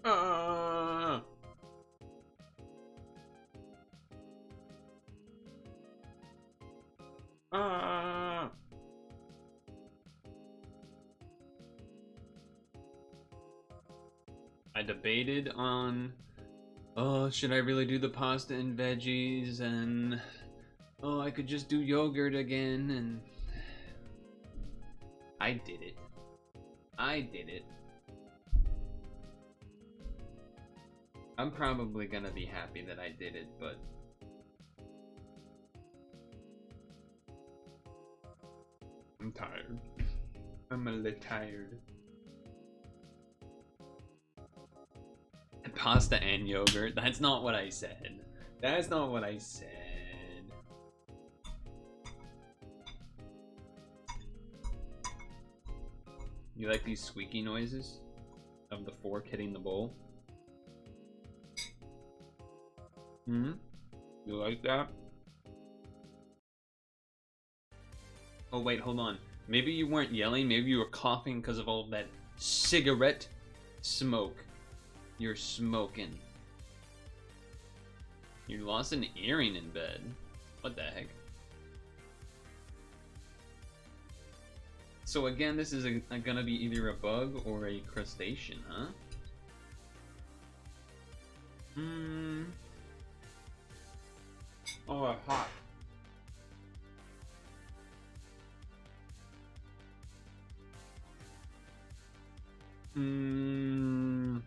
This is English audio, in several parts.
Ah. Ah. I debated on, oh, should I really do the pasta and veggies, and oh, I could just do yogurt again, and I did it. I did it. I'm probably gonna be happy that I did it, but I'm tired. I'm a little tired. Pasta and yogurt? That's not what I said. That's not what I said. You like these squeaky noises of the fork hitting the bowl? Hmm? You like that? Oh wait, hold on. Maybe you weren't yelling, maybe you were coughing because of all that cigarette smoke. You're smoking. You lost an earring in bed. What the heck? So again, this is gonna be either a bug or a crustacean, huh? Hmm. Oh, hot. Hmm.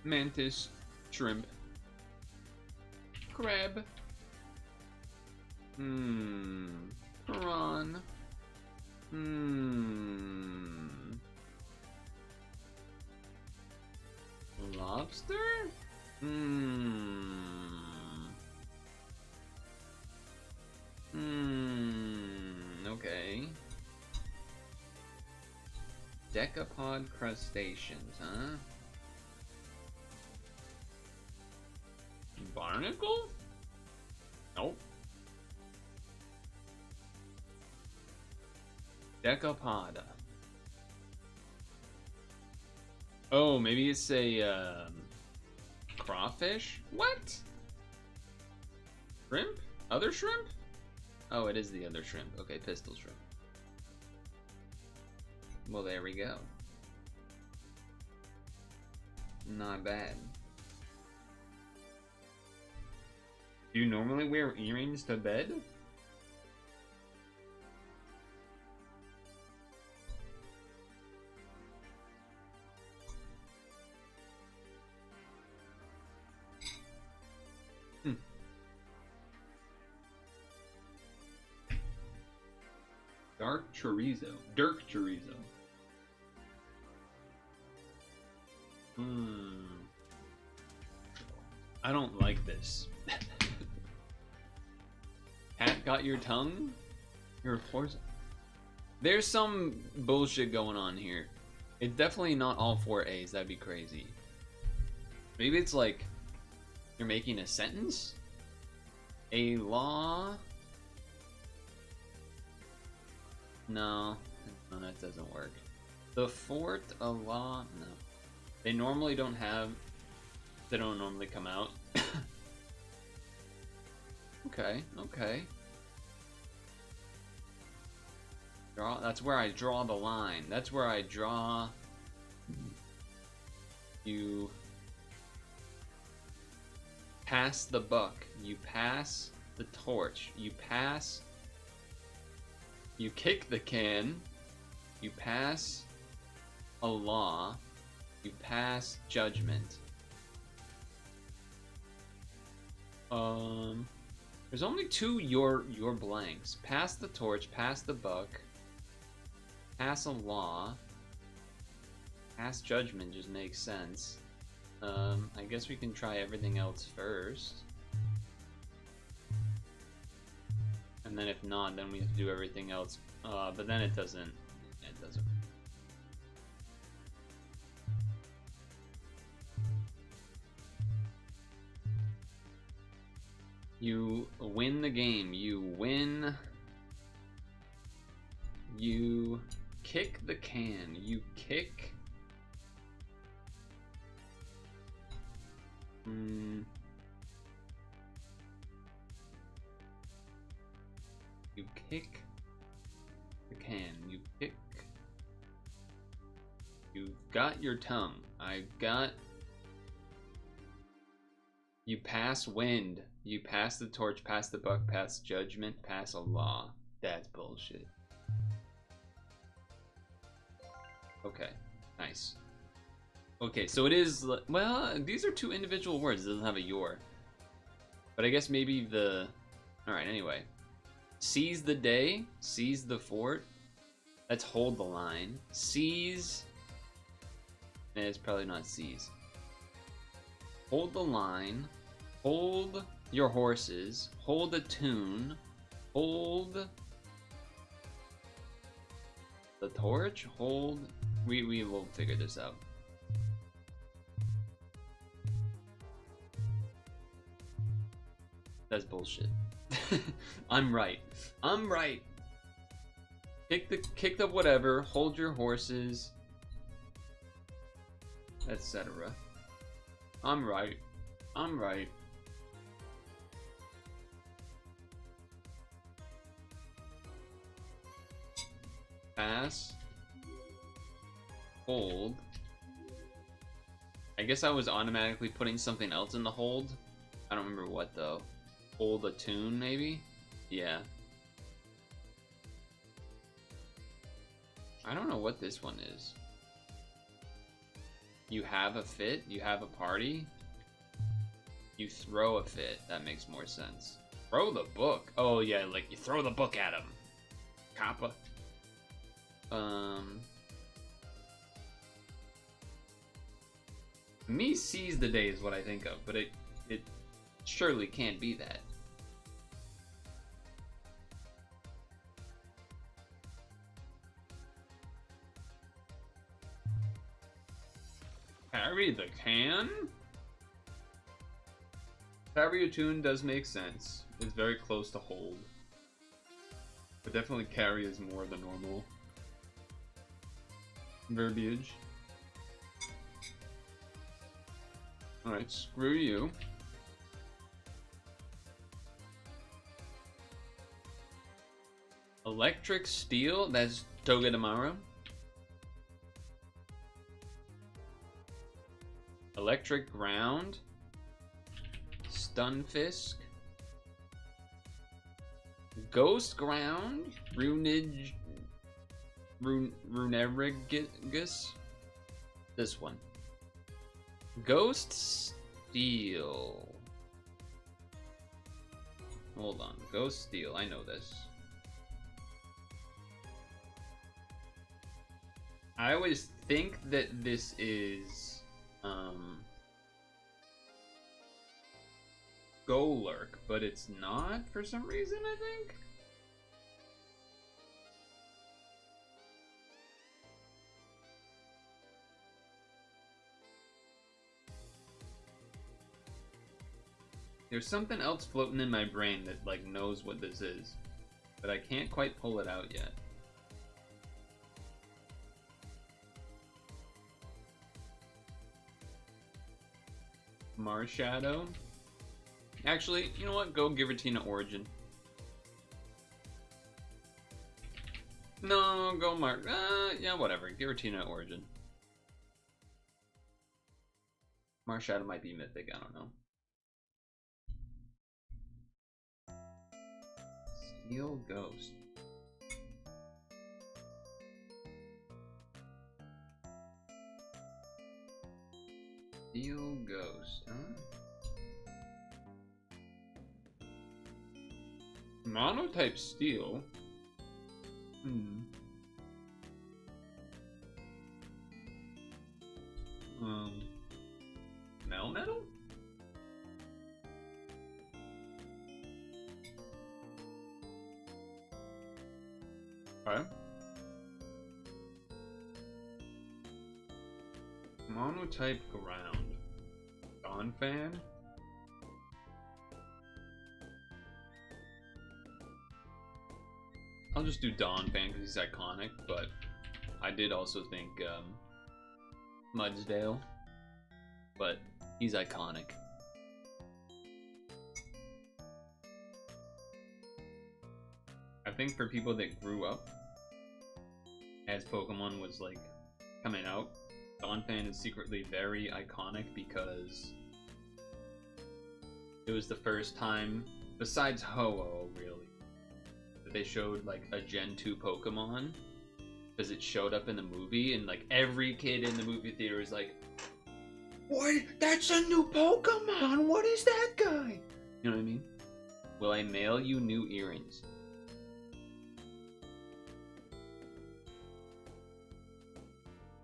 Mantis, shrimp, crab. Prawn. Lobster? Okay. Decapod crustaceans, huh? Barnacle? Nope. Decapoda. Oh, maybe it's a crawfish? What? Shrimp? Other shrimp? Oh, it is the other shrimp. Okay, pistol shrimp. Well, there we go. Not bad. Do you normally wear earrings to bed? Dark chorizo. Dirk chorizo. I don't like this. Cat got your tongue? You're a horse. There's some bullshit going on here. It's definitely not all 4 A's. That'd be crazy. Maybe it's like you're making a sentence? A law? No, that doesn't work. The fort, a law? No. They normally don't have... They don't normally come out. Okay. That's where I draw the line. That's where I draw... You... pass the buck. You pass the torch. You pass... You kick the can. You pass a law. You pass judgment. There's only 2 your blanks. Pass the torch, pass the buck, pass a law, pass judgment just makes sense. I guess we can try everything else first. And then if not, then we have to do everything else. But then it doesn't. You win the game. You win. You kick the can. You kick. You kick the can. You kick. You've got your tongue. I've got. You pass wind. You pass the torch, pass the buck, pass judgment, pass a law. That's bullshit. Okay, nice. Okay, so it is, well, these are two individual words. It doesn't have a your. But I guess maybe the, alright, anyway. Seize the day, seize the fort. Let's hold the line. Seize, it's probably not seize. Hold the line, hold your horses, hold a tune, hold the torch, hold, we will figure this out. That's bullshit. I'm right. I'm right. Kick the whatever, hold your horses, etc. I'm right. I'm right. Pass. Hold. I guess I was automatically putting something else in the hold. I don't remember what though. Hold a tune maybe? Yeah. I don't know what this one is. You have a fit? You have a party? You throw a fit. That makes more sense. Throw the book. Oh yeah, like you throw the book at him. Kappa. Me seize the day is what I think of, but it surely can't be that. Carry the can? Carry a tune does make sense. It's very close to hold. But definitely carry is more the normal verbiage. Alright, screw you. Electric steel? That's Togedemaru. Electric ground. Stunfisk. Ghost ground. Runerigus. This one. Ghost steel. Hold on. Ghost steel. I know this. I always think that this is Golurk, but it's not for some reason, I think. There's something else floating in my brain that like knows what this is, but I can't quite pull it out yet. Marshadow. Actually, you know what? Go Giratina Origin. No, go yeah, whatever. Giratina Origin. Marshadow might be mythic, I don't know. Steel Ghost. Steel Ghost, huh? Monotype Steel? Melmetal? Okay. Monotype ground. Donphan? I'll just do Donphan because he's iconic, but I did also think Mudsdale, but he's iconic. I think for people that grew up as Pokemon was like coming out, Donphan is secretly very iconic because it was the first time, besides Ho-Oh really, that they showed like a Gen 2 Pokemon, because it showed up in the movie and like every kid in the movie theater was like, "What? That's a new Pokemon! What is that guy?" You know what I mean? Will I mail you new earrings?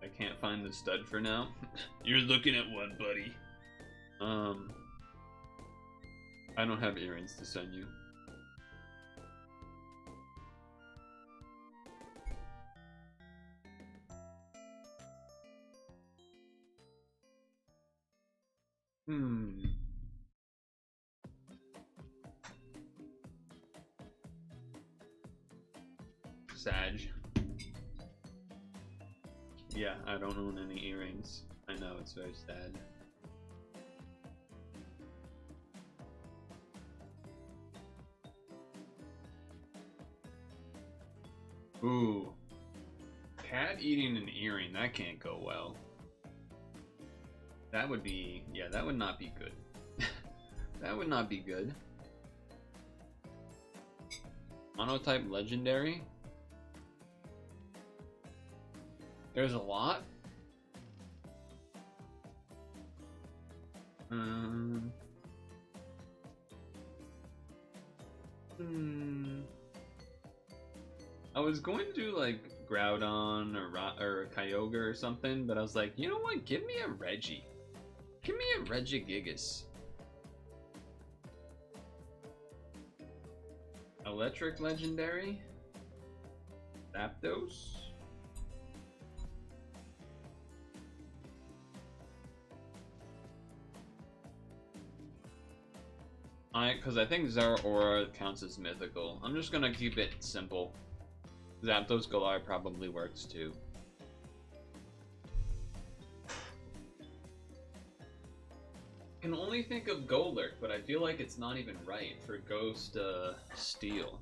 I can't find the stud for now. You're looking at one, buddy. I don't have earrings to send you. Sag. Yeah, I don't own any earrings. I know, it's very sad. Ooh. Cat eating an earring, that can't go well. That would be, yeah, that would not be good. That would not be good. Monotype legendary? There's a lot? I was going to do like Groudon or Kyogre or something, but I was like, you know what? Give me a Reggie. Give me a Regigigas. Electric legendary? Zapdos? Because I think Zeraora counts as mythical. I'm just gonna keep it simple. Zapdos Galar probably works too. I can only think of Golurk, but I feel like it's not even right for Ghost Steel.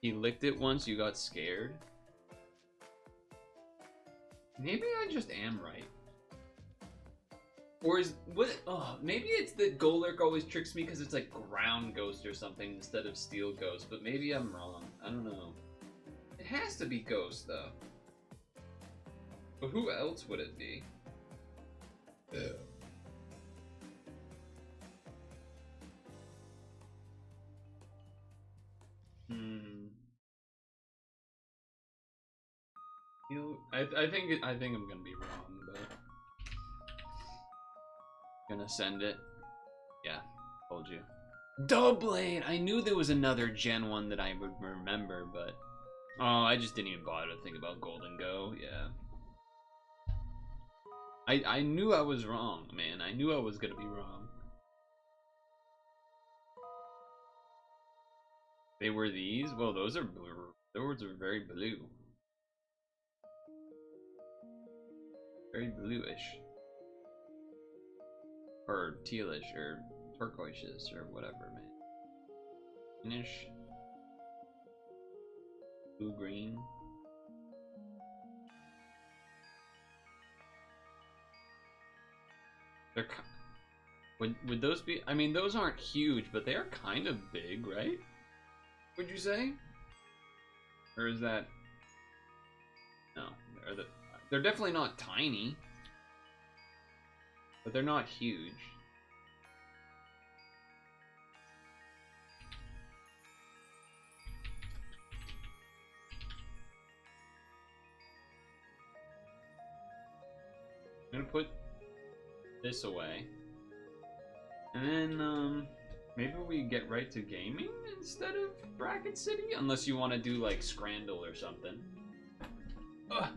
He licked it once, you got scared. Maybe I just am right. Or is what? Oh, maybe it's that Golurk always tricks me because it's like Ground Ghost or something instead of Steel Ghost. But maybe I'm wrong. I don't know. It has to be Ghost though. But who else would it be? I think I'm gonna be wrong, but gonna send it. Yeah, told you. Doublade! I knew there was another Gen 1 that I would remember, but oh, I just didn't even bother to think about Golden Go. Yeah. I knew I was wrong, man. I knew I was gonna be wrong. They were these? Well, those are blue. Those are very blue. Very bluish. Or tealish, or turquoise, or whatever, man. Greenish. Blue-green. They're... Would those be... I mean, those aren't huge, but they are kind of big, right? Would you say? Or is that... No. They're definitely not tiny. But they're not huge. I'm gonna put this away. And then, maybe we get right to gaming instead of Bracket City? Unless you want to do, like, Scrandle or something. Ugh.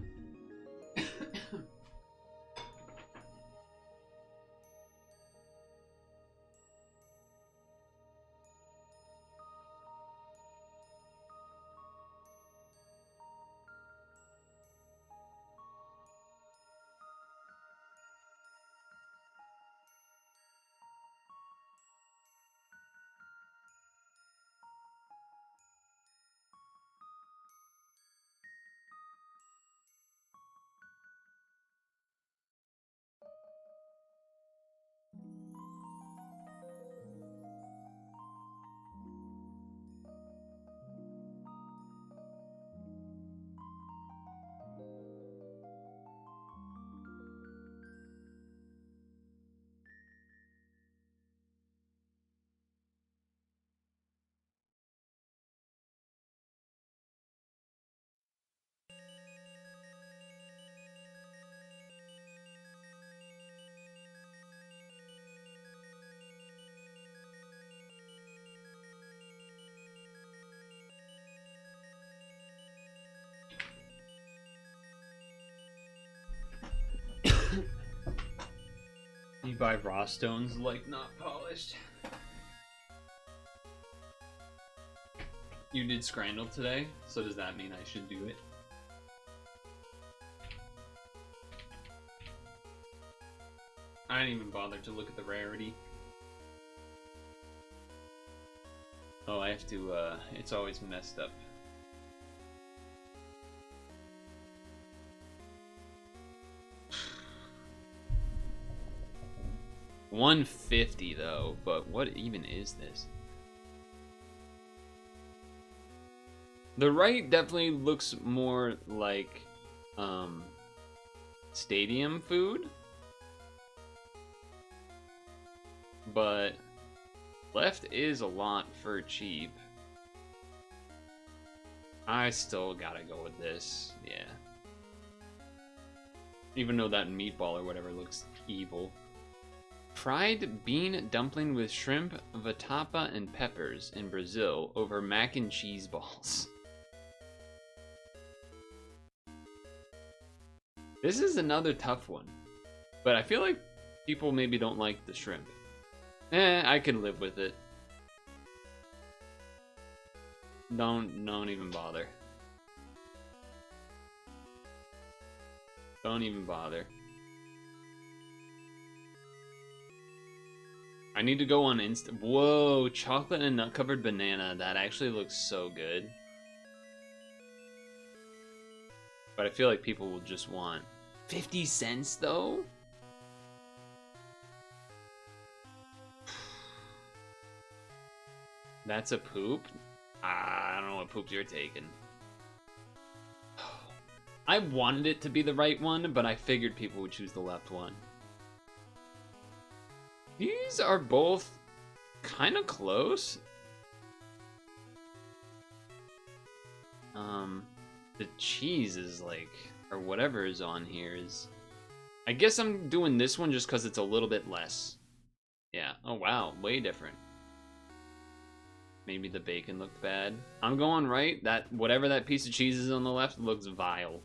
You'd buy raw stones like not polished. You did Scrandle today, so does that mean I should do it? I didn't even bother to look at the rarity. Oh, I have to, it's always messed up. $150 though, but what even is this? The right definitely looks more like, stadium food. But left is a lot for cheap. I still gotta go with this, yeah. Even though that meatball or whatever looks evil. Fried bean dumpling with shrimp, vatapa, and peppers in Brazil over mac and cheese balls. This is another tough one. But I feel like people maybe don't like the shrimp. I can live with it. Don't even bother. Don't even bother. I need to go on Insta. Whoa, chocolate and nut covered banana. That actually looks so good. But I feel like people will just want 50 cents though? That's a poop? I don't know what poops you're taking. I wanted it to be the right one, but I figured people would choose the left one. These are both kind of close. The cheese is like, or whatever is on here is... I guess I'm doing this one just because it's a little bit less. Yeah, oh wow, way different. Maybe the bacon looked bad. I'm going right. That whatever that piece of cheese is on the left looks vile.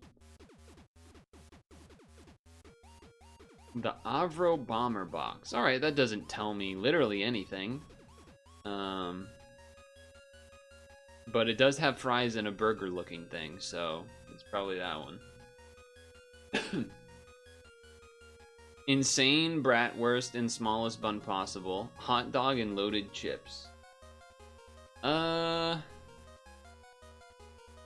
The Avro Bomber Box. All right, that doesn't tell me literally anything. But it does have fries and a burger-looking thing, so it's probably that one. Insane bratwurst in smallest bun possible. Hot dog and loaded chips. I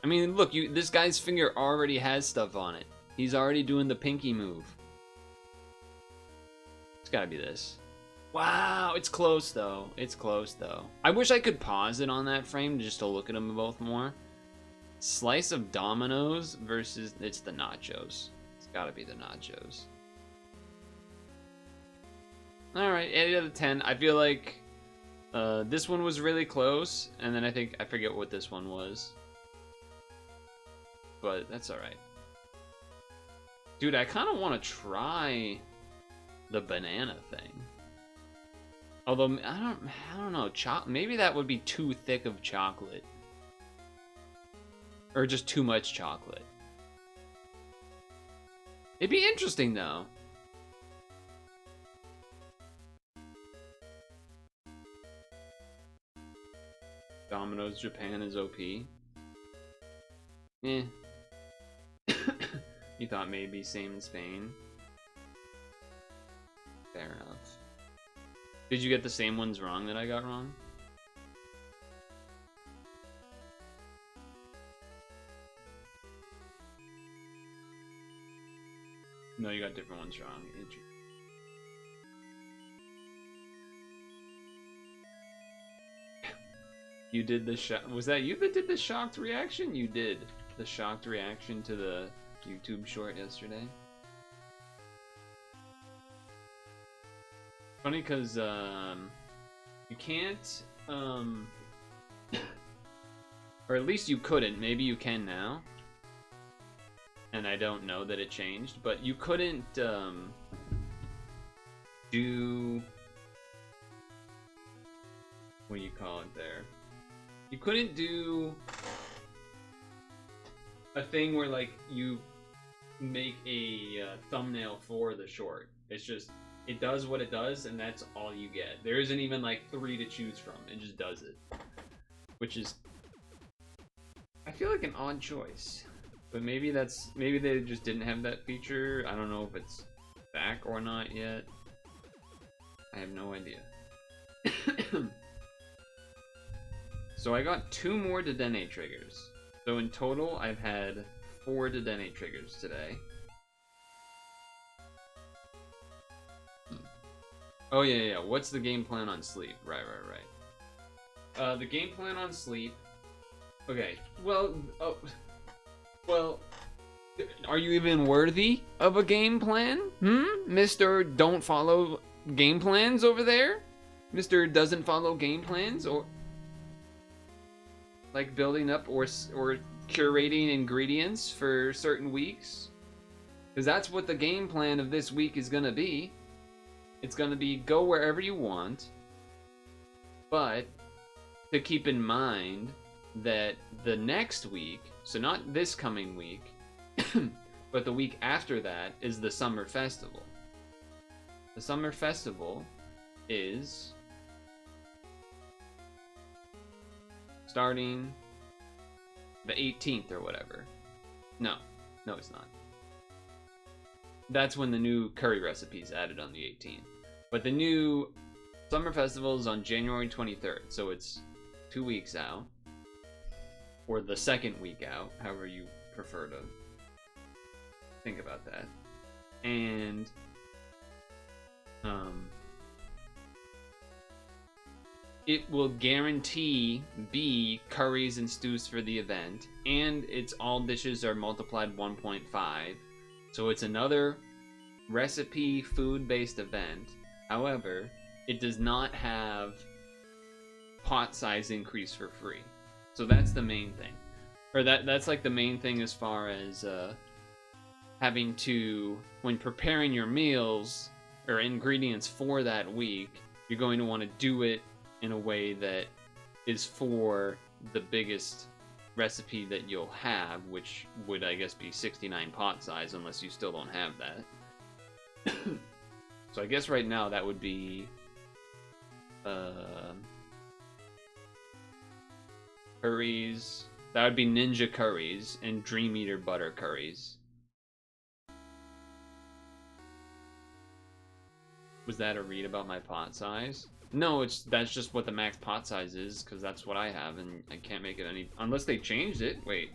mean, look, this guy's finger already has stuff on it. He's already doing the pinky move. It's gotta be this. Wow, it's close though. It's close though. I wish I could pause it on that frame just to look at them both more. Slice of Domino's versus, it's the nachos. It's gotta be the nachos. Alright, 8 out of 10. I feel like this one was really close, and then I forget what this one was. But that's alright. Dude, I kind of want to try the banana thing. Although, I don't know, maybe that would be too thick of chocolate. Or just too much chocolate. It'd be interesting, though. Domino's Japan is OP. Eh. You thought maybe same in Spain? Fair enough. Did you get the same ones wrong that I got wrong? No, you got different ones wrong. You did the shock. Was that you that did the shocked reaction? You did the shocked reaction to the YouTube short yesterday. Funny because you can't or at least you couldn't, maybe you can now, and I don't know that it changed, but you couldn't do, what do you call it there, you couldn't do a thing where like you make a thumbnail for the short. It's just It does what it does, and that's all you get. There isn't even like 3 to choose from. It just does it. Which is, I feel like, an odd choice. But maybe they just didn't have that feature. I don't know if it's back or not yet. I have no idea. So I got 2 more Dedenne triggers. So in total, I've had 4 Dedenne triggers today. Oh yeah. What's the game plan on sleep? Right. The game plan on sleep. Okay. Well, are you even worthy of a game plan? Mr. Don't follow game plans over there? Mr. Doesn't follow game plans, or like building up or curating ingredients for certain weeks? Because that's what the game plan of this week is gonna be. It's gonna be go wherever you want, but to keep in mind that the next week, so not this coming week, but the week after that is the summer festival. The summer festival is starting the 18th or whatever. No, it's not. That's when the new curry recipe is added on the 18th. But the new summer festival is on January 23rd, so it's 2 weeks out. Or the second week out, however you prefer to think about that. And it will guarantee be curries and stews for the event, and it's all dishes are multiplied 1.5. So it's another recipe food-based event. However, it does not have pot size increase for free. So that's the main thing. Or that's like the main thing as far as having to, when preparing your meals or ingredients for that week, you're going to want to do it in a way that is for the biggest recipe that you'll have, which would, I guess, be 69 pot size, unless you still don't have that. So I guess right now that would be curries. That would be Ninja curries and Dream Eater butter curries. Was that a read about my pot size? No, that's just what the max pot size is, because that's what I have, and I can't make it any... Unless they changed it. Wait,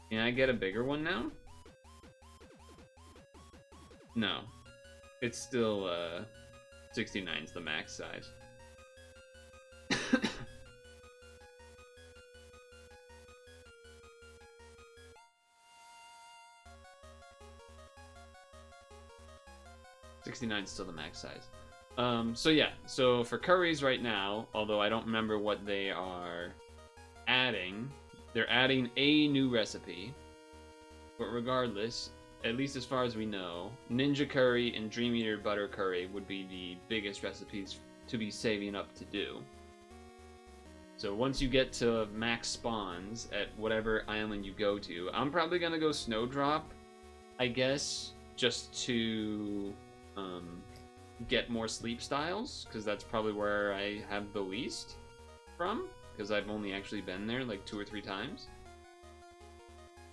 can I get a bigger one now? No. It's still, 69's the max size. $69's still the max size. So yeah, so for curries right now, although I don't remember what they are adding, they're adding a new recipe. But regardless, at least as far as we know, Ninja Curry and Dream Eater Butter Curry would be the biggest recipes to be saving up to do. So once you get to max spawns at whatever island you go to, I'm probably gonna go Snowdrop, I guess, just to get more sleep styles, because that's probably where I have the least from, because I've only actually been there like 2 or 3 times.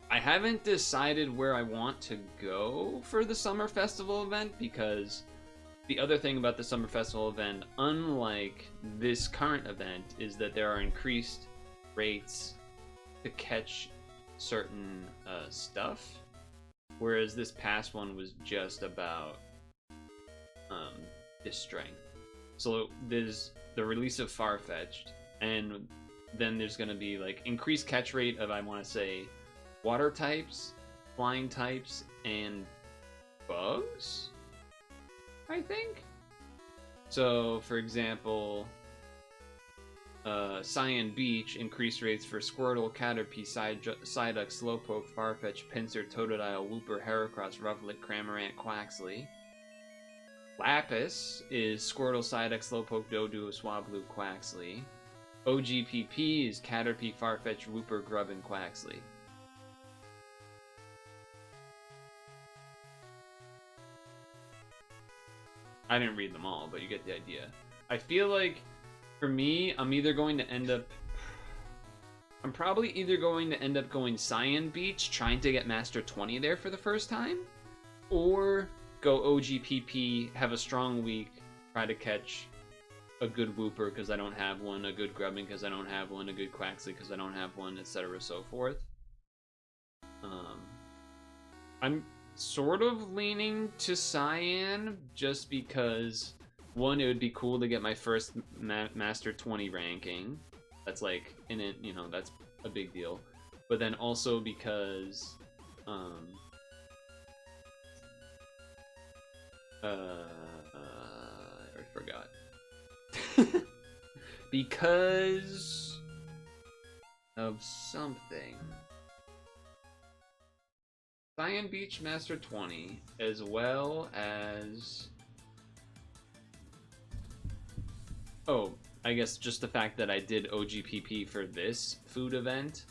I haven't decided where I want to go for the Summer Festival event, because the other thing about the Summer Festival event, unlike this current event, is that there are increased rates to catch certain stuff, whereas this past one was just about his strength. So there's the release of Farfetch'd, and then there's going to be like increased catch rate of, I want to say, water types, flying types, and bugs, I think. So for example, Cyan Beach, increased rates for Squirtle, Caterpie, Psyduck, Slowpoke, Farfetch, Pinsir, Totodile, Wooper, Heracross, Rufflet, Cramorant, Quaxly. Lapis is Squirtle, Psyduck, Slowpoke, Doduo, Swablu, Quaxly. OGPP is Caterpie, Farfetch, Wooper, Grub, and Quaxly. I didn't read them all, but you get the idea. I feel like, for me, I'm probably either going to end up going Cyan Beach, trying to get Master 20 there for the first time, or go OGPP, have a strong week, try to catch a good Wooper because I don't have one, a good Grubbin because I don't have one, a good Quaxley because I don't have one, etc. so forth. I'm sort of leaning to Cyan just because, one, it would be cool to get my first Master 20 ranking. That's like, in it, you know, that's a big deal. But then also because, I forgot. Because of something. Cyan Beach Master 20, as well as... Oh, I guess just the fact that I did OGPP for this food event,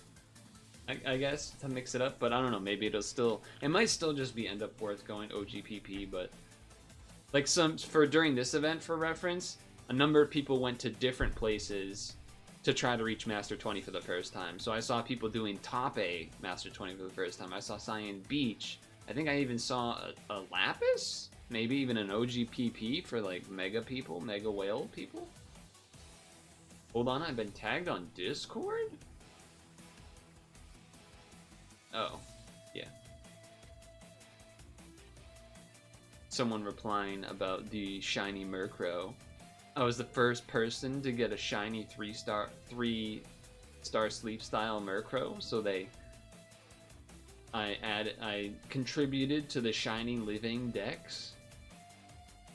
I guess, to mix it up. But I don't know, maybe it might still just be end up worth going OGPP, but... Like during this event, for reference, a number of people went to different places to try to reach Master 20 for the first time. So I saw people doing Top A Master 20 for the first time. I saw Cyan Beach. I think I even saw a Lapis? Maybe even an OGPP for like Mega people, Mega Whale people? Hold on, I've been tagged on Discord? Oh, yeah. Someone replying about the shiny Murkrow. I was the first person to get a shiny 3-star sleep style Murkrow, so I contributed to the shiny living dex.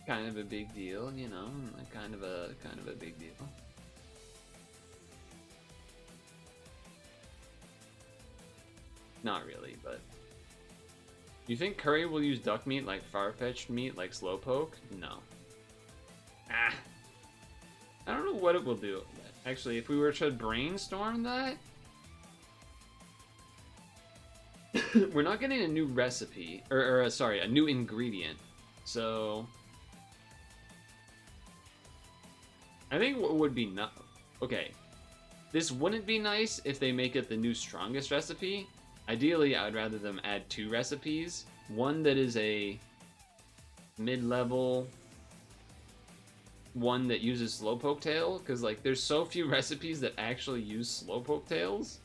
Kind of a big deal, you know, kind of a big deal. Not really, but you think Curry will use duck meat like Farfetch'd meat like Slowpoke? No. I don't know what it will do. Actually, if we were to brainstorm that, we're not getting a new recipe, or sorry, a new ingredient. So I think what would be okay. This wouldn't be nice if they make it the new strongest recipe. Ideally, I would rather them add 2 recipes. One that is a mid-level, one that uses Slowpoke Tail, because like there's so few recipes that actually use Slowpoke Tails,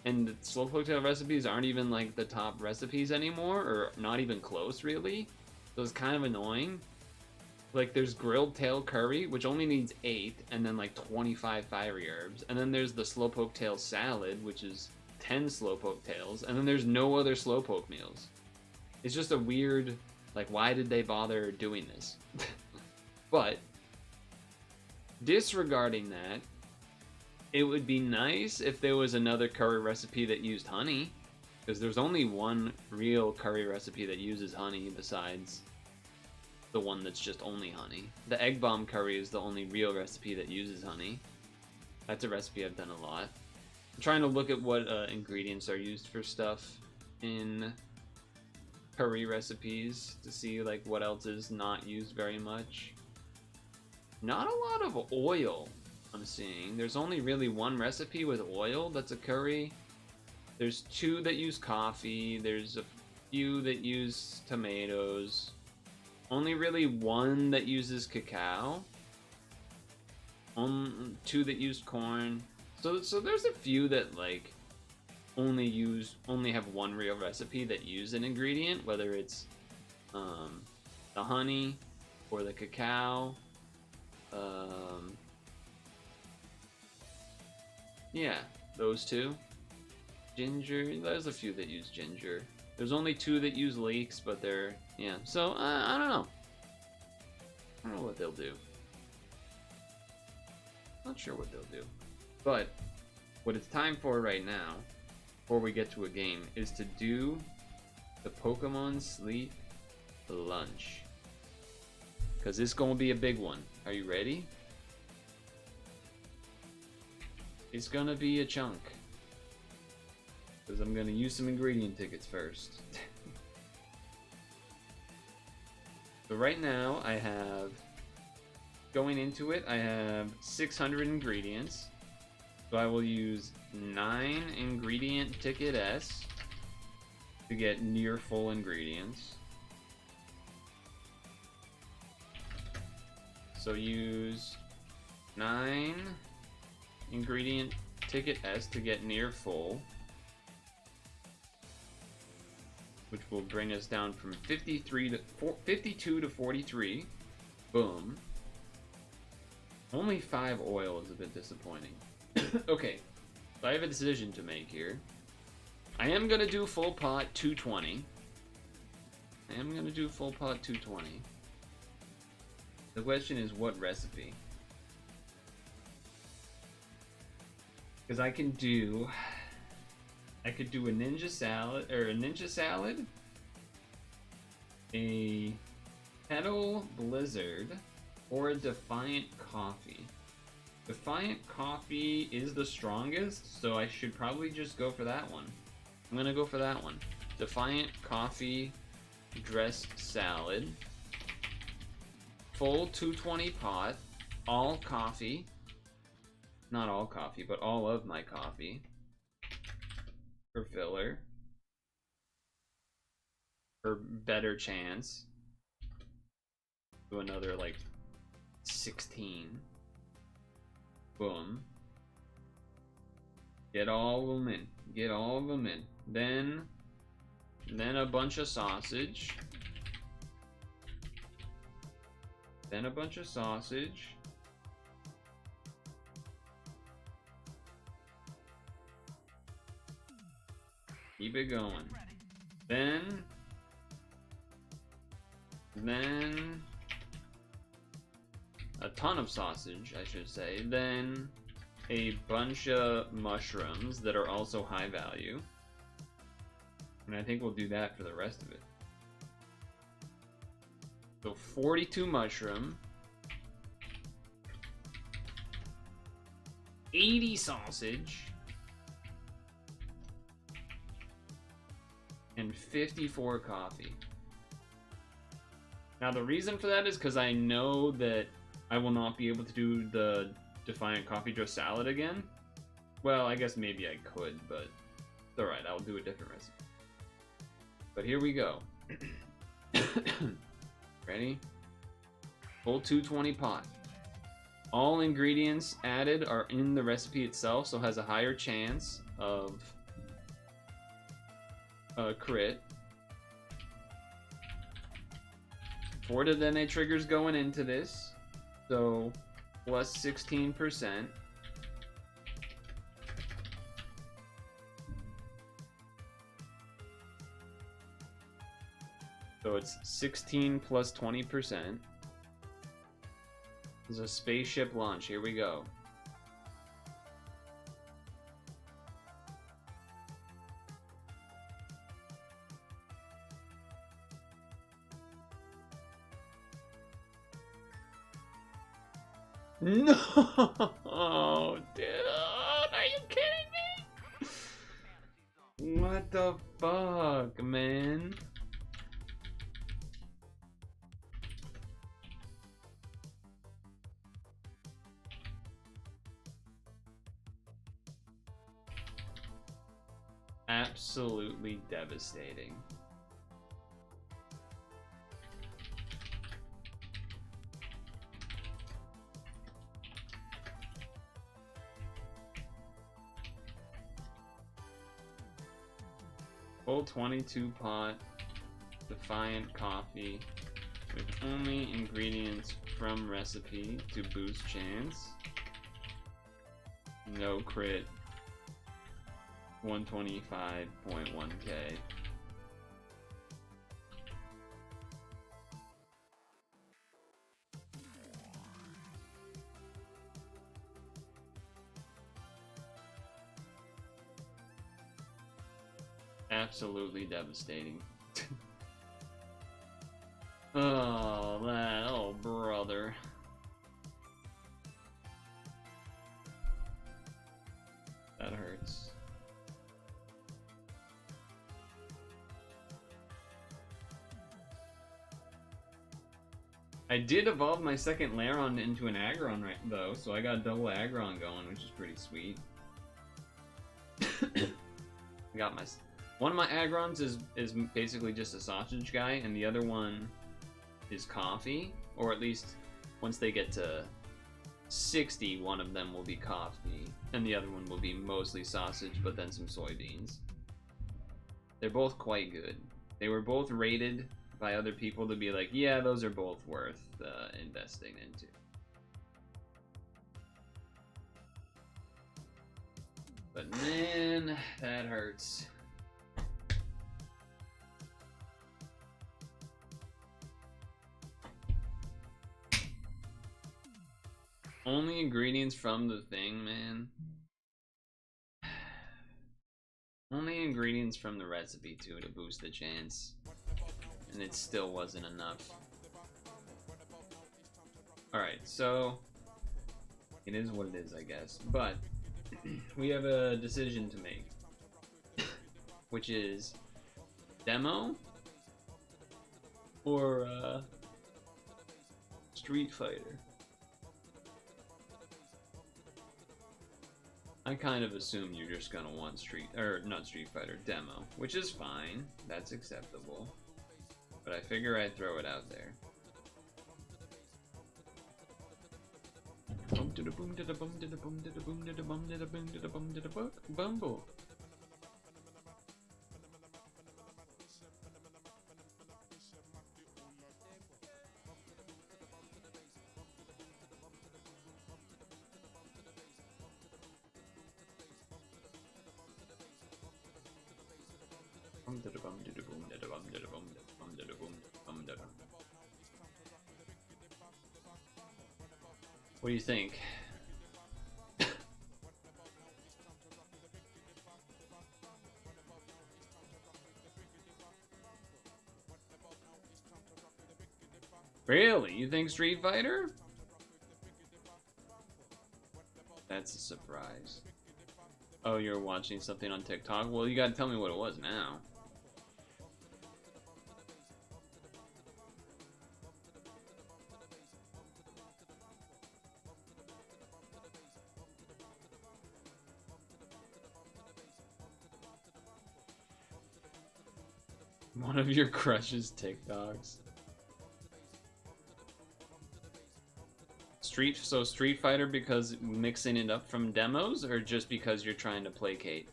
and the Slowpoke Tail recipes aren't even like the top recipes anymore, or not even close really. So it's kind of annoying. Like there's Grilled Tail Curry, which only needs 8, and then like 25 fiery herbs, and then there's the Slowpoke Tail Salad, which is 10 Slowpoke Tails, and then there's no other Slowpoke meals. It's just a weird, like, why did they bother doing this? But disregarding that, it would be nice if there was another curry recipe that used honey, because there's only one real curry recipe that uses honey besides the one that's just only honey. The egg bomb curry is the only real recipe that uses honey. That's a recipe I've done a lot. I'm trying to look at what ingredients are used for stuff in curry recipes to see like what else is not used very much. Not a lot of oil I'm seeing. There's only really one recipe with oil that's a curry. There's 2 that use coffee. There's a few that use tomatoes. Only really 1 that uses cacao. 2 that use corn. So there's a few that like only have one real recipe that use an ingredient, whether it's the honey or the cacao. Yeah, those 2. Ginger, there's a few that use ginger. There's only 2 that use leeks, but they're, yeah. So, I don't know. I don't know what they'll do. Not sure what they'll do. But what it's time for right now, before we get to a game, is to do the Pokemon Sleep Lunch. Because this is going to be a big one. Are you ready? It's going to be a chunk. Because I'm going to use some ingredient tickets first. So right now I have, going into it, I have 600 ingredients. So I will use 9 ingredient ticket S to get near full ingredients. So use 9 ingredient ticket S to get near full, which will bring us down from 52 to 43. Boom. Only 5 oil is a bit disappointing. Okay, so I have a decision to make here. I am gonna do full pot 220. The question is what recipe? Because I could do a ninja salad, a Kettle Blizzard, or a Defiant Coffee. Defiant Coffee is the strongest, so I should probably just go for that one. I'm gonna go for that one. Defiant Coffee dressed salad. Full 220 pot. All coffee. Not all coffee, but all of my coffee. For filler. For better chance. Do another like 16. Boom. Get all of them in. Get all of them in. Then a bunch of sausage. Then a bunch of sausage. Keep it going. Then a ton of sausage, I should say. Then a bunch of mushrooms that are also high value. And I think we'll do that for the rest of it. So 42 mushroom. 80 sausage. And 54 coffee. Now the reason for that is because I know that I will not be able to do the Defiant Coffee dressed salad again. Well, I guess maybe I could, but it's alright, I'll do a different recipe. But here we go. Ready? Full 220 pot. All ingredients added are in the recipe itself, so has a higher chance of crit. 4 to then triggers going into this, so plus 16%. So it's 16 plus 20%. There's a spaceship launch. Here we go. No, dude, are you kidding me? What the fuck, man? Absolutely devastating. Full 22 pot Defiant Coffee with only ingredients from recipe to boost chance. No crit. 125.1k. Absolutely devastating. Oh, brother. That hurts. I did evolve my second Laron into an Aggron right though, so I got double Aggron going, which is pretty sweet. I got my one of my Aggrons is basically just a sausage guy, and the other one is coffee, or at least once they get to 60, one of them will be coffee, and the other one will be mostly sausage, but then some soybeans. They're both quite good. They were both rated by other people to be like, yeah, those are both worth investing into. But man, that hurts. Only ingredients from the thing, man. Only ingredients from the recipe too to boost the chance. And it still wasn't enough. Alright, so it is what it is, I guess. But we have a decision to make. Which is demo or Street Fighter. I kind of assume you're just gonna want not Street Fighter, demo, which is fine. That's acceptable. But I figure I'd throw it out there. Boom to the boom to the boom to the boom to the boom to the boom to the boom to the boom to the bumble. What do you think? Really? You think Street Fighter? That's a surprise. Oh, you're watching something on TikTok? Well, you gotta tell me what it was now. One of your crushes TikToks. So Street Fighter because mixing it up from demos, or just because you're trying to placate?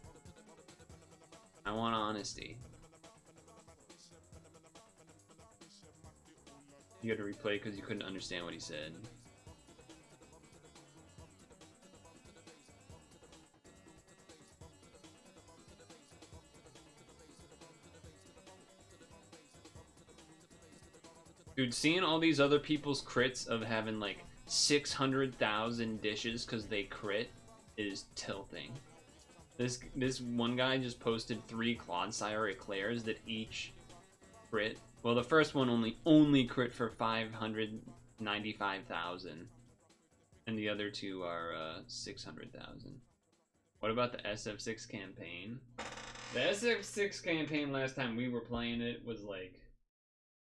I want honesty. You had to replay because you couldn't understand what he said. Dude, seeing all these other people's crits of having like 600,000 dishes because they crit is tilting. This one guy just posted 3 Clodsire Eclairs that each crit. Well, the first one only crit for 595,000, and the other 2 are 600,000. What about the SF6 campaign? The SF6 campaign last time we were playing it was like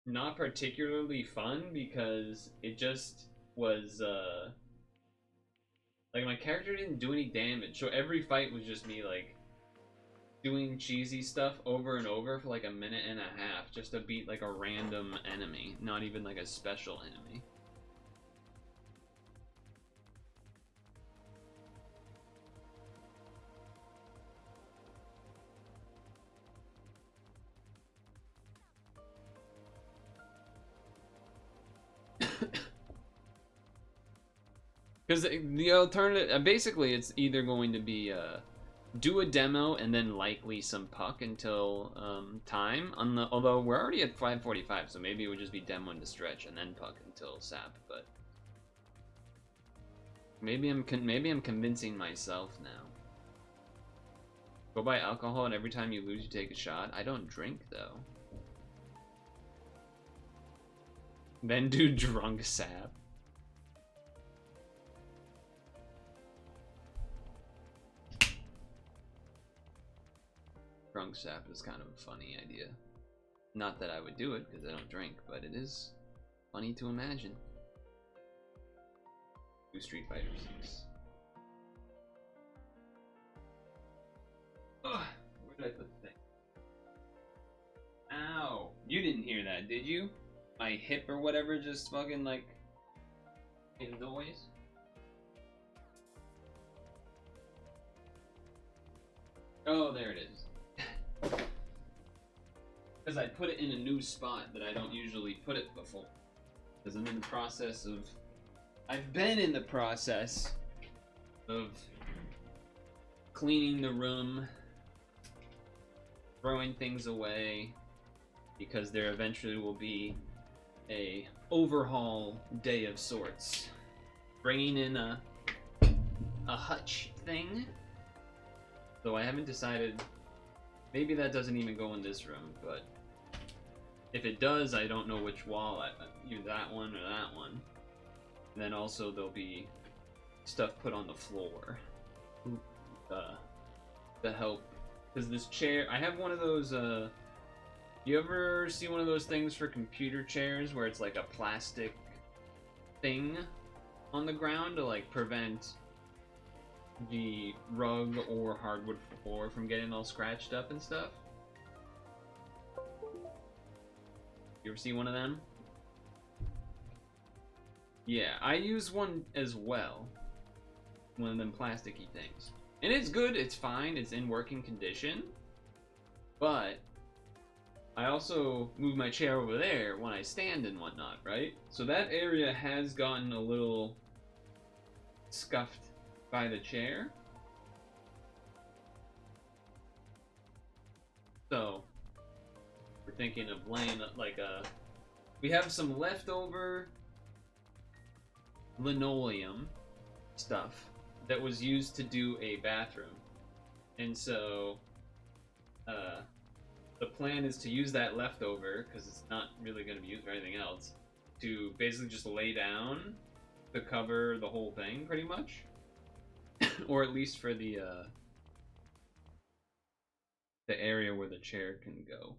not particularly fun because it just was like my character didn't do any damage, so every fight was just me like doing cheesy stuff over and over for like a minute and a half just to beat like a random enemy, not even like a special enemy. Because the alternative, basically, it's either going to be do a demo and then likely some puck until time. Although we're already at 5:45, so maybe it would just be demo into stretch and then puck until sap. But maybe I'm convincing myself now. Go buy alcohol and every time you lose, you take a shot. I don't drink though. Then do drunk sap. Drunk sap is kind of a funny idea. Not that I would do it because I don't drink, but it is Funny to imagine. Do Street Fighter 6. Ugh, where did I put the thing? Ow! You didn't hear that, did you? My hip or whatever just fucking like made a noise. Oh, there it is. Because I put it in a new spot that I don't usually put it before. Because I'm in the process of... I've been in the process of cleaning the room, throwing things away, because there eventually will be a overhaul day of sorts. Bringing in a hutch thing. Though I haven't decided, maybe that doesn't even go in this room, but if it does, I don't know which wall, either that one or that one. And then also there'll be stuff put on the floor to help, because this chair, I have one of those, you ever see one of those things for computer chairs where it's like a plastic thing on the ground to like prevent the rug or hardwood floor from getting all scratched up and stuff? You ever see one of them? Yeah, I use one as well. One of them plasticky things. And it's good, it's fine, it's in working condition. But I also move my chair over there when I stand and whatnot, right? So that area has gotten a little scuffed by the chair. So we're thinking of laying like a... We have some leftover linoleum stuff that was used to do a bathroom. And so the plan is to use that leftover, because it's not really going to be used for anything else, to basically just lay down to cover the whole thing, pretty much. Or at least for the area where the chair can go.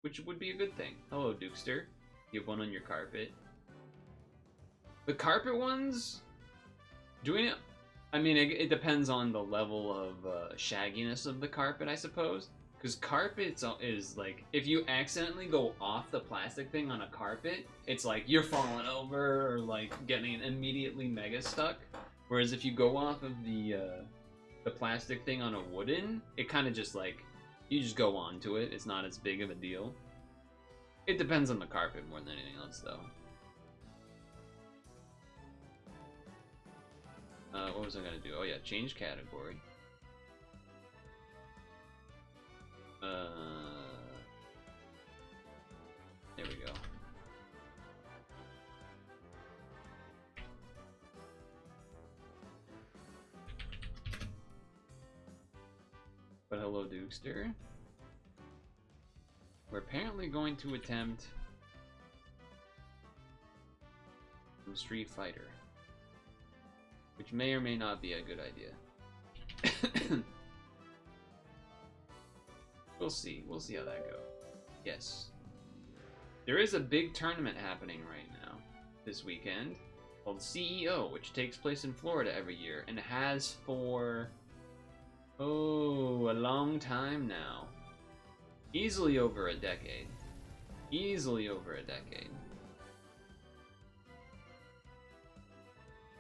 Which would be a good thing. Hello, Dukester. You have one on your carpet. The carpet ones, doing it, I mean, it depends on the level of shagginess of the carpet, I suppose. Because carpets is like, if you accidentally go off the plastic thing on a carpet, it's like you're falling over or like getting immediately mega stuck. Whereas if you go off of the plastic thing on a wooden, it kind of just like, you just go onto it. It's not as big of a deal. It depends on the carpet more than anything else, though. What was I gonna do? Oh yeah, change category. There we go. But hello, Dukester. We're apparently going to attempt some Street Fighter, which may or may not be a good idea. We'll see. We'll see how that goes. Yes. There is a big tournament happening right now this weekend called CEO, which takes place in Florida every year and has for, oh, a long time now. Easily over a decade. Easily over a decade.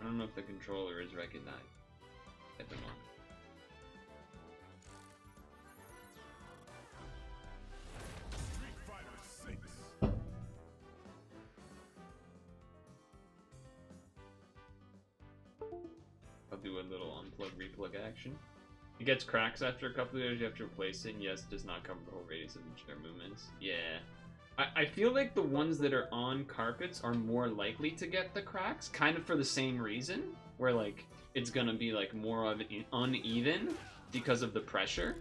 I don't know if the controller is recognized at the moment. I'll do a little unplug replug action. It gets cracks after a couple of years, you have to replace it, and yes, it does not cover the whole radius of the chair movements. Yeah. I feel like the ones that are on carpets are more likely to get the cracks, kind of for the same reason, where like it's gonna be like more of an uneven because of the pressure.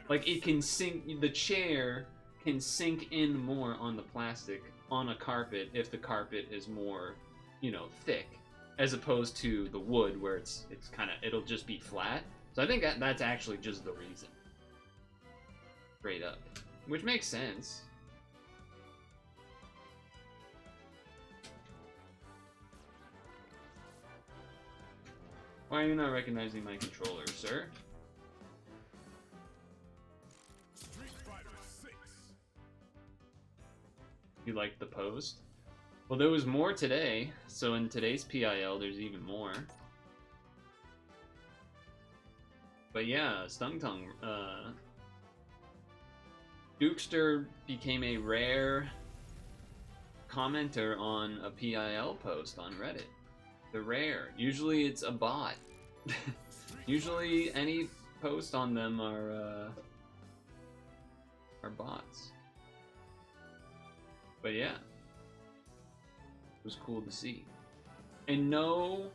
Like it can sink, the chair can sink in more on the plastic on a carpet if the carpet is more, you know, thick, as opposed to the wood where it's kind of, it'll just be flat. So I think that's actually just the reason. Straight up. Which makes sense. Why are you not recognizing my controller, sir? You liked the post? Well, there was more today, so in today's PIL, there's even more. But yeah, Stung Tongue, Dukester became a rare commenter on a PIL post on Reddit. They're rare. Usually it's a bot. Usually any post on them are bots. But yeah, it was cool to see. And no,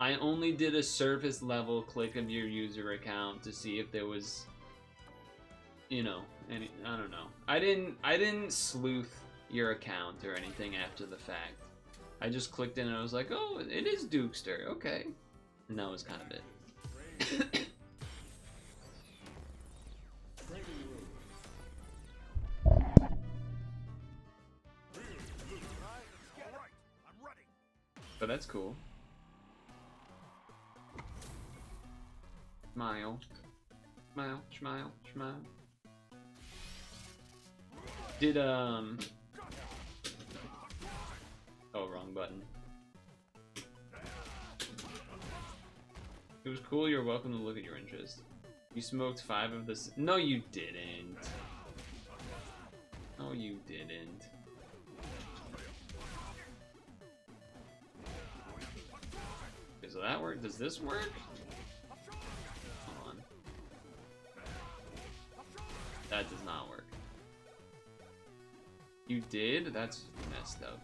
I only did a surface level click of your user account to see if there was, you know, any, I don't know. I didn't sleuth your account or anything after the fact. I just clicked in and I was like, oh, it is Dukester, okay. And that was kind of it. But that's cool. Smile. Smile, smile, smile. Did, oh, wrong button. It was cool, you're welcome to look at your interest. You smoked 5 of this. No, you didn't. No, you didn't. Okay, so that worked. Does this work? Hold on. That does not work. You did? That's messed up.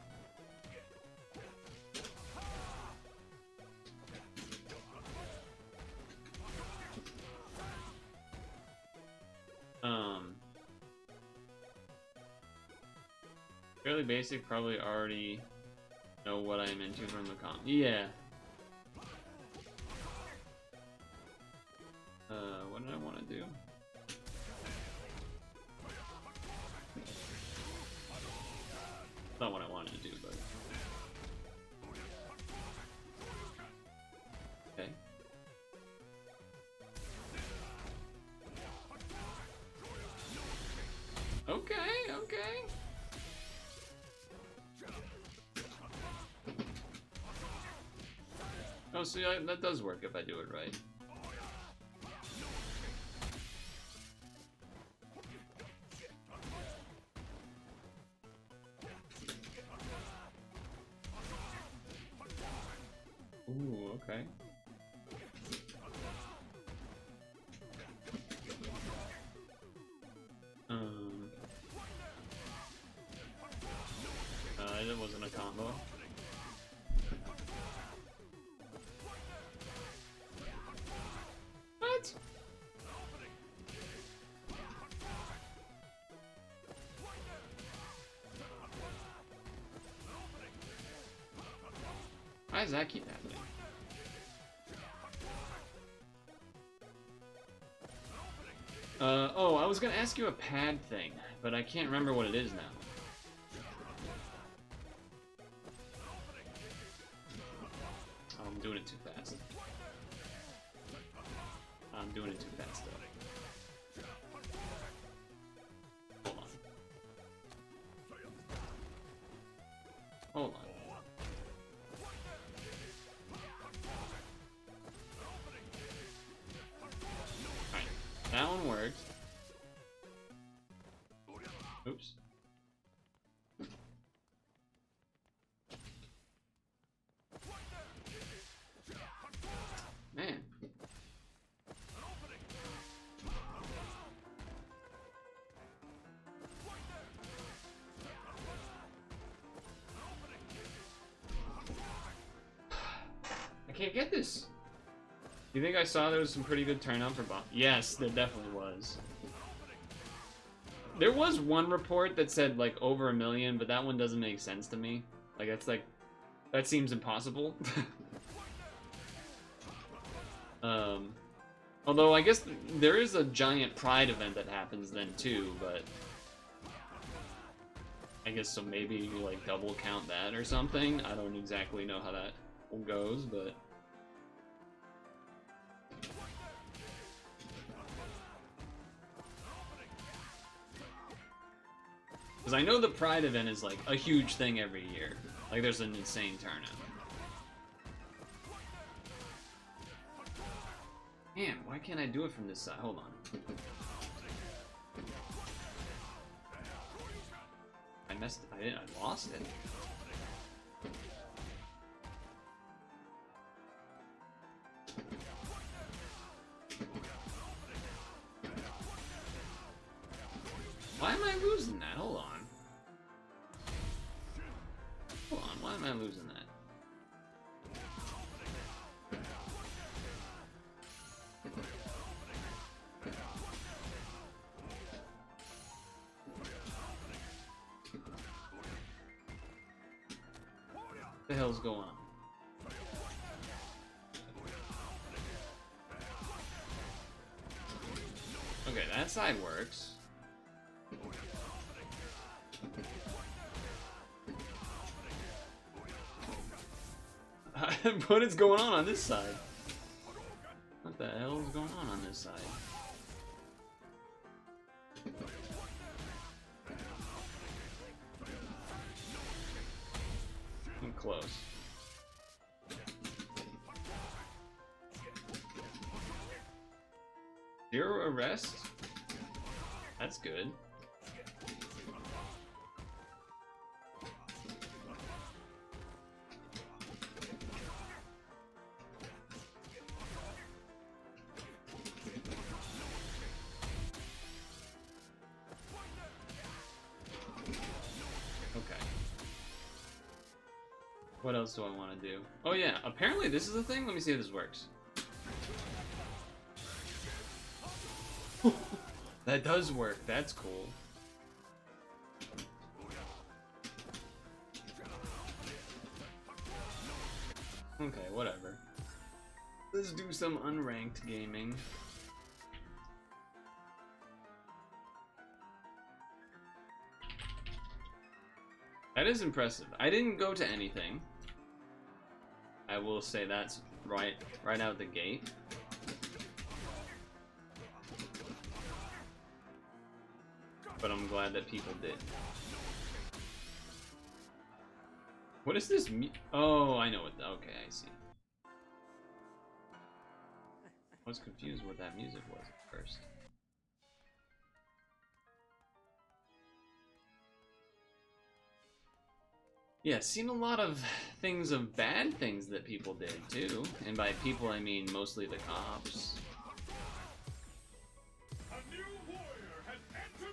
Fairly basic, probably already know what I'm into from the comp. Yeah. What did I want to do? Not what I wanted to do, but... Okay. Okay, okay. Oh, see, that does work if I do it right. Ooh, okay. It wasn't a combo. What? Why does that keep happening? Oh, I was gonna ask you a pad thing, but I can't remember what it is now. Oh, I'm doing it too fast. I'm doing it too fast, though. Hold on. Hold on. Alright, that one worked. Oops. Man. I can't get this. You think I saw there was some pretty good turnout for bomb? Yes, there definitely was. There was one report that said like over 1 million, but that one doesn't make sense to me. Like that's like, that seems impossible. Although I guess there is a giant Pride event that happens then too, but I guess so maybe you like double count that or something. I don't exactly know how that goes, but Because I know the Pride event is like a huge thing every year. Like there's an insane turnout. Man, why can't I do it from this side? Hold on. I lost it. Why am I losing that? Hold on. Hold on, why am I losing that? What the hell's going on? Okay, that side works. What is going on this side? What the hell is going on this side? I'm close. Zero arrest? That's good. What else do I want to do? Oh yeah, apparently this is a thing. Let me see if this works. That does work. That's cool. Okay, whatever. Let's do some unranked gaming. That is impressive. I didn't go to anything. I will say that's right out the gate. But I'm glad that people did. What is this? Oh, I know what. Okay, I see. I was confused what that music was at first. Yeah, seen a lot of things of bad things that people did too, and by people I mean mostly the cops.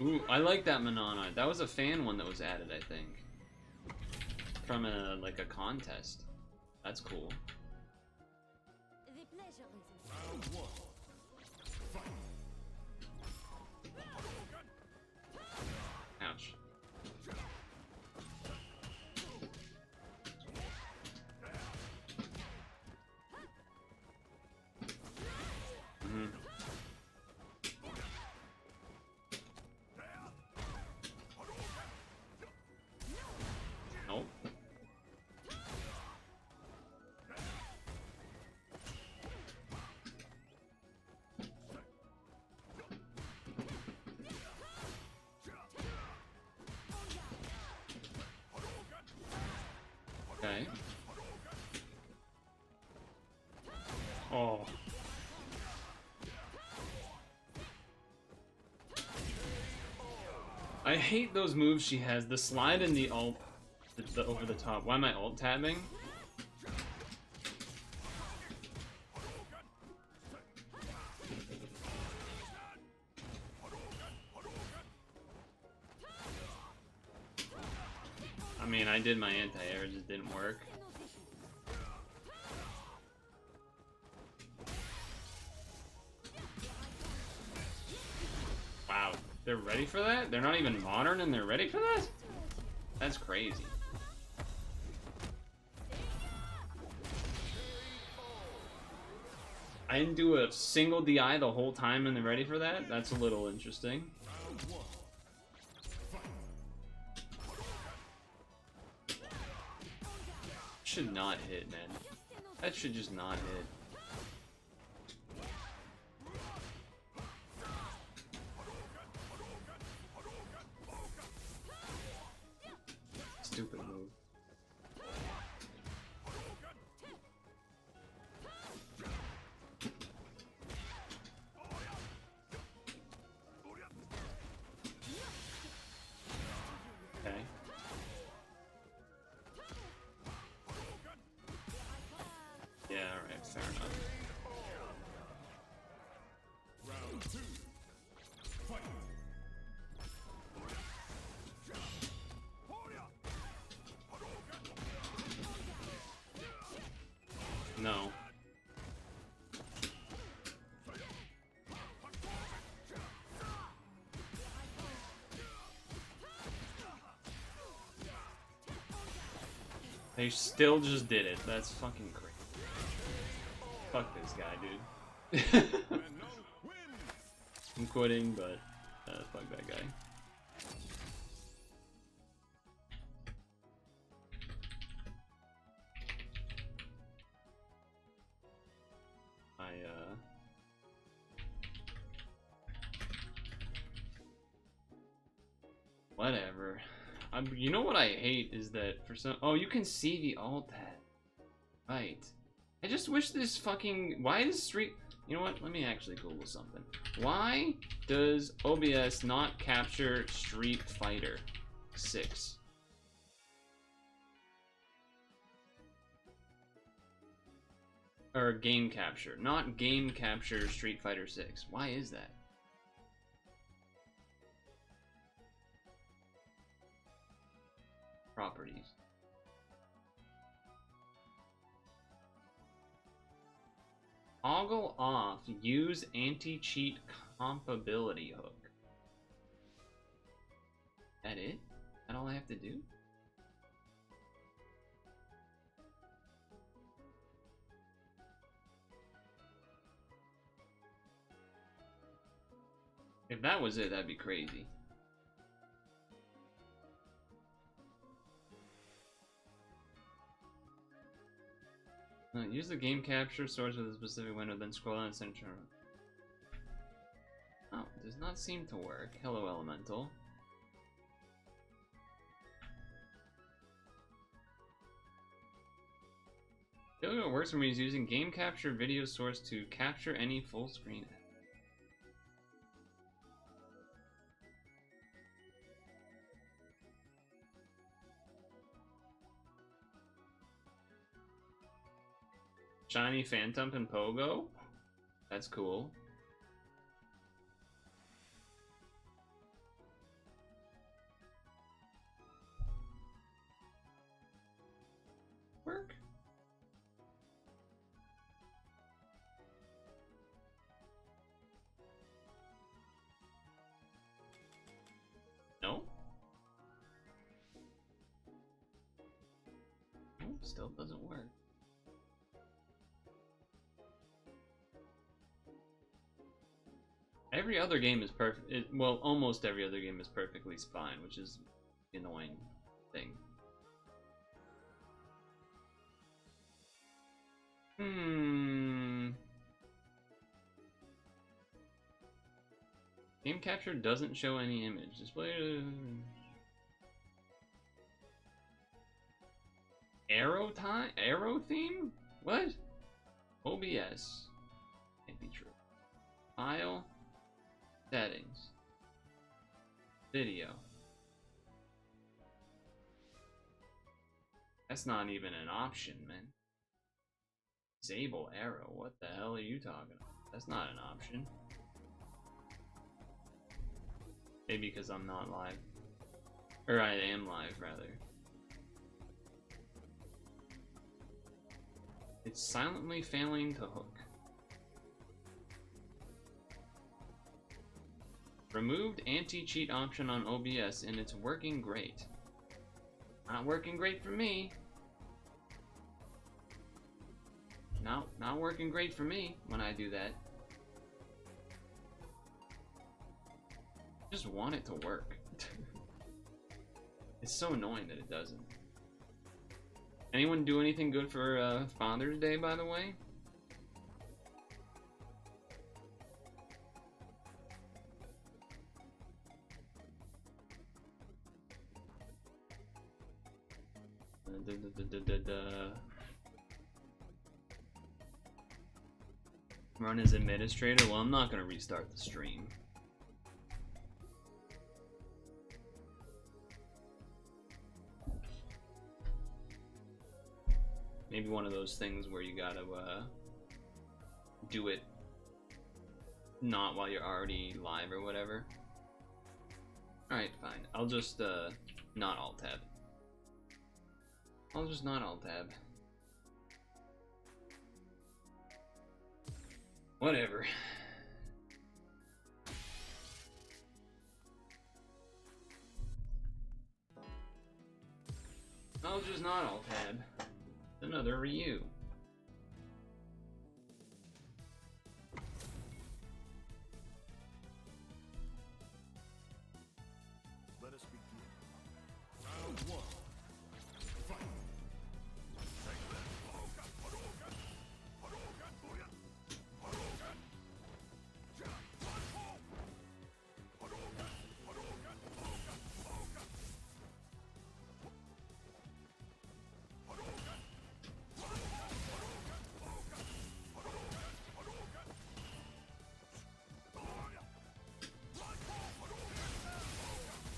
Ooh, I like that Manana. That was a fan one that was added, I think, from a like a contest. That's cool. Ouch. Nope. Okay. Oh. I hate those moves she has. The slide and the ult, the over the top. Why am I ult tabbing? I mean, I did my anti-air, it just didn't work. Wow, they're ready for that? They're not even modern and they're ready for that? That's crazy. I didn't do a single DI the whole time and they're ready for that? That's a little interesting. Should not hit, man. That should just not hit. fair enough. Round 2. Fight. No. They still just did it. That's fucking crazy. Fuck this guy, dude. I'm quitting, but fuck that guy. Whatever. You know what I hate is that for some... Oh, you can see the alt hat. Right. I just wish this fucking... Why is Street... You know what? Let me actually Google something. Why does OBS not capture Street Fighter 6? Or game capture. Not game capture Street Fighter 6. Why is that? Properties. Toggle off. Use anti-cheat compatibility hook. That it? That all I have to do? If that was it, that'd be crazy. Use the game capture source with a specific window, then scroll down and center. Oh, it does not seem to work. Hello, Elemental. The only way it works for me is using game capture video source to capture any full screen. Shiny Phantom and Pogo? That's cool. Work? No? Oh, still doesn't work. Every other game is perfect. Well, almost every other game is perfectly fine, which is the annoying thing. Game capture doesn't show any image. Display. Arrow time? Arrow theme? What? OBS. Can't be true. File. Settings. Video. That's not even an option, man. Disable arrow. What the hell are you talking about? That's not an option. Maybe because I'm not live. Or I am live, rather. It's silently failing to hook. Removed anti-cheat option on OBS and it's working great. Not working great for me. No, not working great for me when I do that. Just want it to work. It's so annoying that it doesn't. Anyone do anything good for Father's Day, by the way? Run as administrator? Well, I'm not gonna restart the stream. Maybe one of those things where you gotta do it not while you're already live or whatever. Alright, fine. I'll just not alt tab. I'll just not alt tab. Whatever. I'll just not alt tab. Another Ryu. Let us begin. Round one. Fight.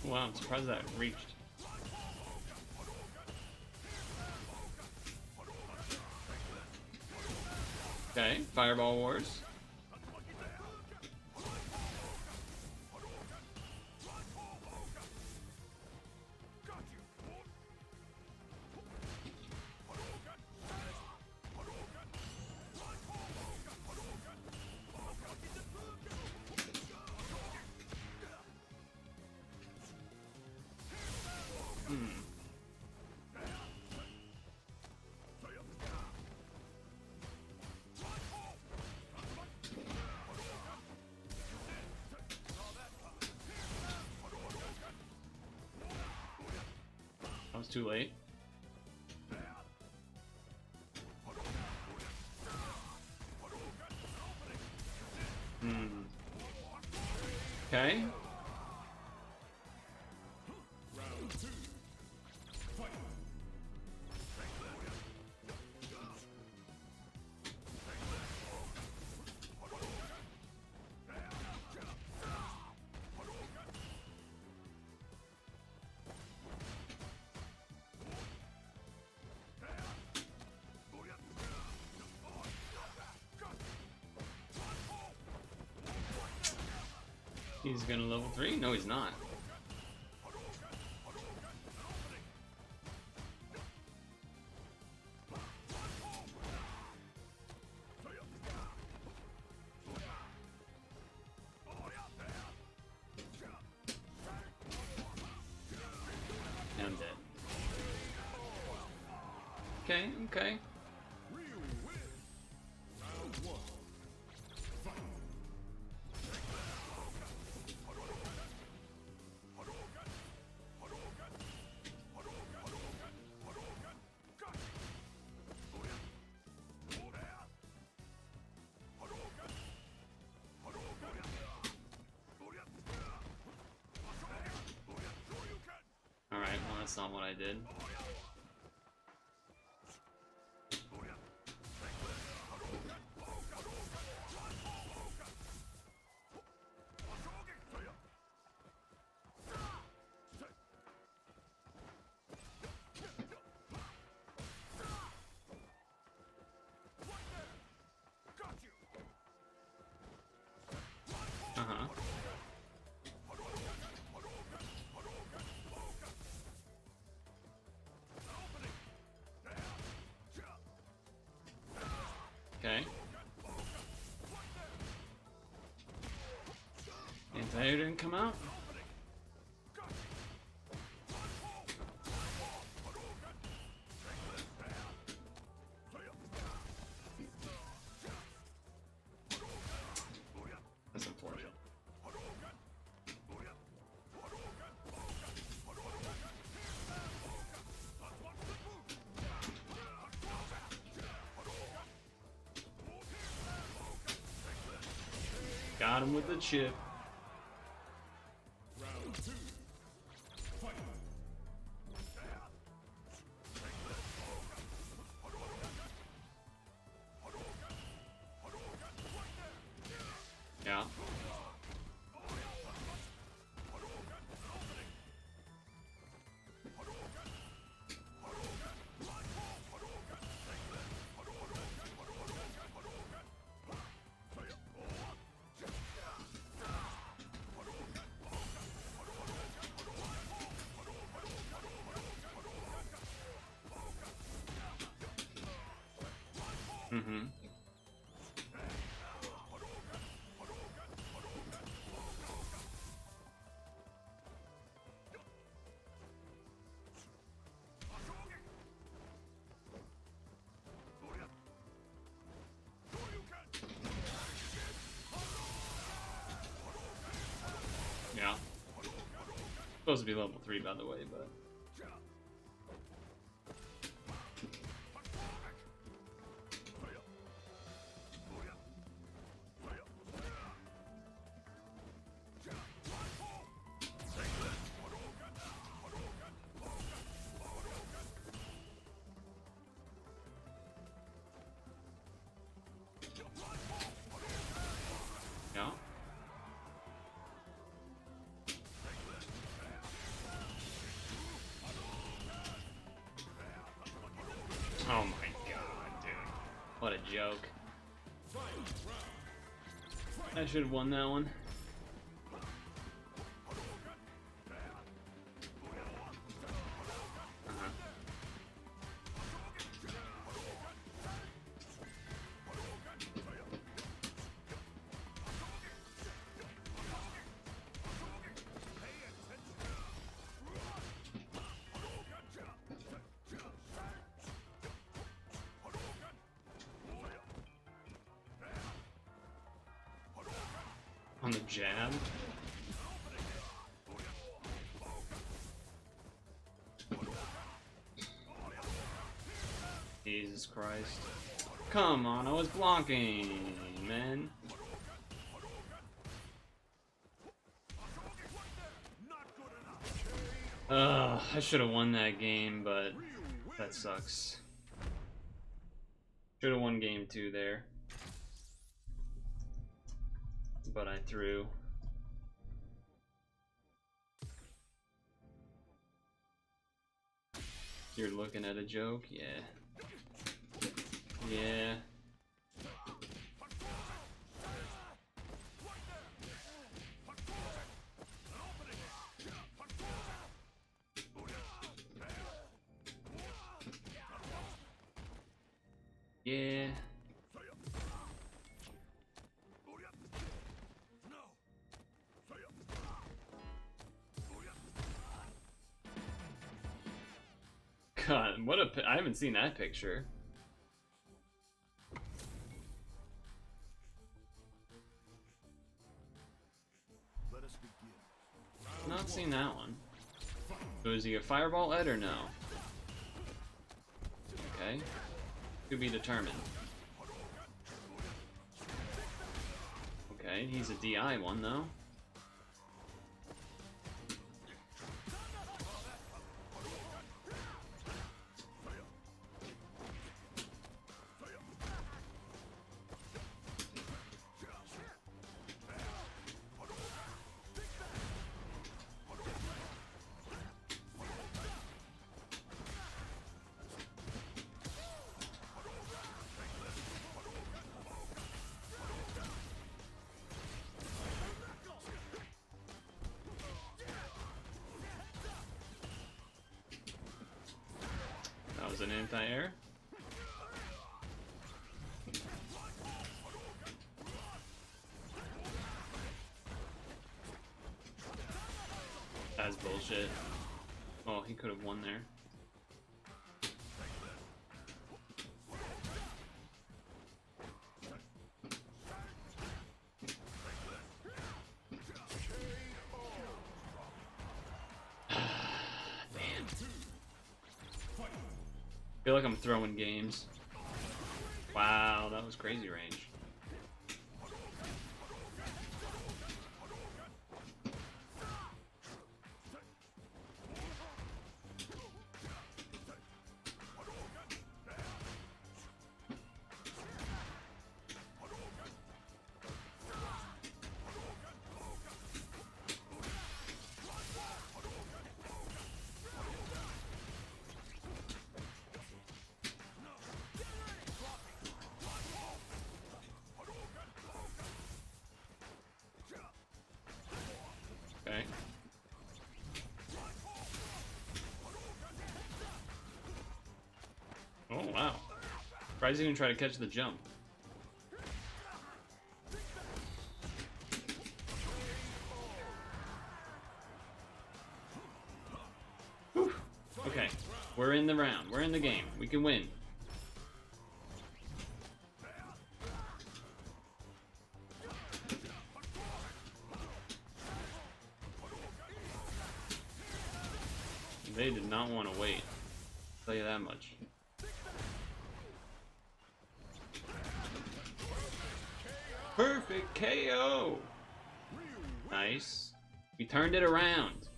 Wow, I'm surprised that reached. Okay, Fireball Wars. I was too late. Okay. Round two. Fight. He's gonna level 3? No, he's not. Now I'm dead. Okay, okay. Ryu wins. Round one. Fight. Alright, well that's not what I did. Uh-huh. Okay. Anti-air didn't come out? That's unfortunate. Got him with the chip. Round two. Fight. Yeah. Mm-hmm. Yeah. Supposed to be level 3, by the way, but... Yeah. Oh my god, dude. What a joke. I should have won that one. Uh-huh. On the jab. Jesus Christ. Come on, I was blocking, man. I should have won that game, but that sucks. Should have won game 2 there. But I threw. You're looking at a joke? Yeah. Yeah. Yeah. God, what a... I haven't seen that picture. Let us begin. Not seen that one. So is he a fireball Ed or no? Okay. To be determined. Okay, he's a DI one though. That was an anti-air. That's bullshit. Oh, he could have won there. I feel like I'm throwing games. Wow, that was crazy range. Surprised he didn't try to catch the jump. Whew. Okay, we're in the round. We're in the game. We can win. They did not want to wait. I'll tell you that much. Perfect KO! Nice. We turned it around.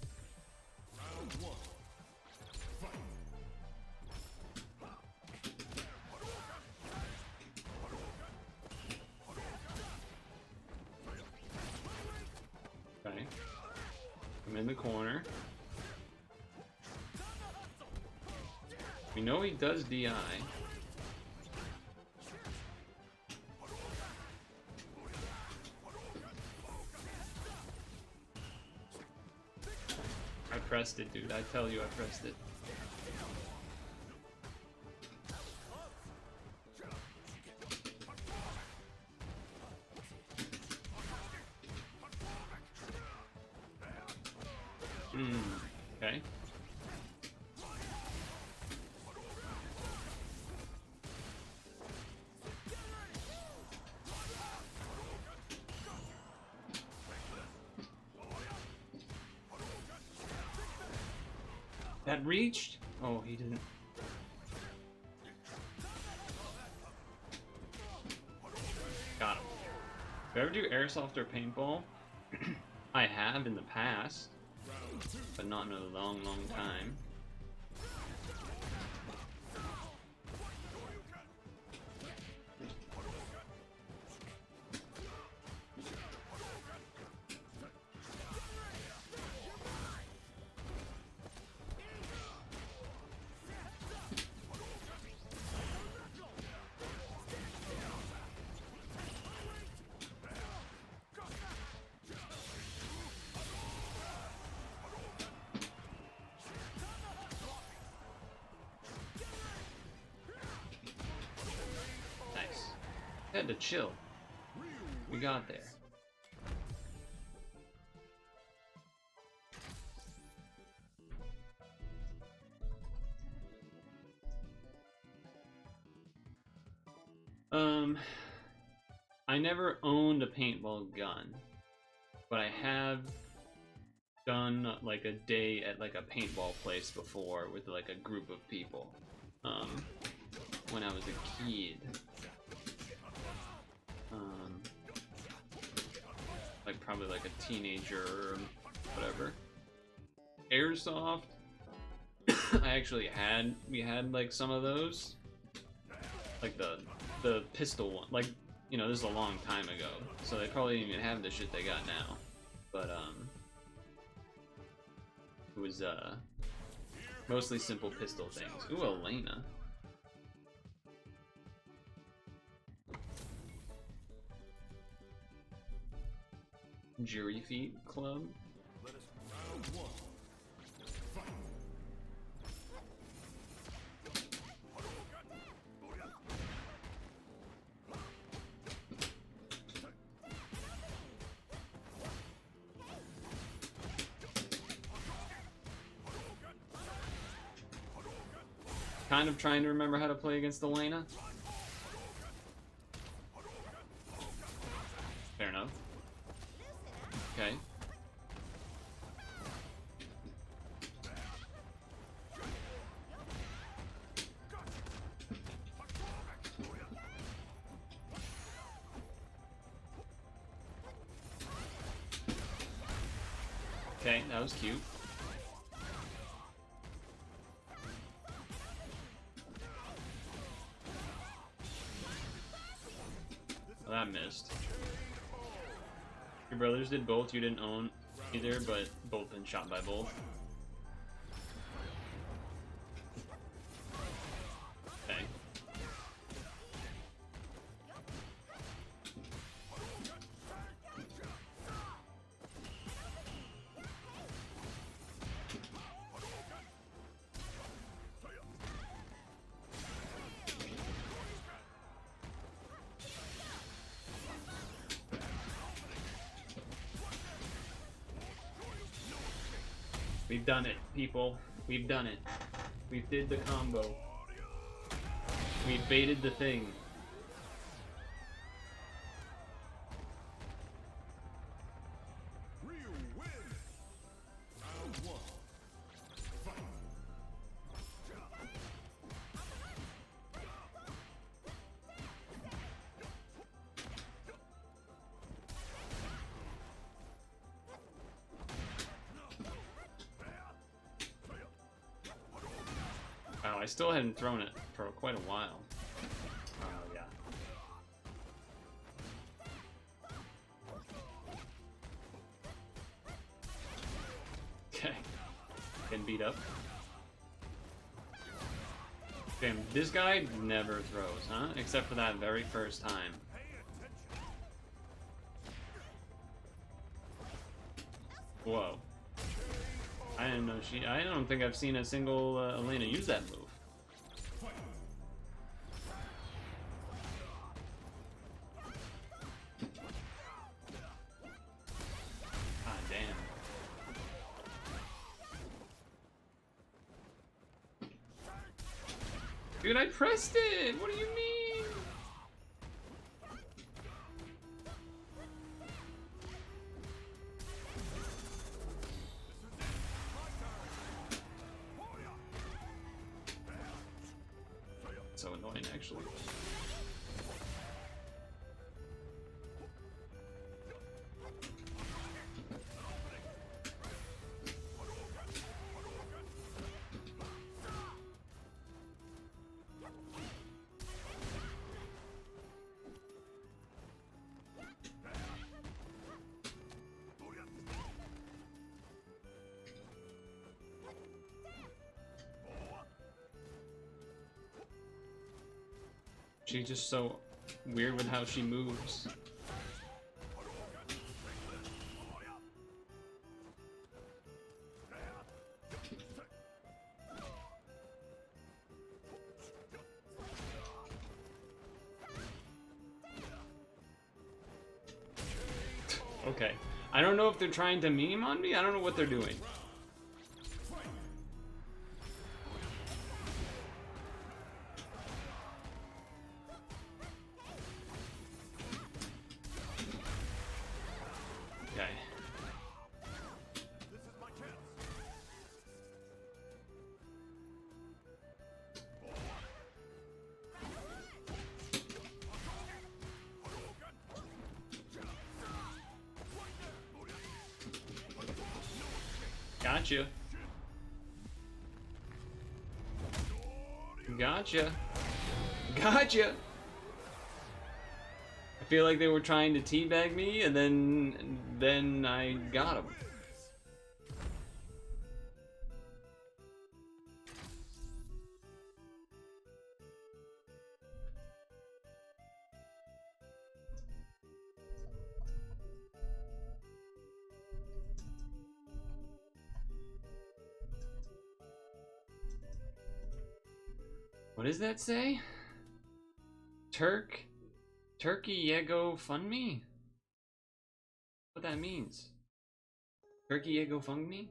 Okay. I'm in the corner. We know he does DI. I pressed it, dude. I tell you, I pressed it. Okay. That reached? Oh, he didn't. Got him. Do I ever do airsoft or paintball? I have in the past, but not in a long, long time. Had to chill. We got there. I never owned a paintball gun, but I have done like a day at like a paintball place before with like a group of people. When I was a kid. Like probably like a teenager or whatever. Airsoft. We had like some of those. Like the pistol one. Like, you know, this is a long time ago. So they probably didn't even have the shit they got now. But it was mostly simple pistol things. Ooh, Elena. Jury Feet Club. Let us round one. Fight. Kind of trying to remember how to play against Elena. Fair enough. Okay. Okay, that was cute. Well, that missed. Your brothers did both, you didn't own either, but both been shot by both. Okay. We've done it, people. We've done it. We did the combo. We baited the thing. Real win. Round one. Fight. Wow, I still hadn't thrown it for quite a while. Oh, yeah. Okay. Getting beat up. Damn, this guy never throws, huh? Except for that very first time. Whoa. I didn't know she... I don't think I've seen a single Elena use that move. Ah, damn. Dude, I pressed it! What do you mean? So annoying, actually. She's just so weird with how she moves. Okay. I don't know if they're trying to meme on me. I don't know what they're doing. Okay. Gotcha. Gotcha. Gotcha. I feel like they were trying to teabag me, and then I got him. What does that say? Turkey Ego Fund Me? What that means? Turkey Ego Fund Me?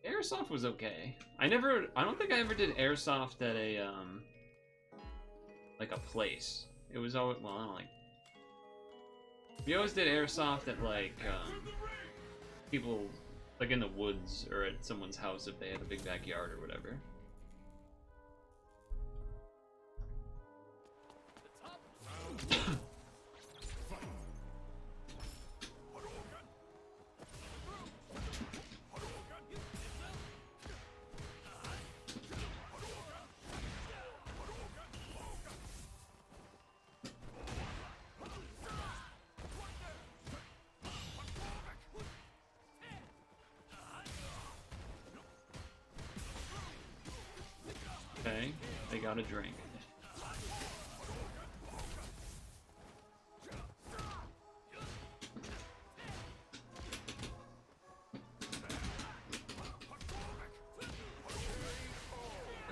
Airsoft was okay. I don't think I ever did airsoft at a like a place. It was always, well, I don't like, we always did airsoft at like people, like in the woods or at someone's house if they had a big backyard or whatever. Okay, they got a drink.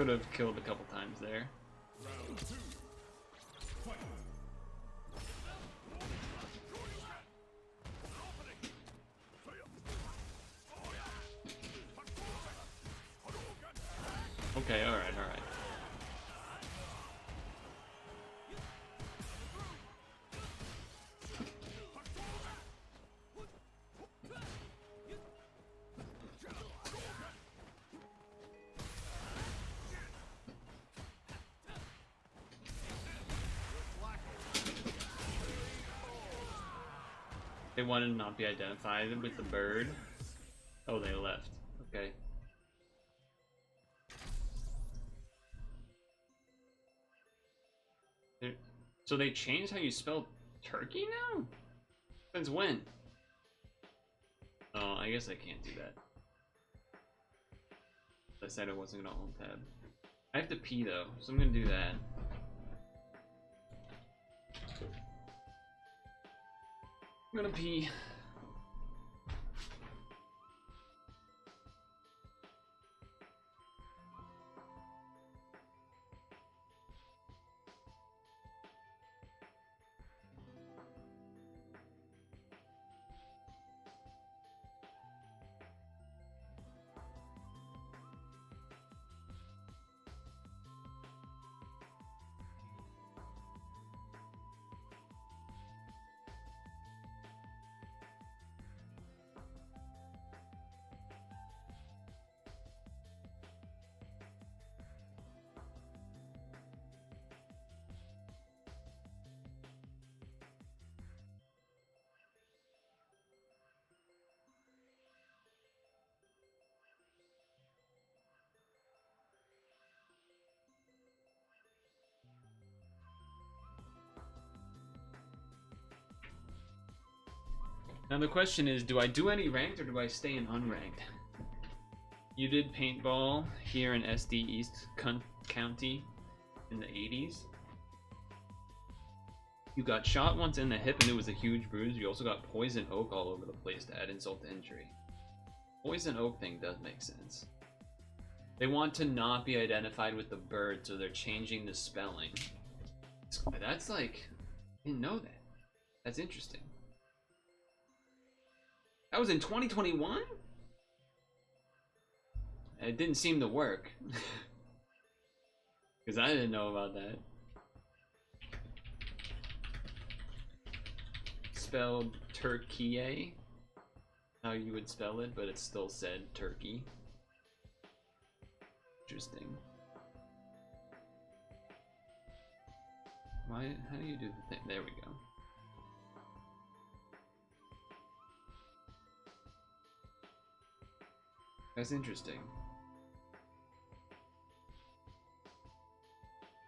Could have killed a couple times there. Round 2. Fight. Okay, alright, alright. They wanted to not be identified with the bird. Oh, they left. Okay. So they changed how you spell turkey now? Since when? Oh, I guess I can't do that. I said I wasn't gonna alt tab. I have to pee though, so I'm gonna do that. I'm gonna pee. Now the question is, do I do any ranked or do I stay in unranked? You did paintball here in SD East County in the 80s. You got shot once in the hip and it was a huge bruise. You also got poison oak all over the place to add insult to injury. Poison oak thing does make sense. They want to not be identified with the bird, so they're changing the spelling. That's like, I didn't know that. That's interesting. That was in 2021? It didn't seem to work. Because I didn't know about that. Spelled Turkey, how you would spell it, but it still said turkey. Interesting. Why? How do you do the thing? There we go. That's interesting.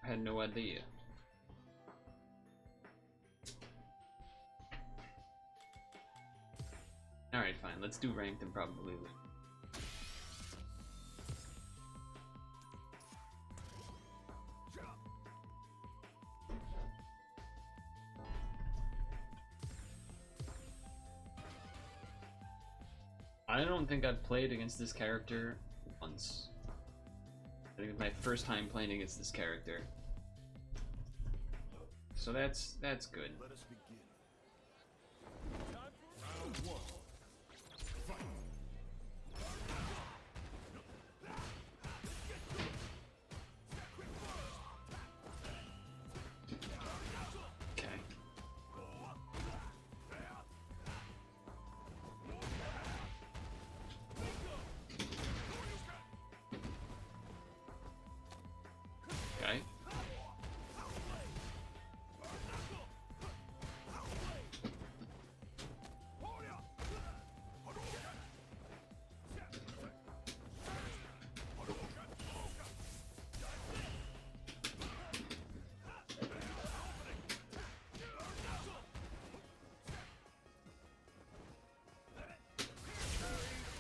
I had no idea. Alright, fine. Let's do ranked and probably lose. I don't think I've played against this character once. I think it's my first time playing against this character. So that's good. Let us begin. Round 1. Fight. Okay. Okay.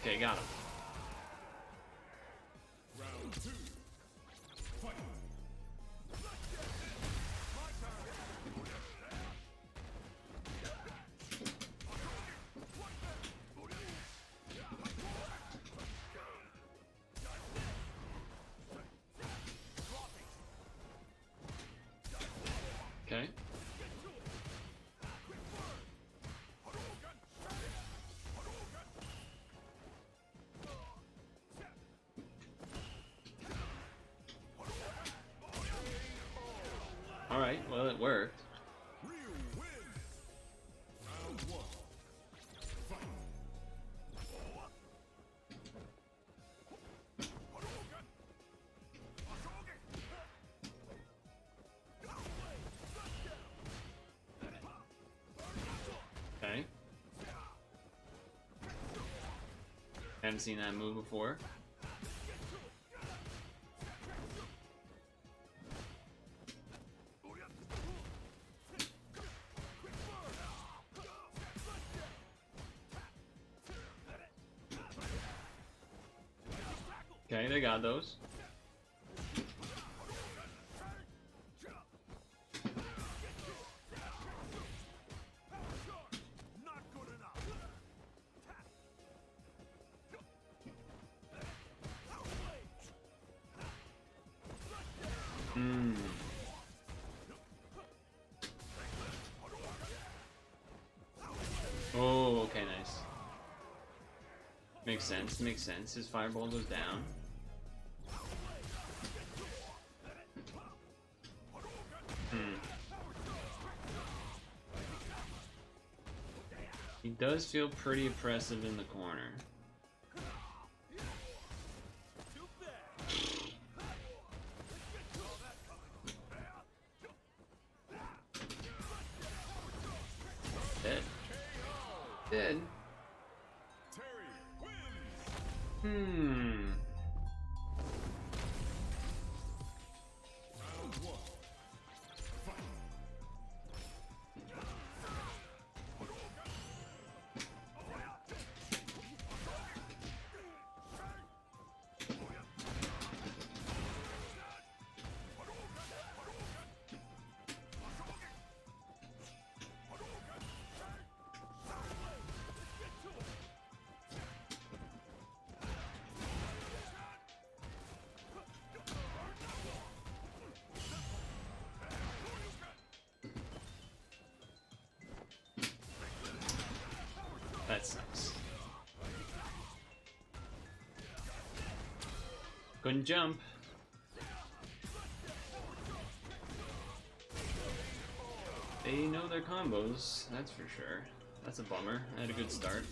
Okay, got him. Round 2. Fight. Alright, well, it worked. Ryu wins. Round one. Fight. Okay. Haven't seen that move before. Okay, they got those. Not good enough. Hmm. Oh, okay, nice. Makes sense, makes sense. His fireball goes down. He does feel pretty oppressive in the corner. Dead. Dead. Terry wins. Hmm. Round one. Fight. That sucks. Couldn't jump. They know their combos, that's for sure. That's a bummer. I had a good start.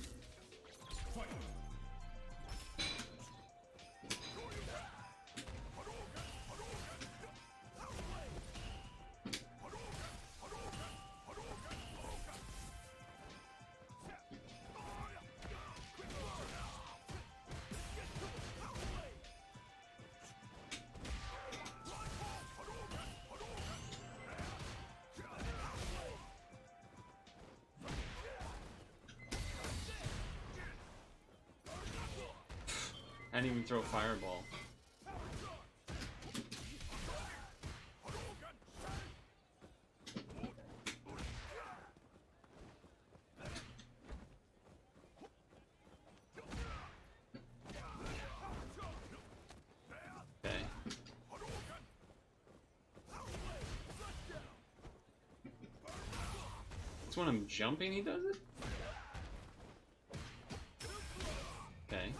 I didn't even throw a fireball. Okay. It's when I'm jumping he does it? Okay.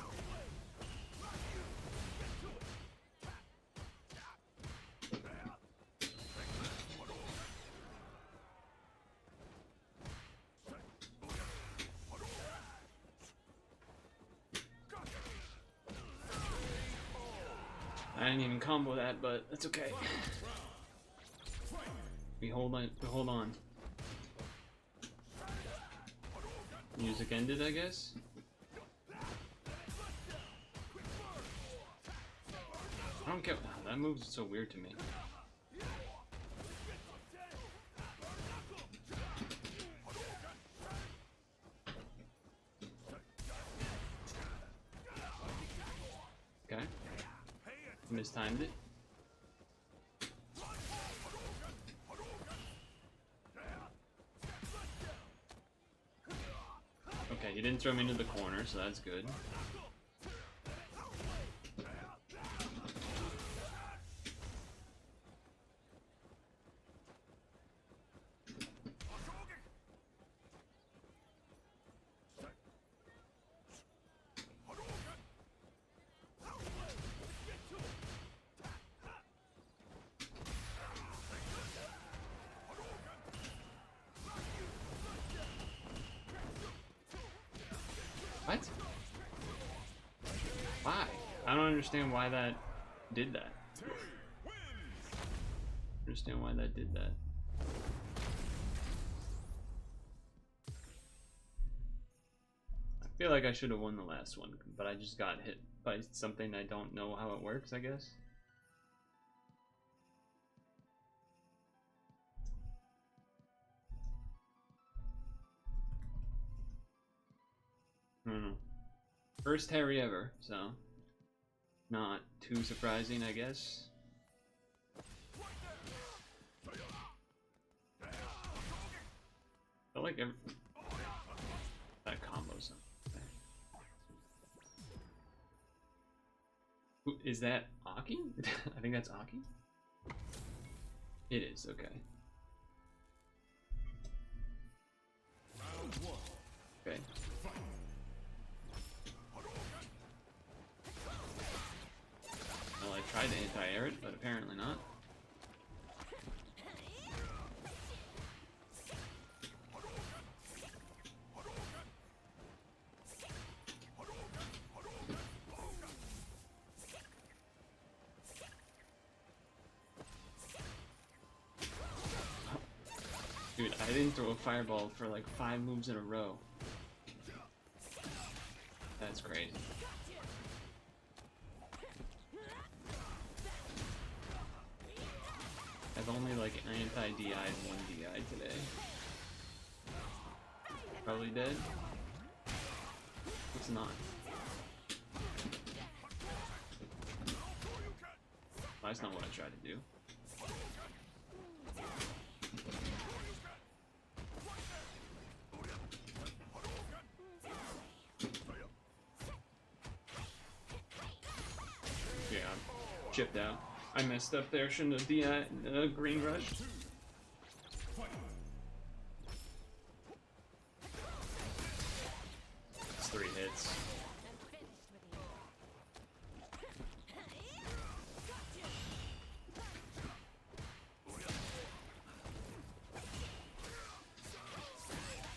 I didn't even combo that, but that's okay. We hold on. We hold on. Music ended, I guess. I don't get that move's so weird to me. Okay. Mistimed it. Okay, you didn't throw me into the corner, so that's good. understand why that did that. Understand why that did that. I feel like I should have won the last one, but I just got hit by something I don't know how it works, I guess. I don't know. First Harry ever, so not too surprising, I guess. I feel like that combo's not there. Is that Aki? I think that's Aki. It is, okay. Okay. Well, I tried to anti-air it, but apparently not. Dude, I didn't throw a fireball for like 5 moves in a row. That's crazy. I've only like anti-DI'd 1 DI today. Probably dead. It's not. That's not what I tried to do. Yeah, I'm chipped out. I messed up there, shouldn't have DI green rush. It's 3 hits.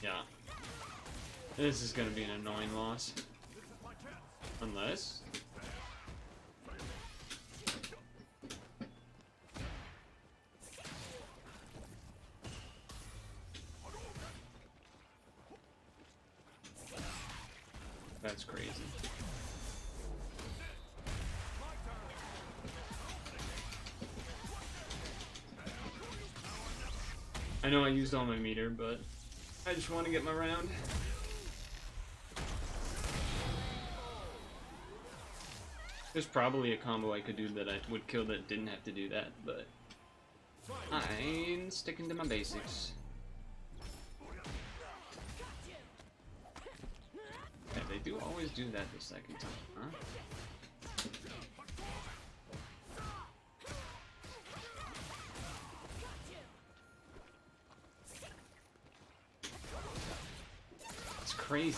Yeah. This is gonna be an annoying loss. Unless... That's crazy. I know I used all my meter, but I just want to get my round. There's probably a combo I could do that I would kill that didn't have to do that, but I'm sticking to my basics. Yeah, they do always do that the second time, huh? It's crazy.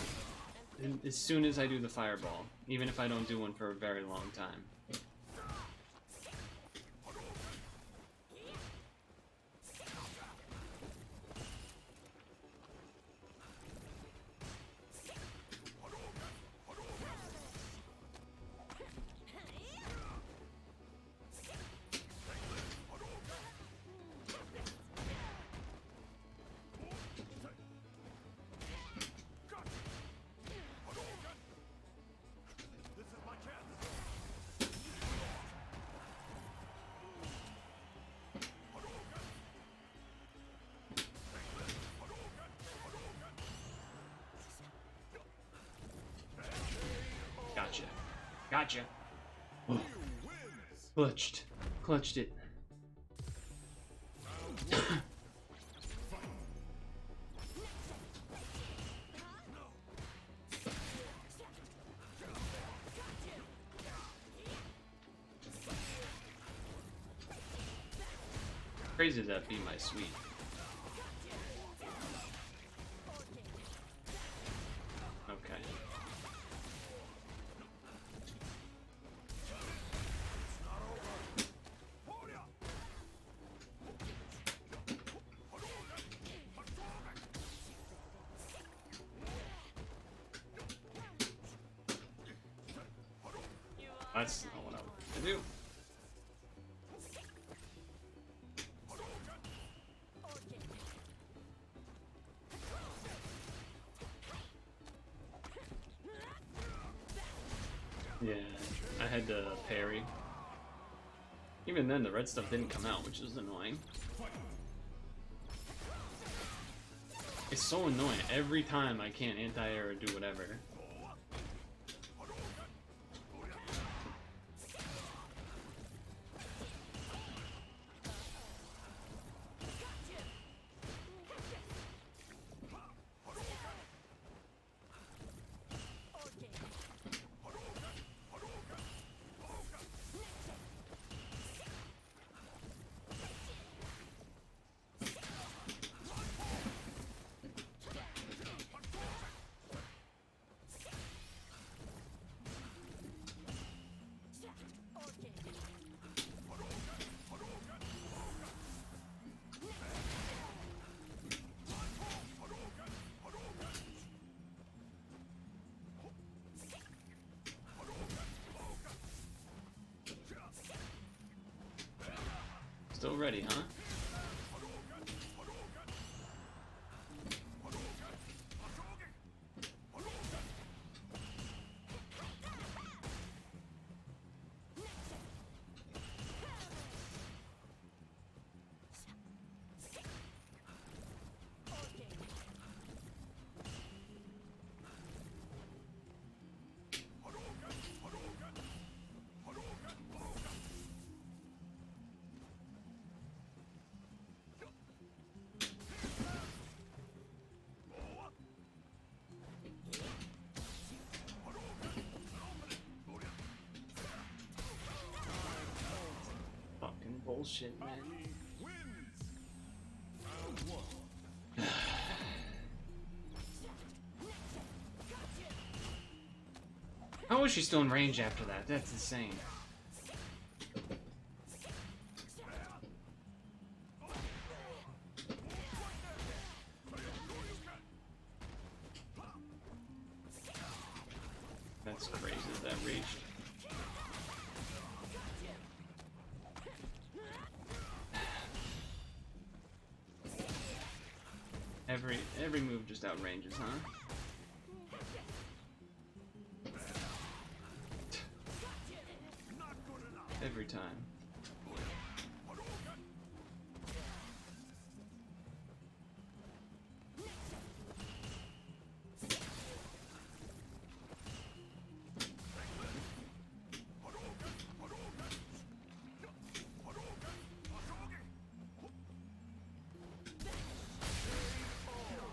And as soon as I do the fireball, even if I don't do one for a very long time. Gotcha. Gotcha. Oh. Clutched. Clutched it. Crazy that be my sweet. Okay. That's I do. Yeah, I had to parry. Even then, the red stuff didn't come out, which is annoying. It's so annoying. Every time I can't anti-air or do whatever. Still ready, huh? Fucking bullshit, man. How is she still in range after that? That's insane. That's crazy that reached. Every move just outranges, huh? Every time.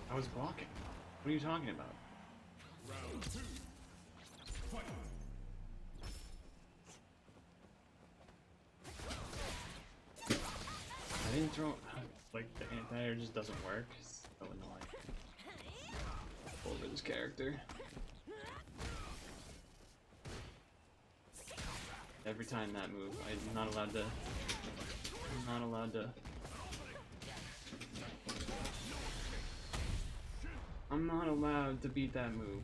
I was blocking. What are you talking about? Round 2. Fight. I didn't throw. Like, the anti-air just doesn't work. It's so annoying. Over this character. Every time that move, I'm not allowed to. I'm not allowed to. I'm not allowed to beat that move.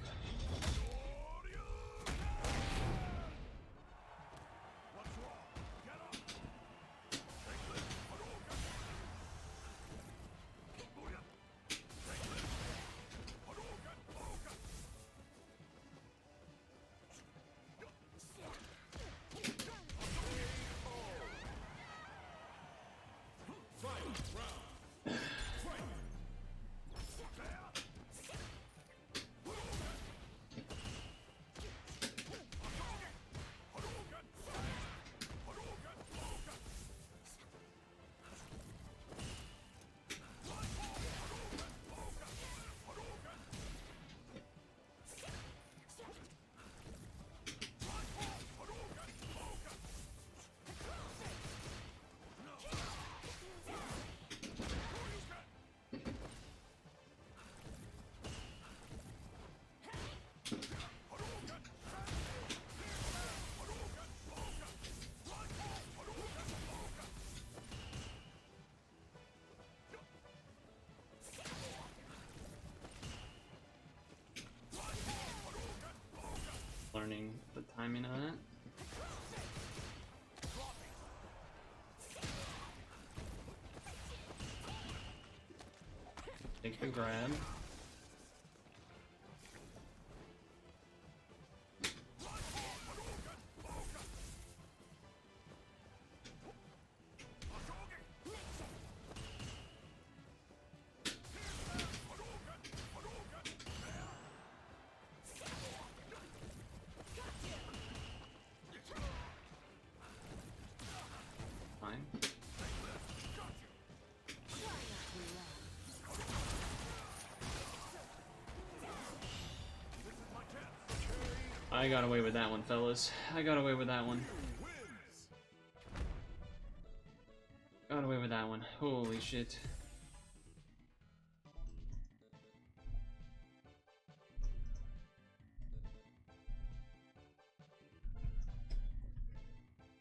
Learning the timing on it. Take the grab. Fine. I got away with that one, fellas. I got away with that one. Got away with that one. Holy shit.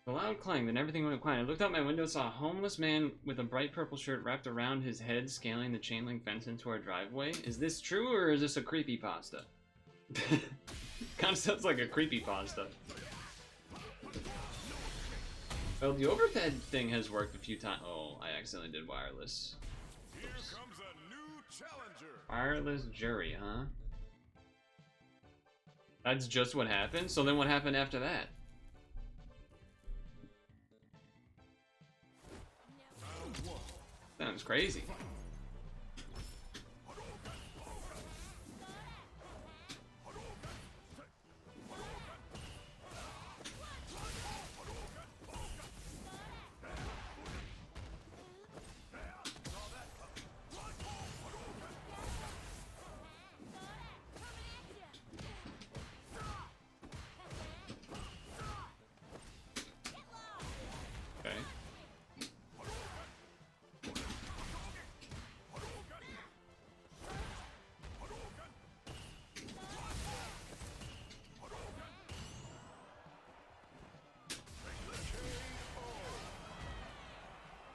The loud clang, then everything went quiet. I looked out my window, saw a homeless man with a bright purple shirt wrapped around his head scaling the chain link fence into our driveway. Is this true, or is this a creepypasta? Kind of sounds like a creepypasta. Well, the overhead thing has worked a few times. Oh, I accidentally did wireless. Here comes a new challenger. Wireless jury, huh? That's just what happened? So then what happened after that? Sounds crazy. Okay.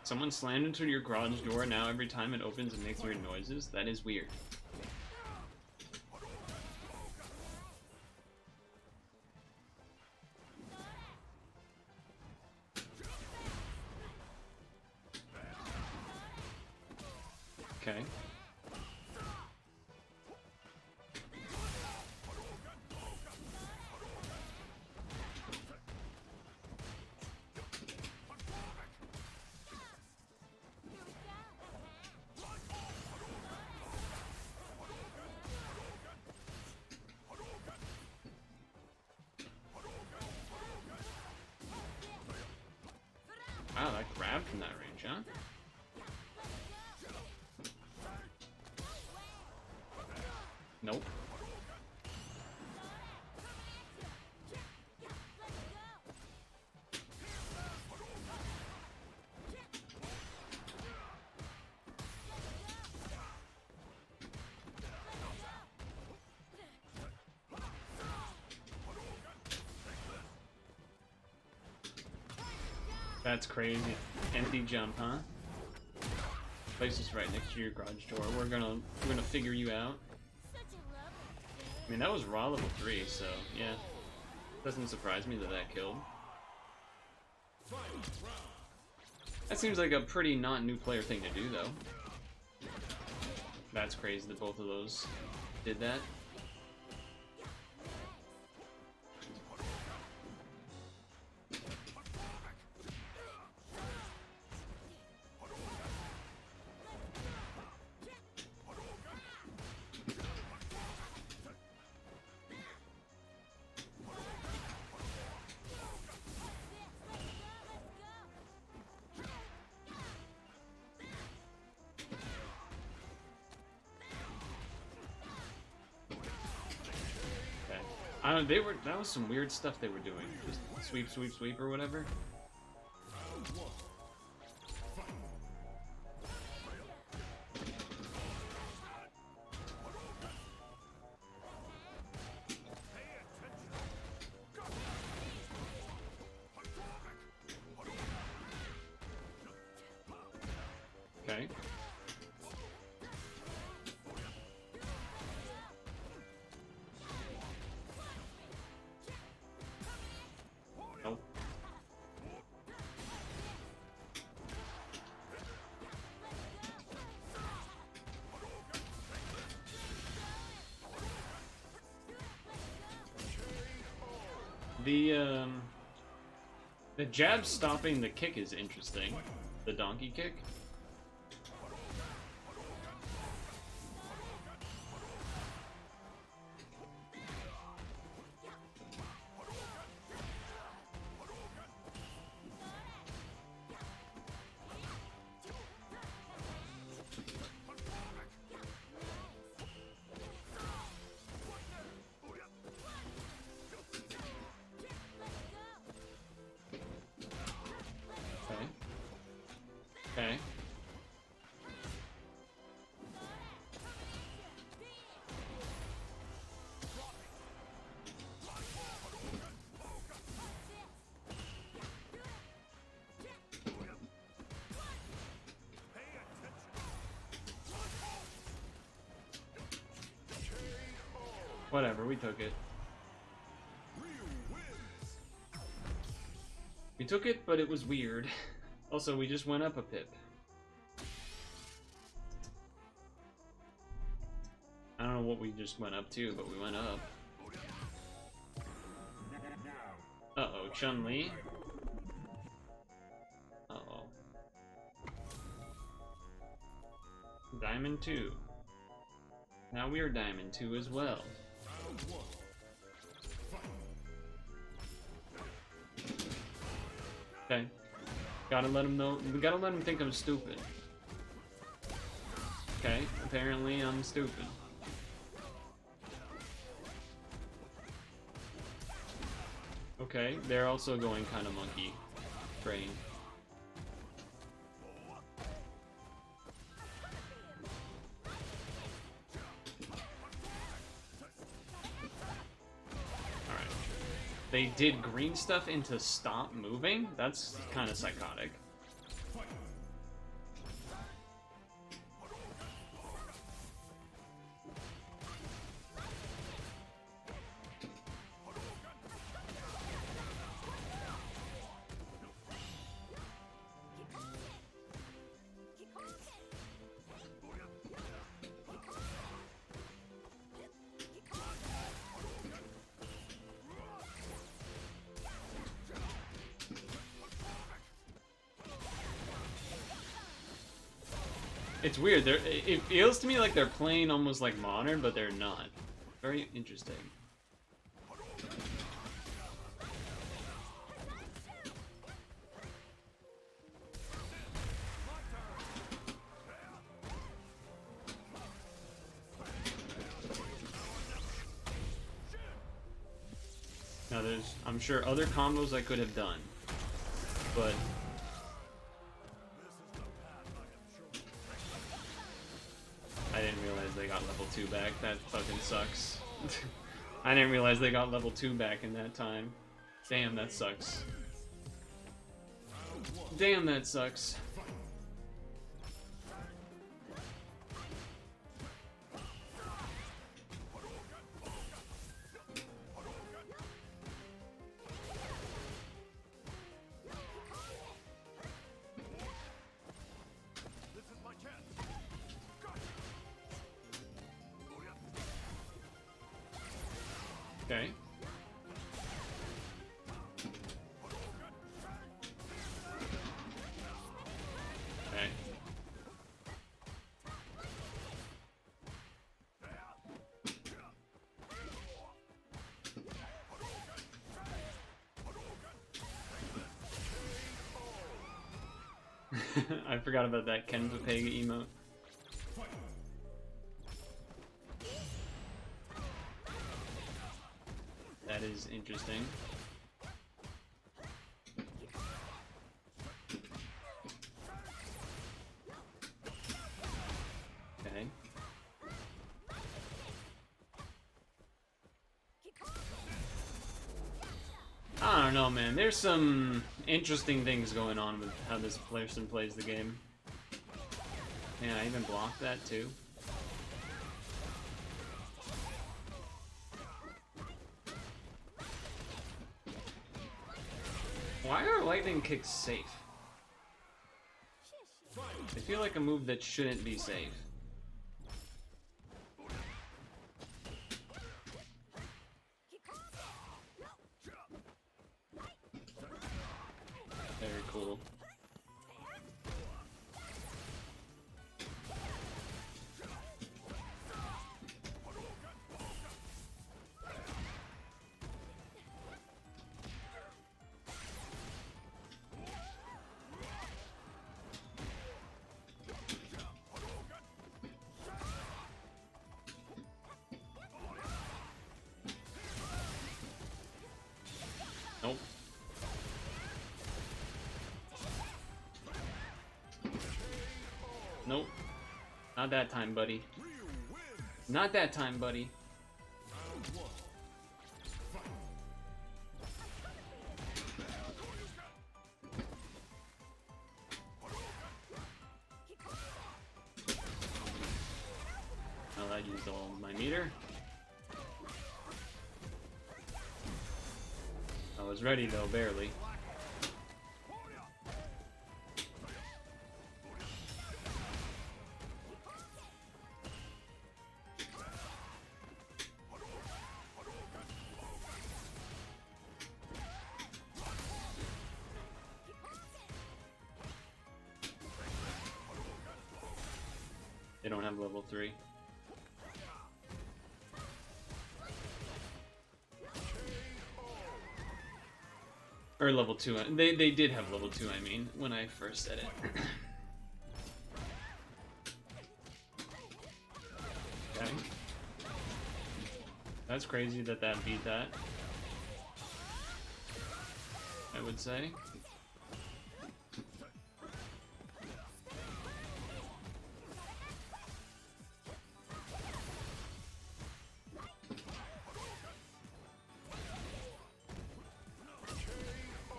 Someone slammed into your garage door, now every time it opens it makes weird noises? That is weird. Okay. Wow, that grabbed from that range, huh? Nope. That's crazy. Empty jump, huh? Place is right next to your garage door. We're gonna figure you out. I mean, that was raw level 3, so yeah. Doesn't surprise me that that killed. That seems like a pretty not new player thing to do, though. That's crazy that both of those did that. That was some weird stuff they were doing. Just sweep, sweep, sweep, or whatever. Okay. Nope. The jab stopping the kick is interesting. The donkey kick. Okay. Whatever, we took it. We took it, but it was weird. Also, we just went up a pip. I don't know what we just went up to, but we went up. Uh-oh, Chun-Li. Uh-oh. Diamond 2. Now we are Diamond 2 as well. Okay. Gotta let him know. We gotta let him think I'm stupid. Okay, apparently I'm stupid. Okay, they're also going kind of monkey brain. Alright. They did green stuff into stop moving? That's kind of psychotic. It's weird. It feels to me like they're playing almost like modern, but they're not. Very interesting. Now there's, I'm sure, other combos I could have done, but I didn't realize they got level 2 back. That fucking sucks. I didn't realize they got level 2 back in that time. Damn, that sucks. Damn, that sucks. Okay. Okay. I forgot about that Ken Papega emote. That is interesting. Okay. I don't know, man. There's some interesting things going on with how this person plays the game. Man, I even blocked that too. Why are lightning kicks safe? I feel like a move that shouldn't be safe. Nope. Not that time, buddy. Not that time, buddy. Well, I used all my meter. I was ready though, barely. They don't have level 3. Or level 2. They did have level 2, I mean, when I first said it. Okay. That's crazy that that beat that. I would say.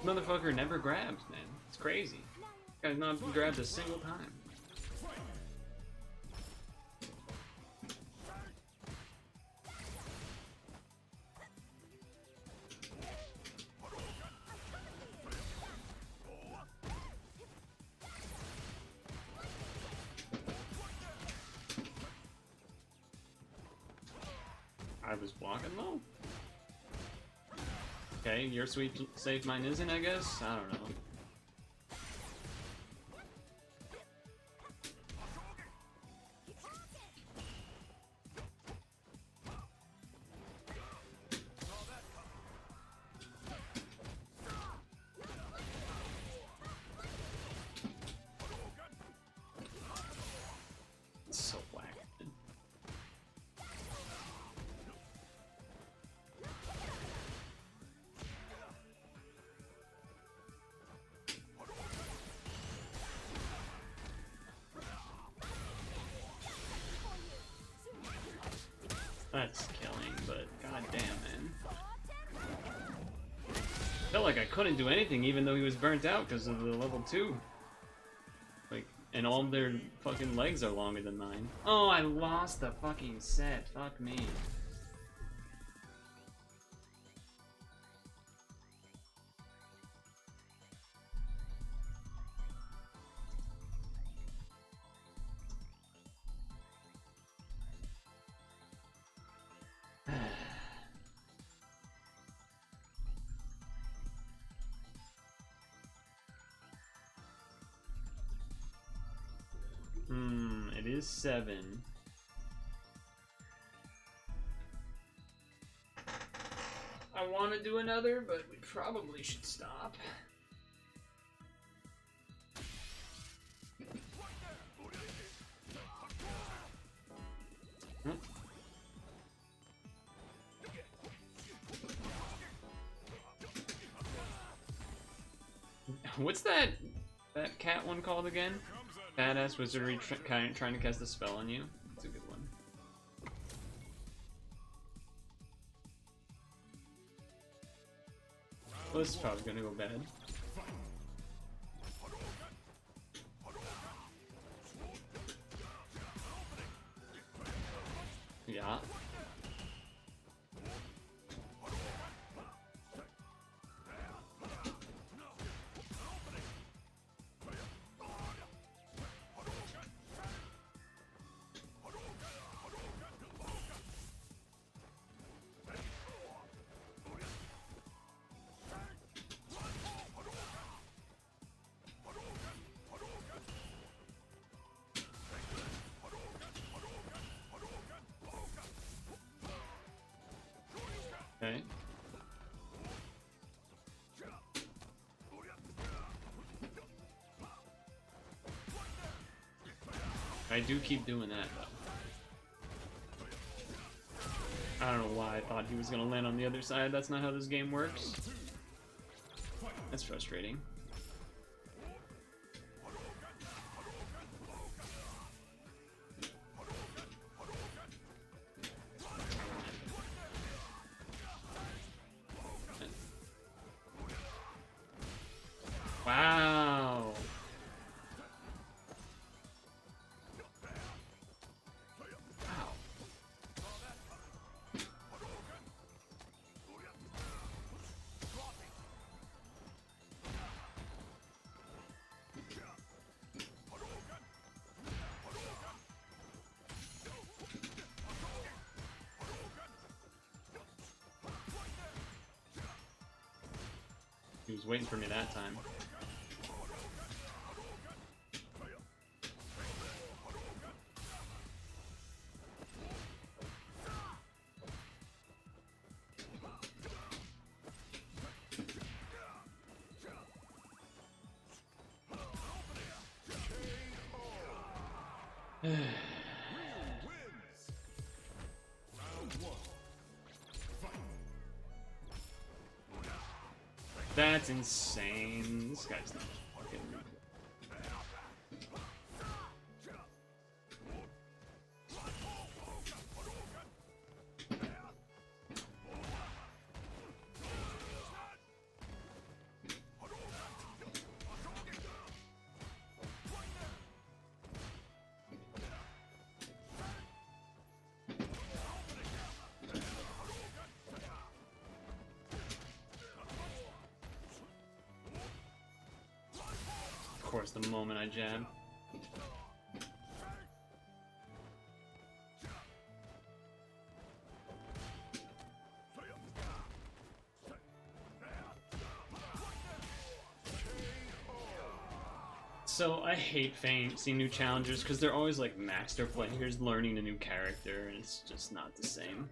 Motherfucker never grabs, man. It's crazy. This guy's not grabbed a single time. I was blocking low. Okay, your sweet safe mine isn't, I guess? I don't know. It's so whack. That's killing, but goddamn, man. Felt like I couldn't do anything even though he was burnt out because of the level 2. Like, and all their fucking legs are longer than mine. Oh, I lost the fucking set. Fuck me. It is 7. I want to do another, but we probably should stop. Huh? What's that cat one called again? Badass wizardry trying to cast a spell on you. That's a good one. Well, this is probably gonna go bad. Yeah. Okay. I do keep doing that though. I don't know why I thought he was gonna land on the other side. That's not how this game works. That's frustrating. was waiting for me that time. Wins. Round 1. Fight. That's insane. This guy's not fucking. Of course, the moment I jab. So I hate seeing new challengers because they're always like master players learning a new character, and it's just not the same.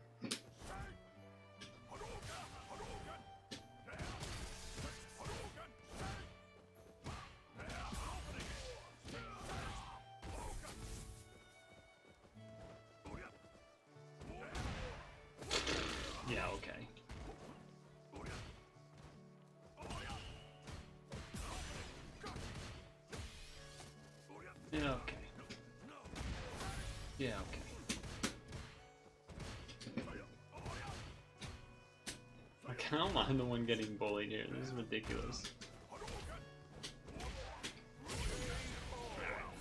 Yeah, okay. Yeah, okay. Yeah, okay. Like, how am I the one getting bullied here? This is ridiculous.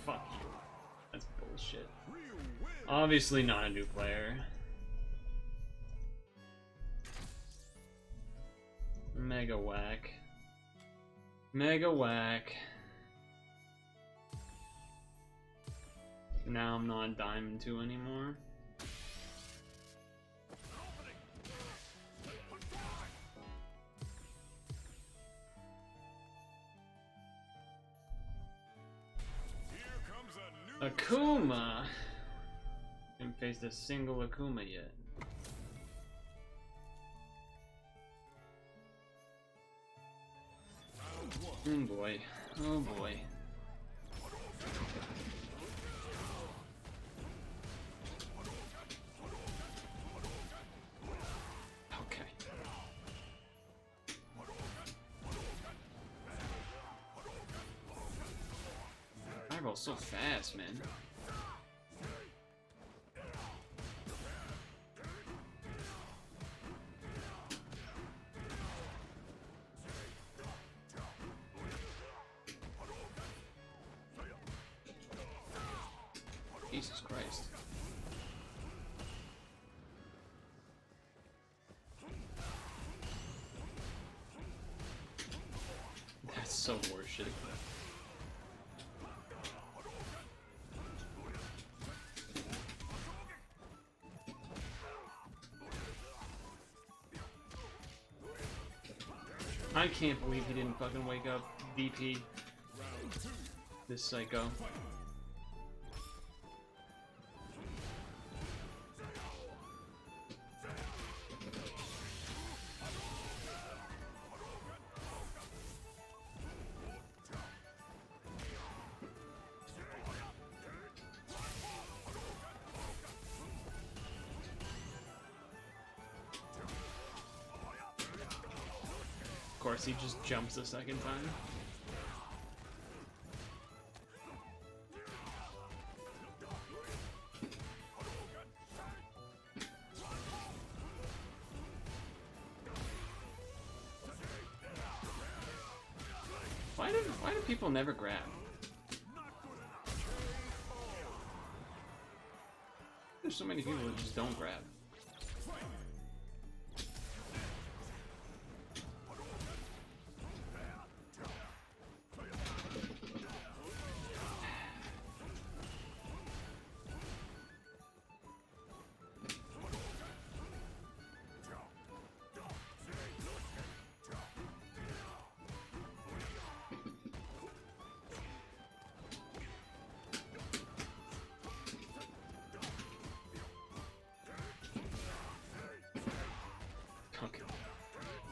Fuck you. That's bullshit. Obviously not a new player. Mega whack. Mega whack. Now I'm not Diamond 2 anymore. Here comes a new Akuma! Haven't faced a single Akuma yet. Oh boy. Oh boy. Okay. I roll so fast, man. Jesus Christ. That's so horseshit. I can't believe he didn't fucking wake up DP. This psycho. Of course, he just jumps the second time. Why do people never grab? There's so many people that just don't grab.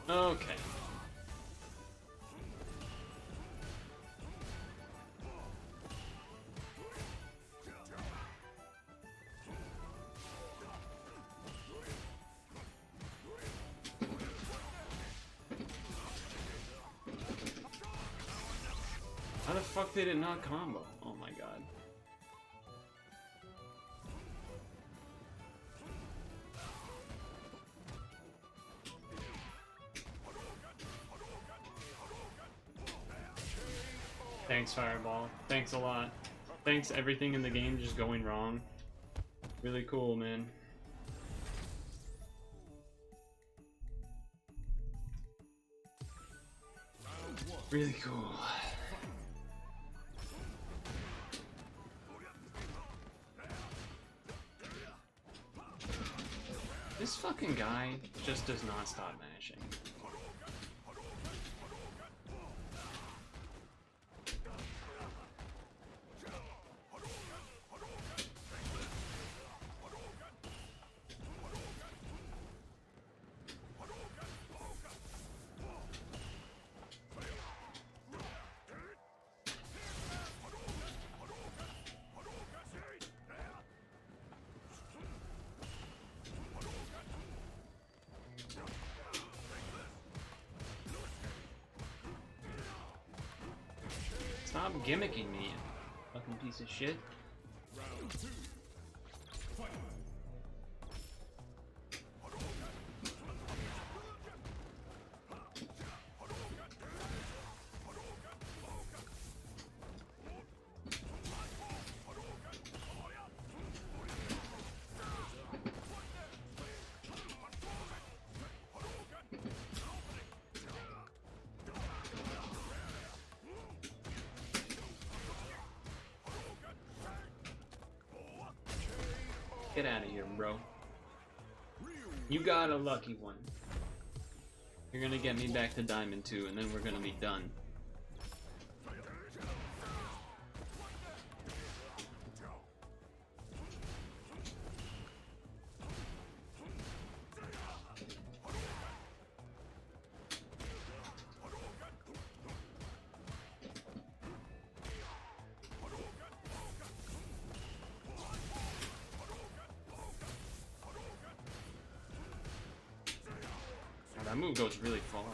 Okay. How the fuck did it not combo? Oh my god. Thanks, Fireball. Thanks a lot. Thanks everything in the game just going wrong. Really cool, man. Really cool. This fucking guy just does not stop mashing. Stop gimmicking me, you fucking piece of shit. Round 2. Fight. Get out of here, bro. You got a lucky one. You're gonna get me back to Diamond 2, and then we're gonna be done. That move goes really far.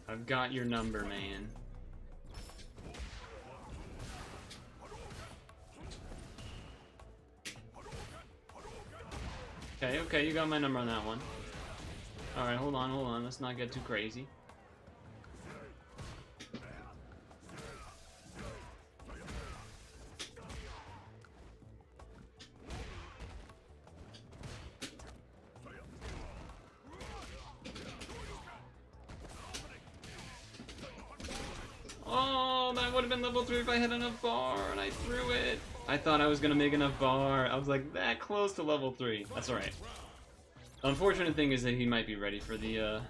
I've got your number, man. Okay, you got my number on that one. Alright, hold on, let's not get too crazy. Oh, that would have been level 3 if I had enough bar, and I threw it. I thought I was gonna make enough bar. I was like that close to level 3. That's alright. The unfortunate thing is that he might be ready for the,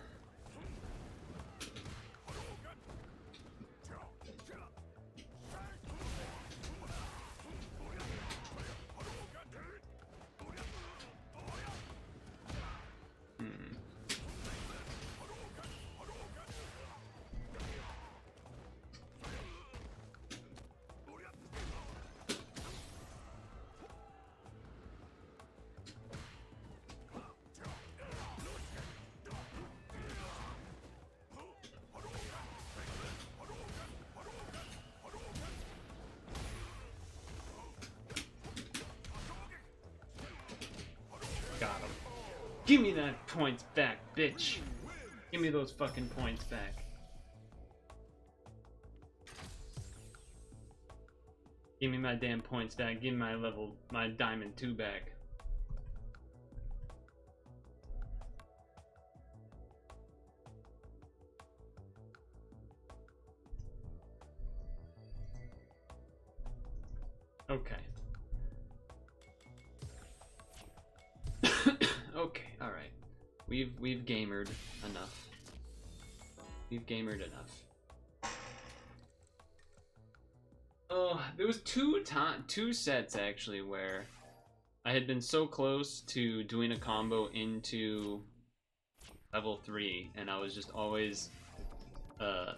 Got him. Give me that points back, bitch. Give me those fucking points back. Give me my damn points back. Give me my Diamond 2 back. Okay. Okay, alright. We've gamered enough. We've gamered enough. Oh, there was two sets actually where I had been so close to doing a combo into level 3, and I was just always an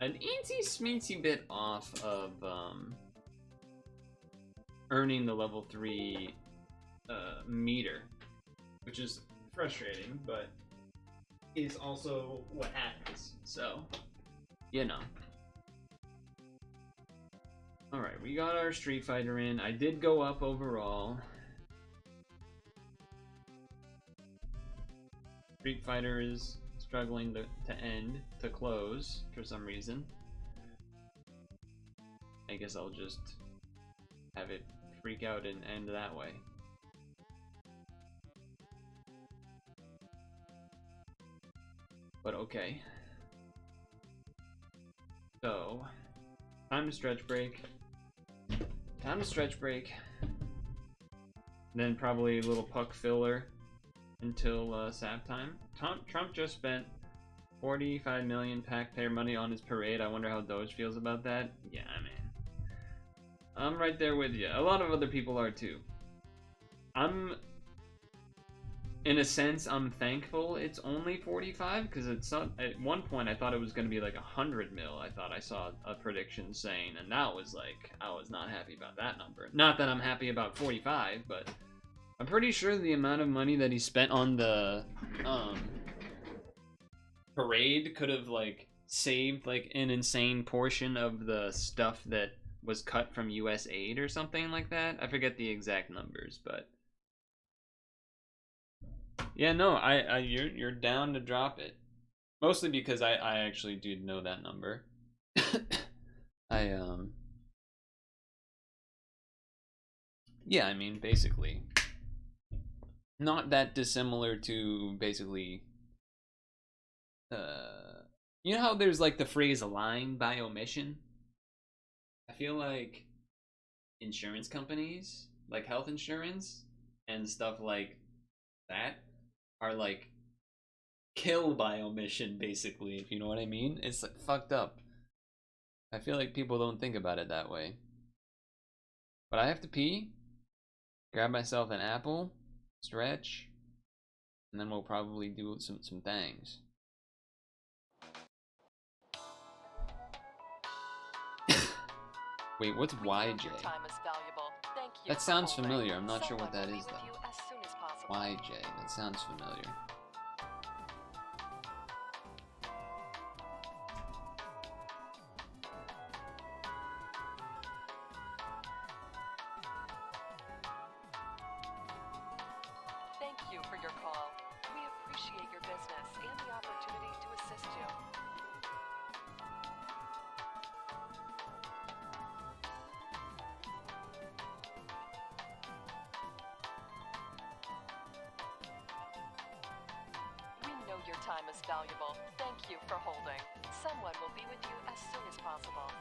eensy-smeensy bit off of earning the level 3 meter, which is frustrating, but is also what happens, so, you know. Alright, we got our Street Fighter in. I did go up overall. Street Fighter is struggling to close for some reason. I guess I'll just have it freak out and end that way. But okay. So, time to stretch break. Time to stretch break. Then probably a little puck filler until SAP time. Trump just spent 45 million taxpayer money on his parade. I wonder how Doge feels about that. Yeah, man. I'm right there with you. A lot of other people are too. In a sense, I'm thankful it's only 45, because it's not, at one point I thought it was going to be like 100 mil. I thought I saw a prediction saying, and that was like, I was not happy about that number. Not that I'm happy about 45, but I'm pretty sure the amount of money that he spent on the parade could have like saved like an insane portion of the stuff that was cut from US aid or something like that. I forget the exact numbers, but yeah, no, you're down to drop it. Mostly because I actually do know that number. Yeah, I mean, basically. Not that dissimilar to basically you know how there's like the phrase lying by omission? I feel like insurance companies, like health insurance and stuff like that, are like kill by omission, basically, if you know what I mean. It's like fucked up. I feel like people don't think about it that way. But I have to pee, grab myself an apple, stretch, and then we'll probably do some things. Wait, what's YJ? That sounds familiar. I'm not sure what that is though. YJ, that sounds familiar. Thank you for your call. We appreciate your business and the opportunity to assist you. We know your time is valuable. Thank you for holding. Someone will be with you as soon as possible.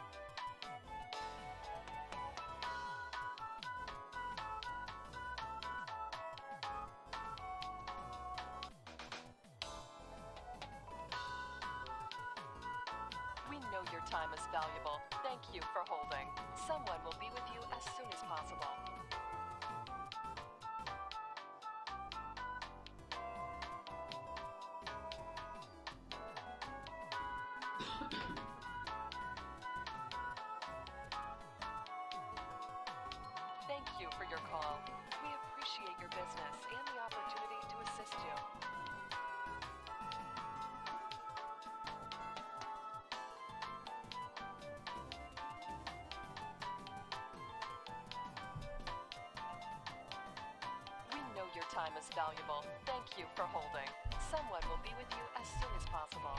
We know your time is valuable. Thank you for holding. Someone will be with you as soon as possible. Thank you for your call. We appreciate your business and the opportunity to assist you. We know your time is valuable. Thank you for holding. Someone will be with you as soon as possible.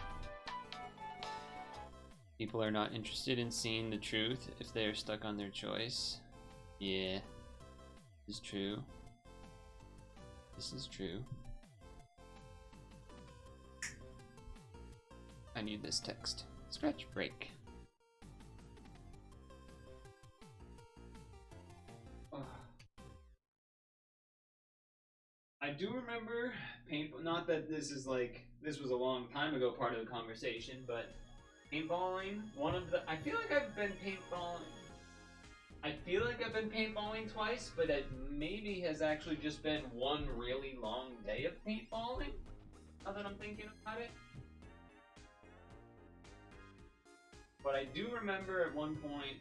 People are not interested in seeing the truth if they are stuck on their choice. Yeah, this is true. This is true. I need this text. Stretch break. I do remember paintball. Not that this is like this was a long time ago part of the conversation, but paintballing. I feel like I've been paintballing. I feel like I've been paintballing twice, but it maybe has actually just been one really long day of paintballing. Now that I'm thinking about it. But I do remember at one point,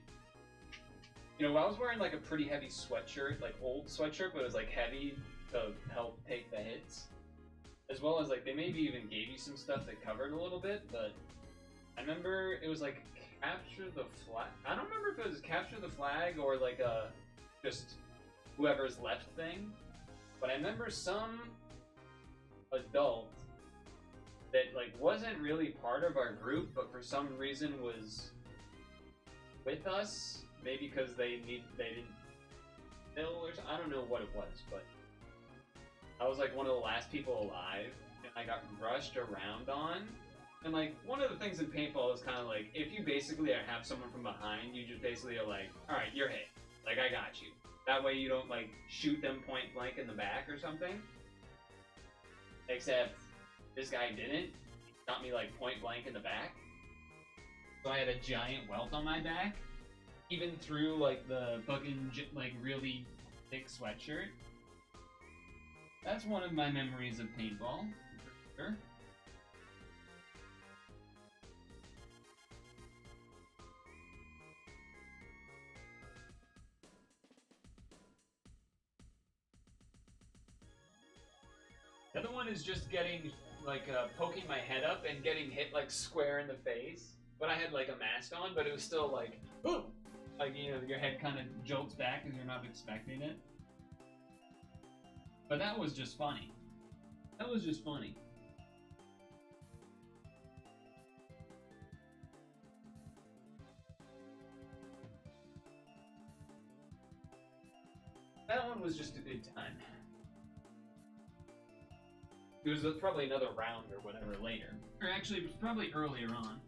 you know, I was wearing like a pretty heavy sweatshirt, like old sweatshirt, but it was like heavy to help take the hits. As well as like they maybe even gave you some stuff that covered a little bit, but I remember it was like capture the flag. I don't remember if it was capture the flag or like a just whoever's left thing. But I remember some adult that like wasn't really part of our group, but for some reason was with us. Maybe because they didn't fill or something. I don't know what it was, but I was like one of the last people alive, and I got rushed around on. And like one of the things in paintball is kind of like if you basically have someone from behind, you just basically are like, all right, you're hit. Like I got you. That way you don't like shoot them point blank in the back or something. Except this guy didn't. He shot me like point blank in the back. So I had a giant welt on my back. Even through like the fucking like really thick sweatshirt. That's one of my memories of paintball, for sure. The other one is just getting like poking my head up and getting hit like square in the face. But I had like a mask on, but it was still like, ooh! Like, you know, your head kind of jolts back because you're not expecting it. But that was just funny. That was just funny. That one was just a good time. It was probably another round or whatever later. Or actually, it was probably earlier on.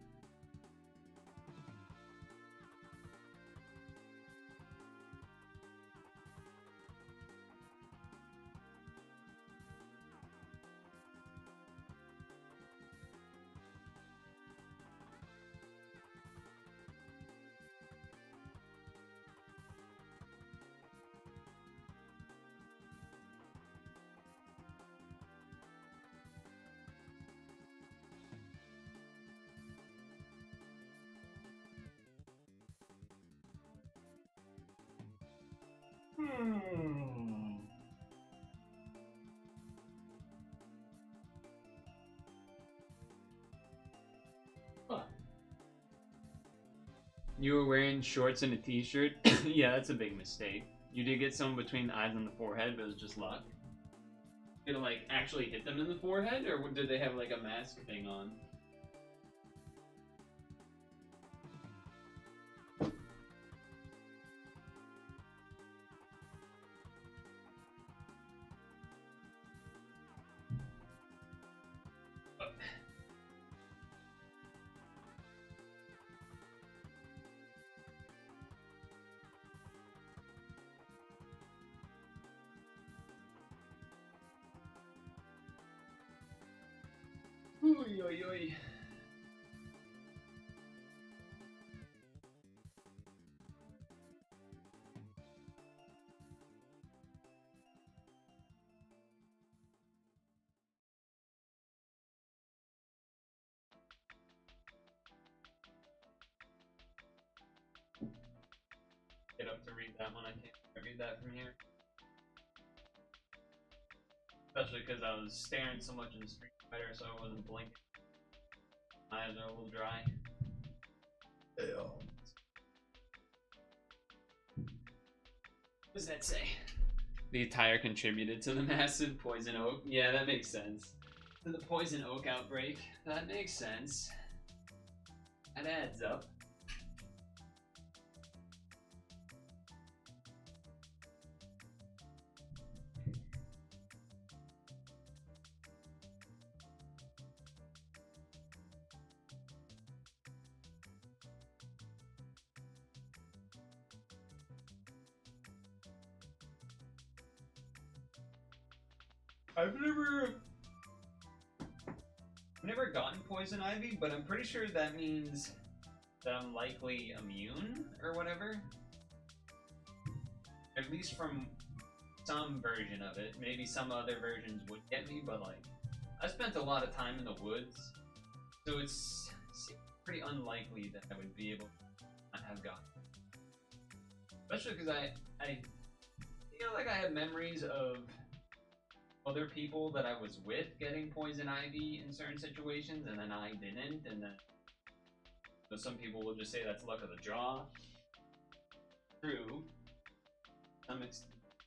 Huh. You were wearing shorts and a t-shirt? Yeah, that's a big mistake. You did get some between the eyes and the forehead, but it was just luck. Did it like actually hit them in the forehead, or did they have like a mask thing on? Oy, oy, oy. Get up to read that one. I can't read that from here. Especially because I was staring so much at the Street Fighter, so I wasn't blinking. My eyes are a little dry. What does that say? The attire contributed to the massive poison oak. Yeah, that makes sense. To the poison oak outbreak. That makes sense. That adds up. I've never gotten poison ivy, but I'm pretty sure that means that I'm likely immune or whatever. At least from some version of it. Maybe some other versions would get me, but like, I spent a lot of time in the woods, so it's pretty unlikely that I would be able to not have gotten. Especially because I feel like I have memories of other people that I was with getting poison ivy in certain situations, and then I didn't, and then some people will just say that's luck of the draw. True.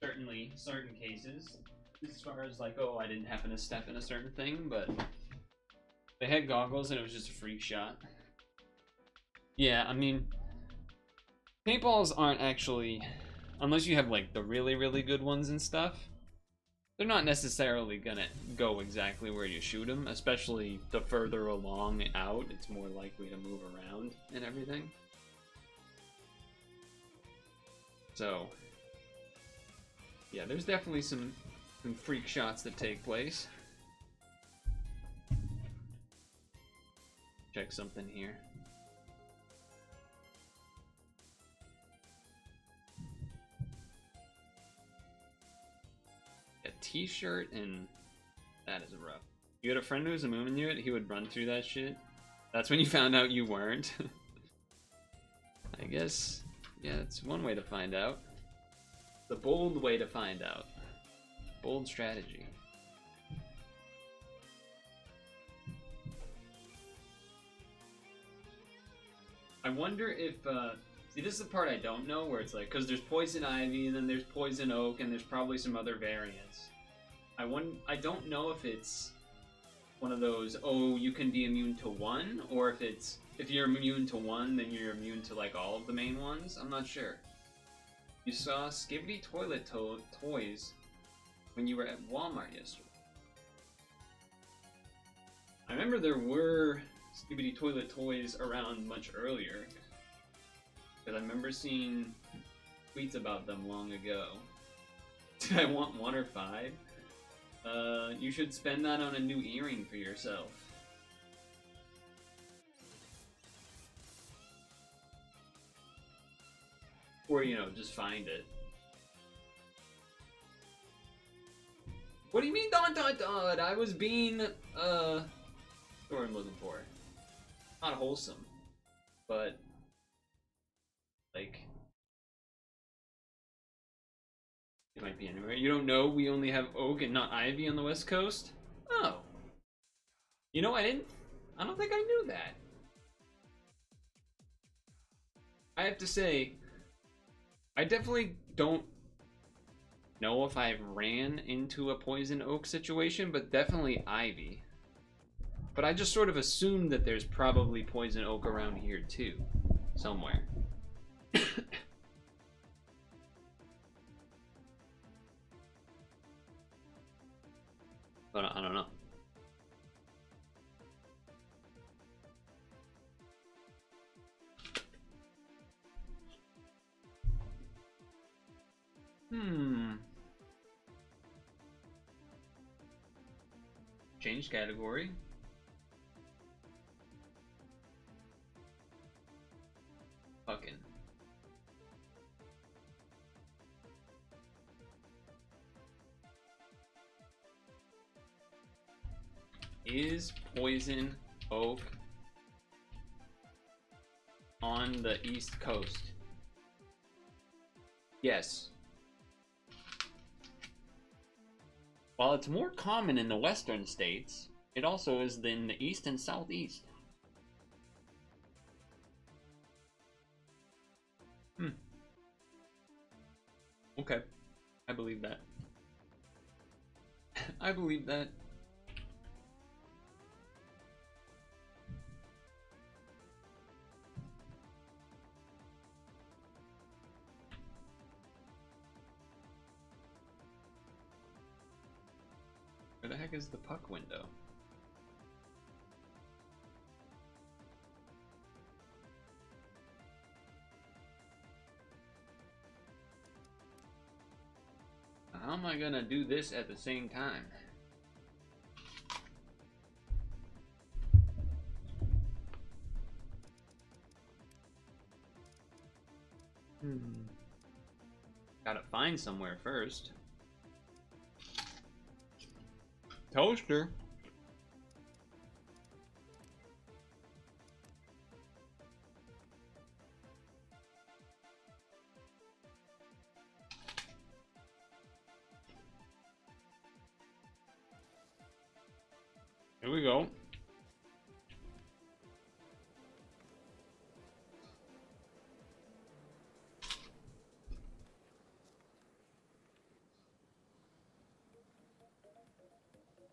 Certainly, certain cases, as far as like, oh, I didn't happen to step in a certain thing, but they had goggles and it was just a freak shot. Yeah, I mean, paintballs aren't actually, unless you have like the really, really good ones and stuff, they're not necessarily gonna go exactly where you shoot them, especially the further along out, it's more likely to move around and everything. So, yeah, there's definitely some freak shots that take place. Check something here. A t-shirt, and that is rough. You had a friend who was a Moon Inuit, he would run through that shit. That's when you found out you weren't. I guess, yeah, it's one way to find out. The bold way to find out. Bold strategy. I wonder if, see, this is the part I don't know, where it's like, because there's poison ivy, and then there's poison oak, and there's probably some other variants. I don't know if it's one of those, oh, you can be immune to one, or if it's, if you're immune to one, then you're immune to, like, all of the main ones. I'm not sure. You saw Skibidi Toilet Toys when you were at Walmart yesterday. I remember there were Skibidi Toilet Toys around much earlier, because I remember seeing tweets about them long ago. Did I want 1 or 5? You should spend that on a new earring for yourself. Or, you know, just find it. What do you mean, dot dot dot? I was being, what I'm looking for. Not wholesome. But, like, it might be anywhere. You don't know we only have oak and not ivy on the West Coast? Oh. You know, I don't think I knew that. I have to say, I definitely don't know if I've ran into a poison oak situation, but definitely ivy. But I just sort of assumed that there's probably poison oak around here too, somewhere. But I don't know. Change category. Fucking. Is poison oak on the East Coast? Yes. While it's more common in the western states, it also is in the east and southeast. Okay. I believe that. I believe that. Where the heck is the puck window? How am I gonna do this at the same time? Gotta find somewhere first. Toaster. Here we go.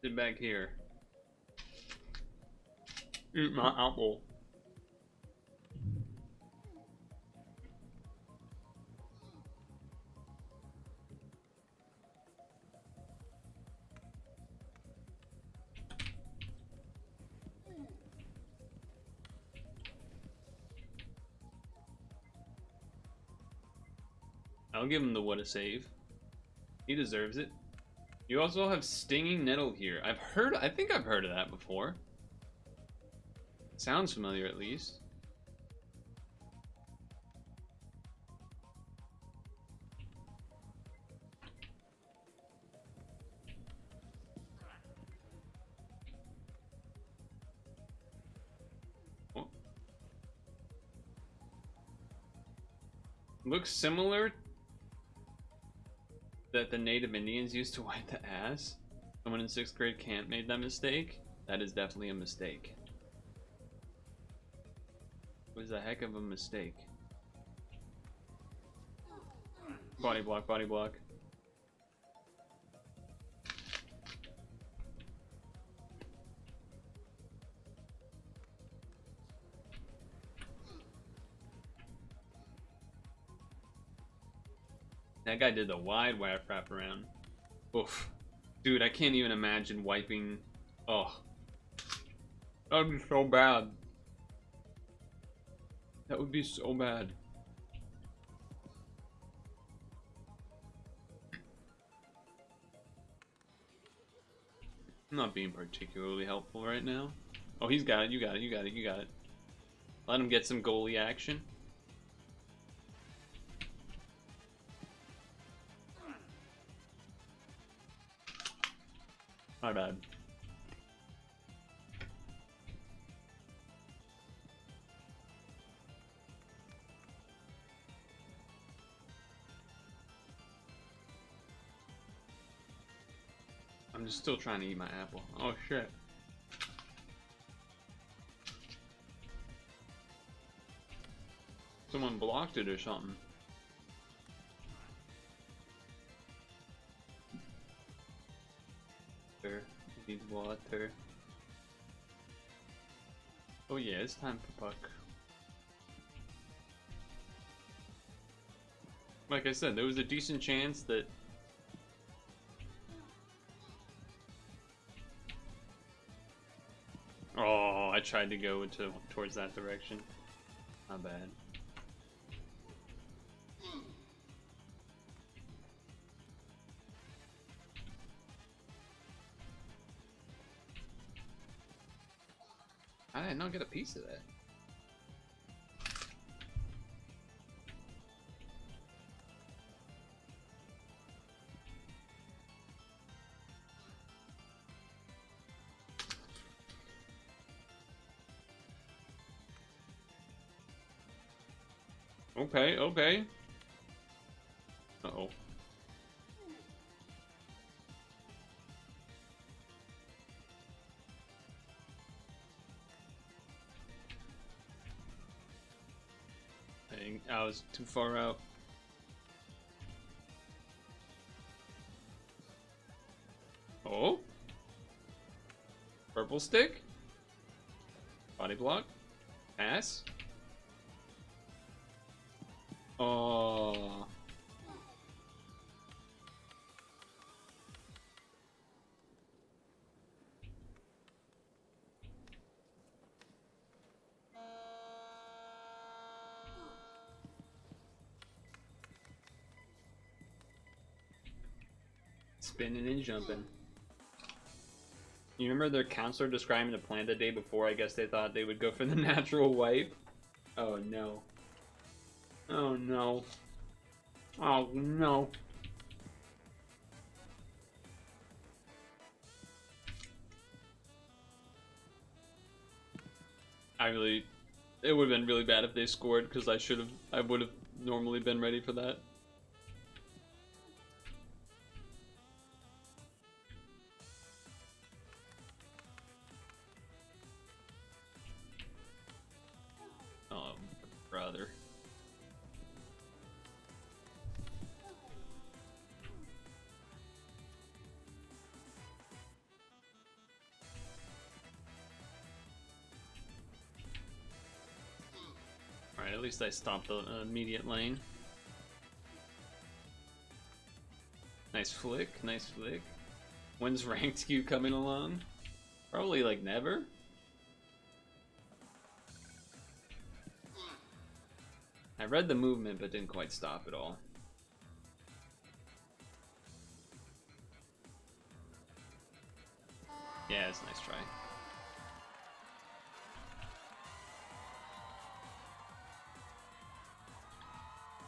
Sit back here. Eat my apple. I'll give him the what a save. He deserves it. You also have Stinging Nettle here. I think I've heard of that before. Sounds familiar at least. Oh. Looks similar that the native Indians used to wipe the ass. Someone in 6th grade can't made that mistake. That is definitely a mistake. It was a heck of a mistake. Body block, body block. That guy did the wide wrap around. Oof. Dude, I can't even imagine wiping. Oh. That would be so bad. That would be so bad. I'm not being particularly helpful right now. Oh, he's got it. You got it. You got it. You got it. Let him get some goalie action. My bad. I'm just still trying to eat my apple. Oh shit. Someone blocked it or something. Needs water. Oh yeah, it's time for puck. Like I said, there was a decent chance that oh, I tried to go towards that direction. Not bad. I did not get a piece of that. Okay, okay. Uh-oh. I was too far out. Oh? Purple stick? Body block? Pass? Oh. Spinning and jumping. You remember their counselor describing the plan the day before? I guess they thought they would go for the natural wipe. Oh no. Oh no. Oh no. It would have been really bad if they scored, because I would have normally been ready for that. Oh, brother. Alright, at least I stopped the immediate lane. Nice flick, nice flick. When's ranked queue coming along? Probably like never. I read the movement but didn't quite stop at all. Yeah, it's a nice try.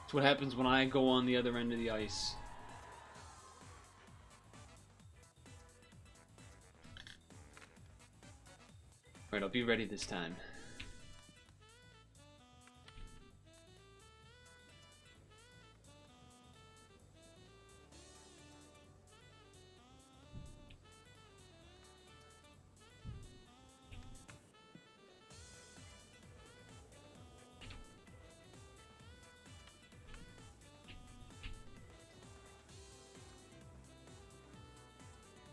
It's what happens when I go on the other end of the ice. Alright, I'll be ready this time.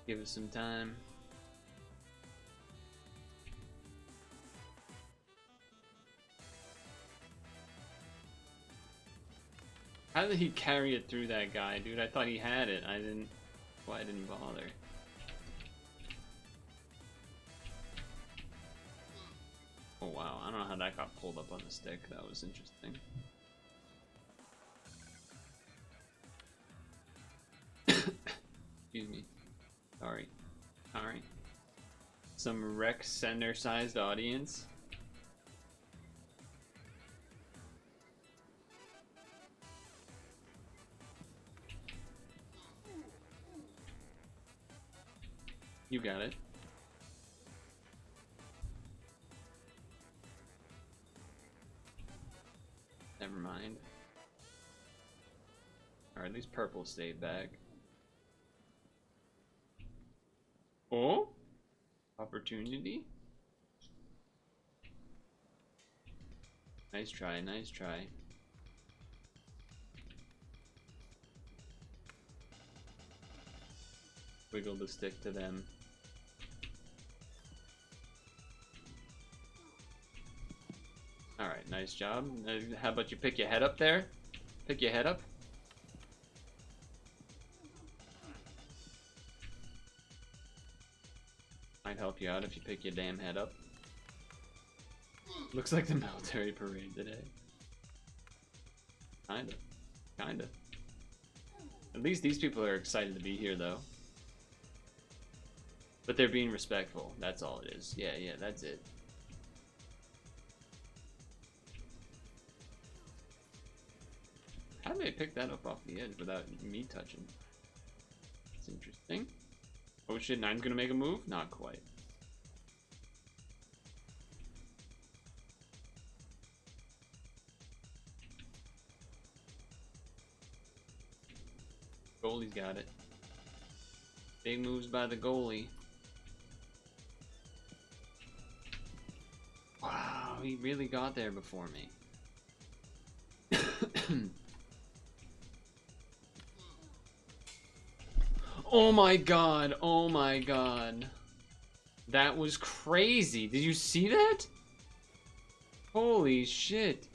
Give us some time. How did he carry it through that guy, dude? I thought he had it. I didn't. Why didn't bother? Oh wow, I don't know how that got pulled up on the stick. That was interesting. Excuse me. Sorry. Sorry. Some rec center sized audience. You got it. Never mind. Or at least Purple stayed back. Oh? Opportunity? Nice try, nice try. Wiggle the stick to them. Alright, nice job. How about you pick your head up there? Pick your head up. Might help you out if you pick your damn head up. Looks like the military parade today. Kinda. Kinda. At least these people are excited to be here, though. But they're being respectful. That's all it is. Yeah, yeah, that's it. How did they pick that up off the edge without me touching? That's interesting. Oh shit, Nine's gonna make a move? Not quite. Goalie's got it. Big moves by the goalie. Wow, he really got there before me. Oh my god, oh my god. That was crazy. Did you see that? Holy shit.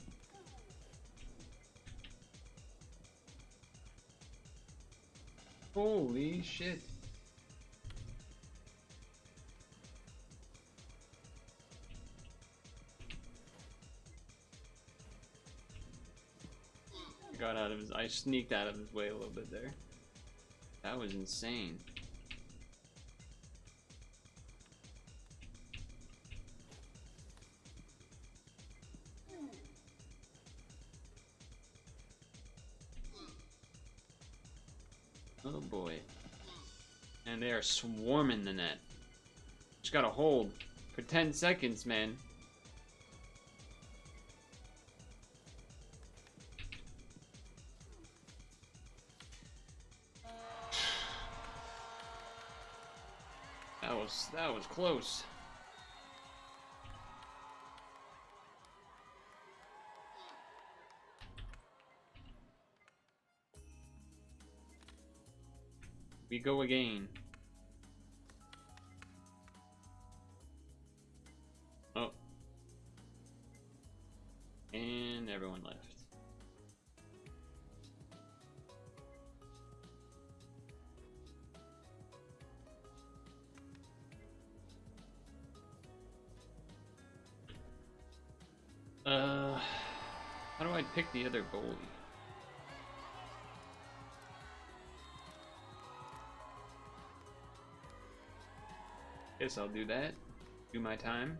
Holy shit. Got out of his, I sneaked out of his way a little bit there. That was insane. Oh boy. And they are swarming the net. Just gotta hold for 10 seconds, man. That was close. We go again. Oh. And everyone left. How do I pick the other goalie? Guess I'll do that. Do my time.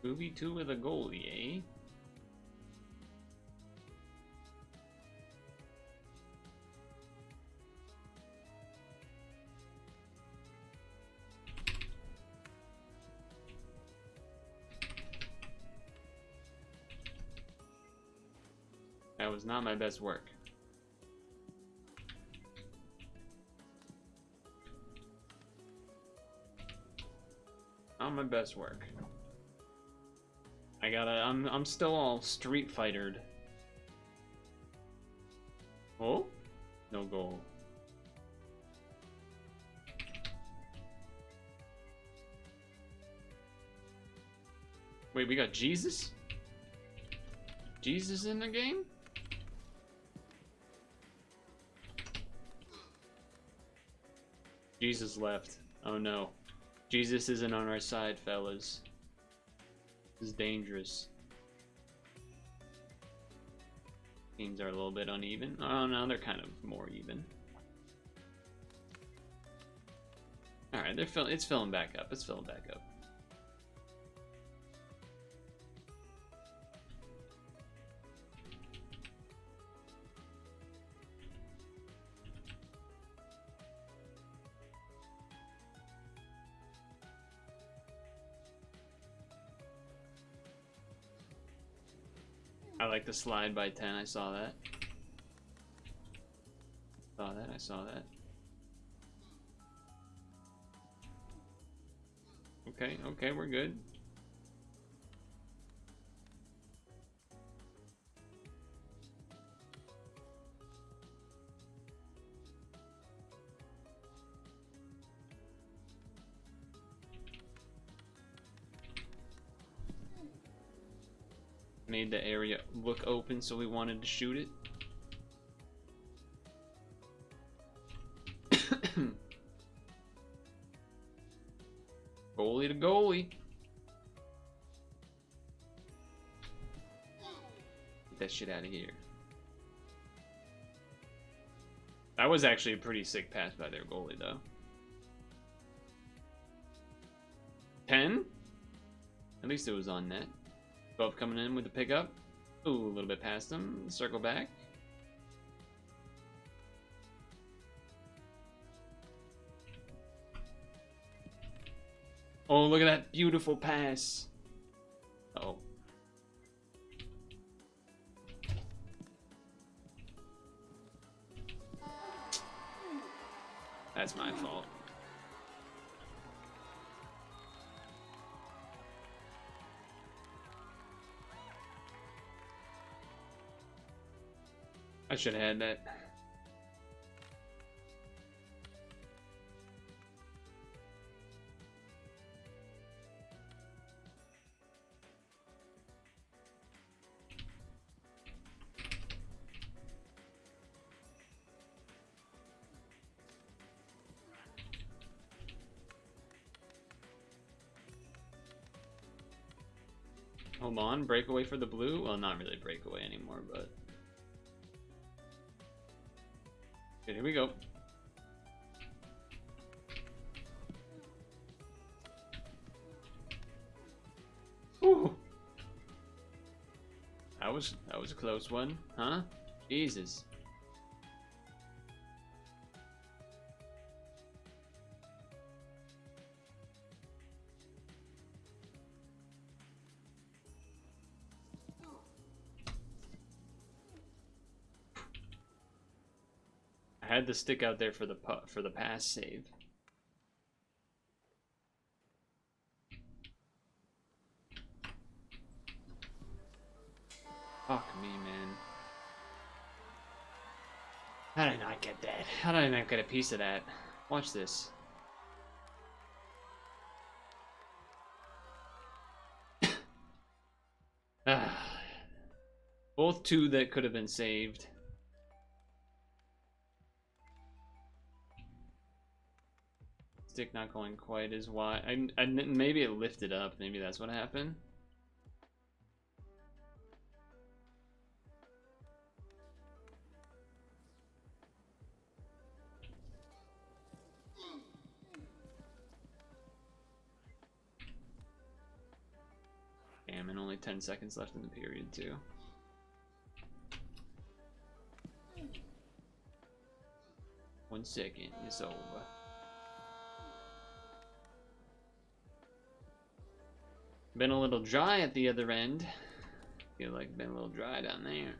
Movie 2 with a goalie, eh? That was not my best work. Not my best work. I'm still all Street Fightered. Oh? No goal. Wait, we got Jesus? Jesus in the game? Jesus left. Oh no. Jesus isn't on our side, fellas. This is dangerous. Teams are a little bit uneven. Oh no, they're kind of more even. Alright, it's filling back up. It's filling back up. I like the slide by 10, I saw that. I saw that. Okay, we're good. Made the area look open, so we wanted to shoot it. Goalie to goalie. Get that shit out of here. That was actually a pretty sick pass by their goalie, though. 10? At least it was on net. 12 coming in with the pickup. Ooh, a little bit past him. Circle back. Oh, look at that beautiful pass. Uh-oh. That's my fault. I should have had that. Hold on, breakaway for the blue? Well, not really breakaway anymore, but... Okay, here we go. was a close one, huh? Jesus. I had the stick out there for the pass save. Fuck me, man. How did I not get that? How did I not get a piece of that? Watch this. Both two that could have been saved. Stick not going quite as wide. Maybe it lifted up. Maybe that's what happened. Damn, and only 10 seconds left in the period, too. One second, it's over. Been a little dry at the other end. Feel like been a little dry down there.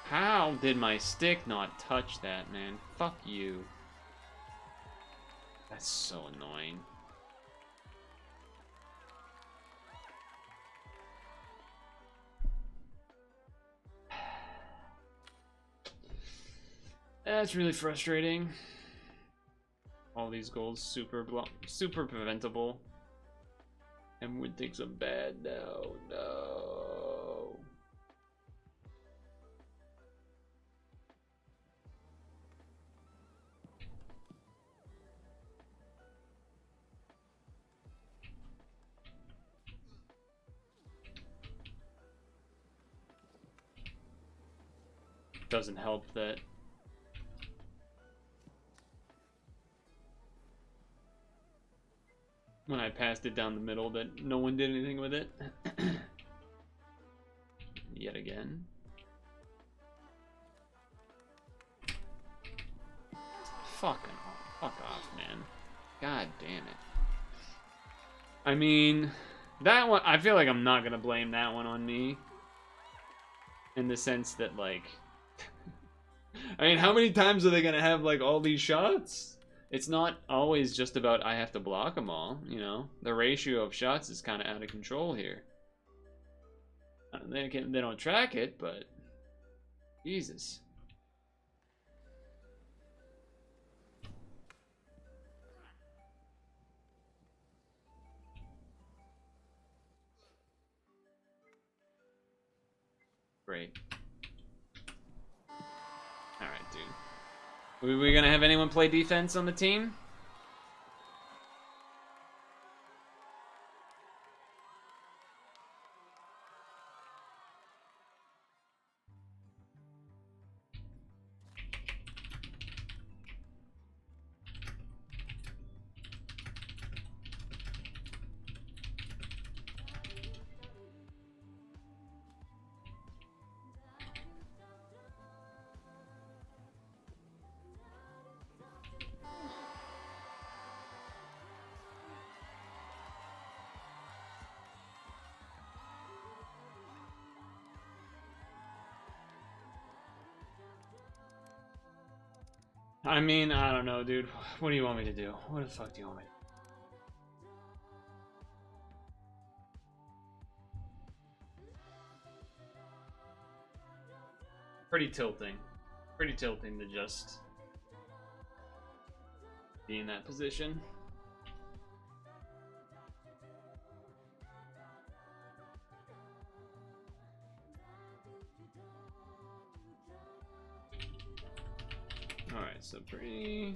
How did my stick not touch that, man? Fuck you. That's so annoying. That's really frustrating. All these goals super preventable. And would think so bad. No. Doesn't help that when I passed it down the middle that no one did anything with it. Yet again. Fuck off, man. God damn it. I mean, that one, I feel like I'm not gonna blame that one on me. In the sense that, like, I mean, how many times are they gonna have, like, all these shots? It's not always just about I have to block them all, you know? The ratio of shots is kind of out of control here. They don't track it, but Jesus. Great. Alright, dude. Are we gonna have anyone play defense on the team? I mean, I don't know, dude. What do you want me to do? What the fuck do you want me to do? Pretty tilting. Pretty tilting to just be in that position. 3.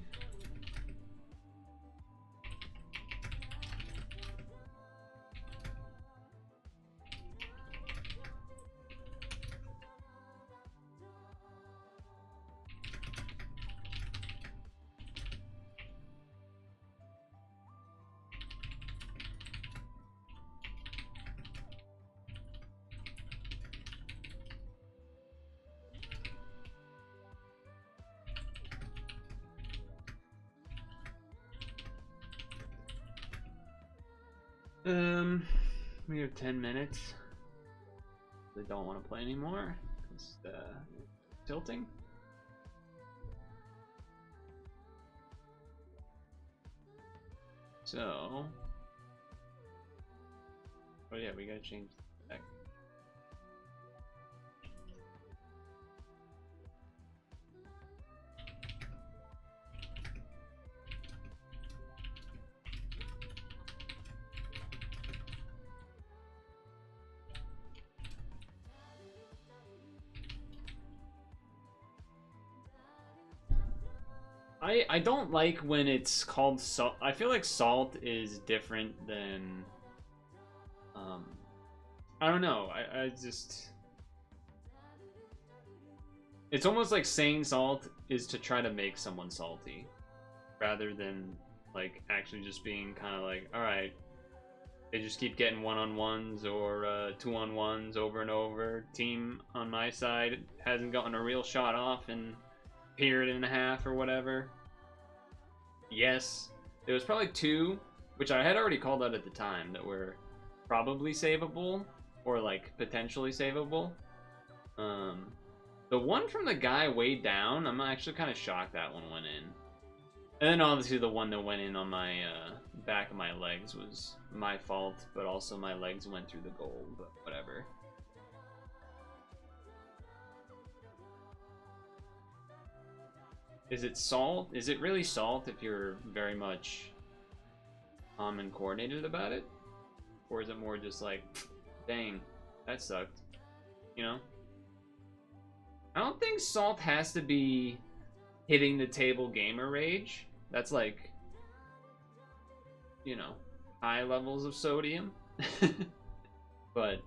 We have 10 minutes. They don't want to play anymore. It's tilting. So, oh yeah, we gotta change the deck. I don't like when it's called salt. I feel like salt is different than I don't know. I just, it's almost like saying salt is to try to make someone salty rather than like actually just being kind of like, all right, they just keep getting 1-on-1s or 2-on-1s over and over. Team on my side hasn't gotten a real shot off in period and a half or whatever. Yes, there was probably 2, which I had already called out at the time, that were probably savable or like potentially savable. The one from the guy way down, I'm actually kind of shocked that one went in. And then obviously the one that went in on my back of my legs was my fault, but also my legs went through the goal, but whatever. Is it salt? Is it really salt if you're very much calm and coordinated about it? Or is it more just like, dang, that sucked, you know? I don't think salt has to be hitting the table gamer rage. That's like, you know, high levels of sodium. But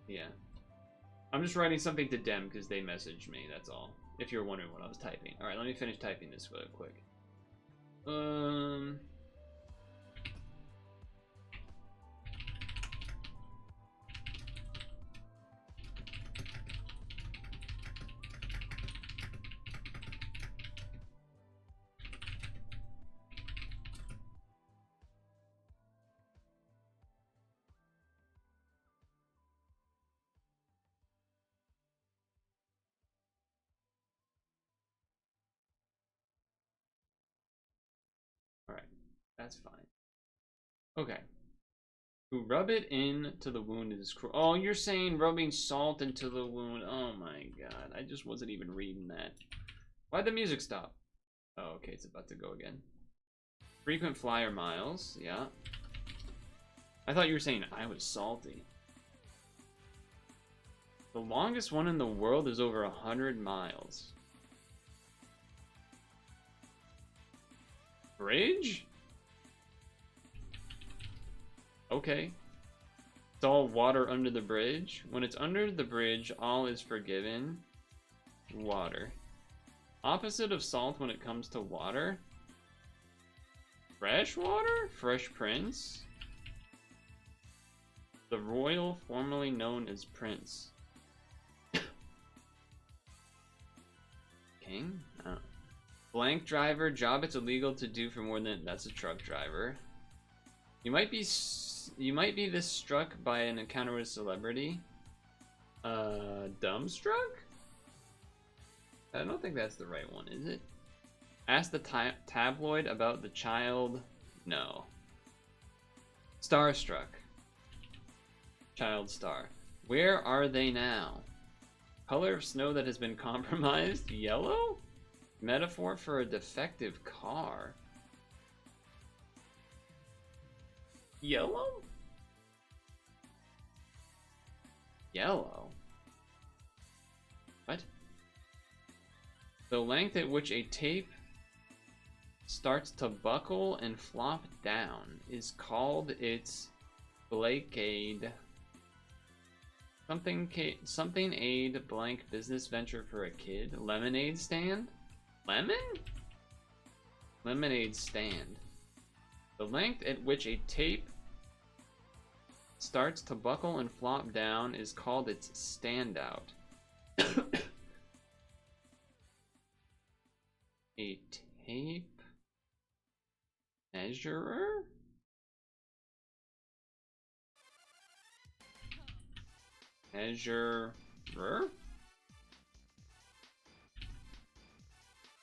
yeah, I'm just writing something to Dem because they messaged me, that's all, if you're wondering what I was typing. All right, let me finish typing this real quick. All right, that's fine. Okay. To rub it into the wound is cruel. Oh, you're saying rubbing salt into the wound. Oh my god, I just wasn't even reading that. Why'd the music stop? Oh, okay, it's about to go again. Frequent flyer miles, yeah. I thought you were saying I was salty. The longest one in the world is over 100 miles. Bridge? Okay. It's all water under the bridge. When it's under the bridge, all is forgiven. Water. Opposite of salt when it comes to water. Fresh water? Fresh Prince? The royal formerly known as Prince. King? Oh. Blank driver. Job it's illegal to do for more than... That's a truck driver. You might be this struck by an encounter with a celebrity. Dumbstruck? I don't think that's the right one, is it? Ask the tabloid about the child. No. Starstruck. Child star. Where are they now? Color of snow that has been compromised? Yellow? Metaphor for a defective car. Yellow? Yellow? What? The length at which a tape starts to buckle and flop down is called its Blakeade. Something aid blank business venture for a kid. Lemonade stand? Lemon? Lemonade stand. The length at which a tape starts to buckle and flop down is called its standout. A tape measurer? Measurer?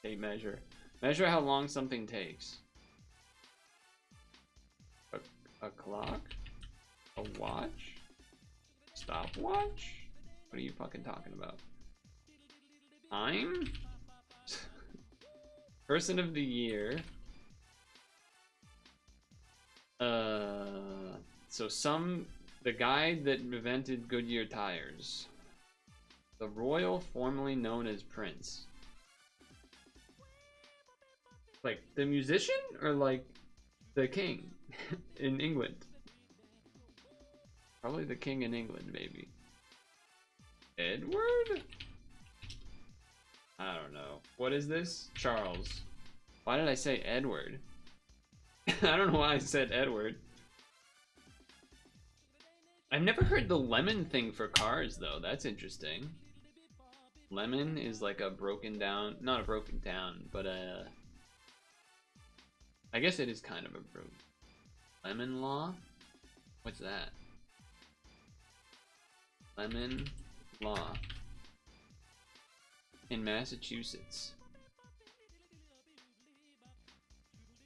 Tape measure. Measure how long something takes. A clock? A watch? Stopwatch? What are you fucking talking about? Time? Person of the year. The guy that invented Goodyear tires. The royal, formerly known as Prince. Like the musician, or like the king in England? Probably the king in England, maybe. Edward? I don't know. What is this? Charles. Why did I say Edward? I don't know why I said Edward. I've never heard the lemon thing for cars, though. That's interesting. Lemon is like a broken down, not a broken down, but I guess it is kind of a broken. Lemon law? What's that? Lemon law. In Massachusetts.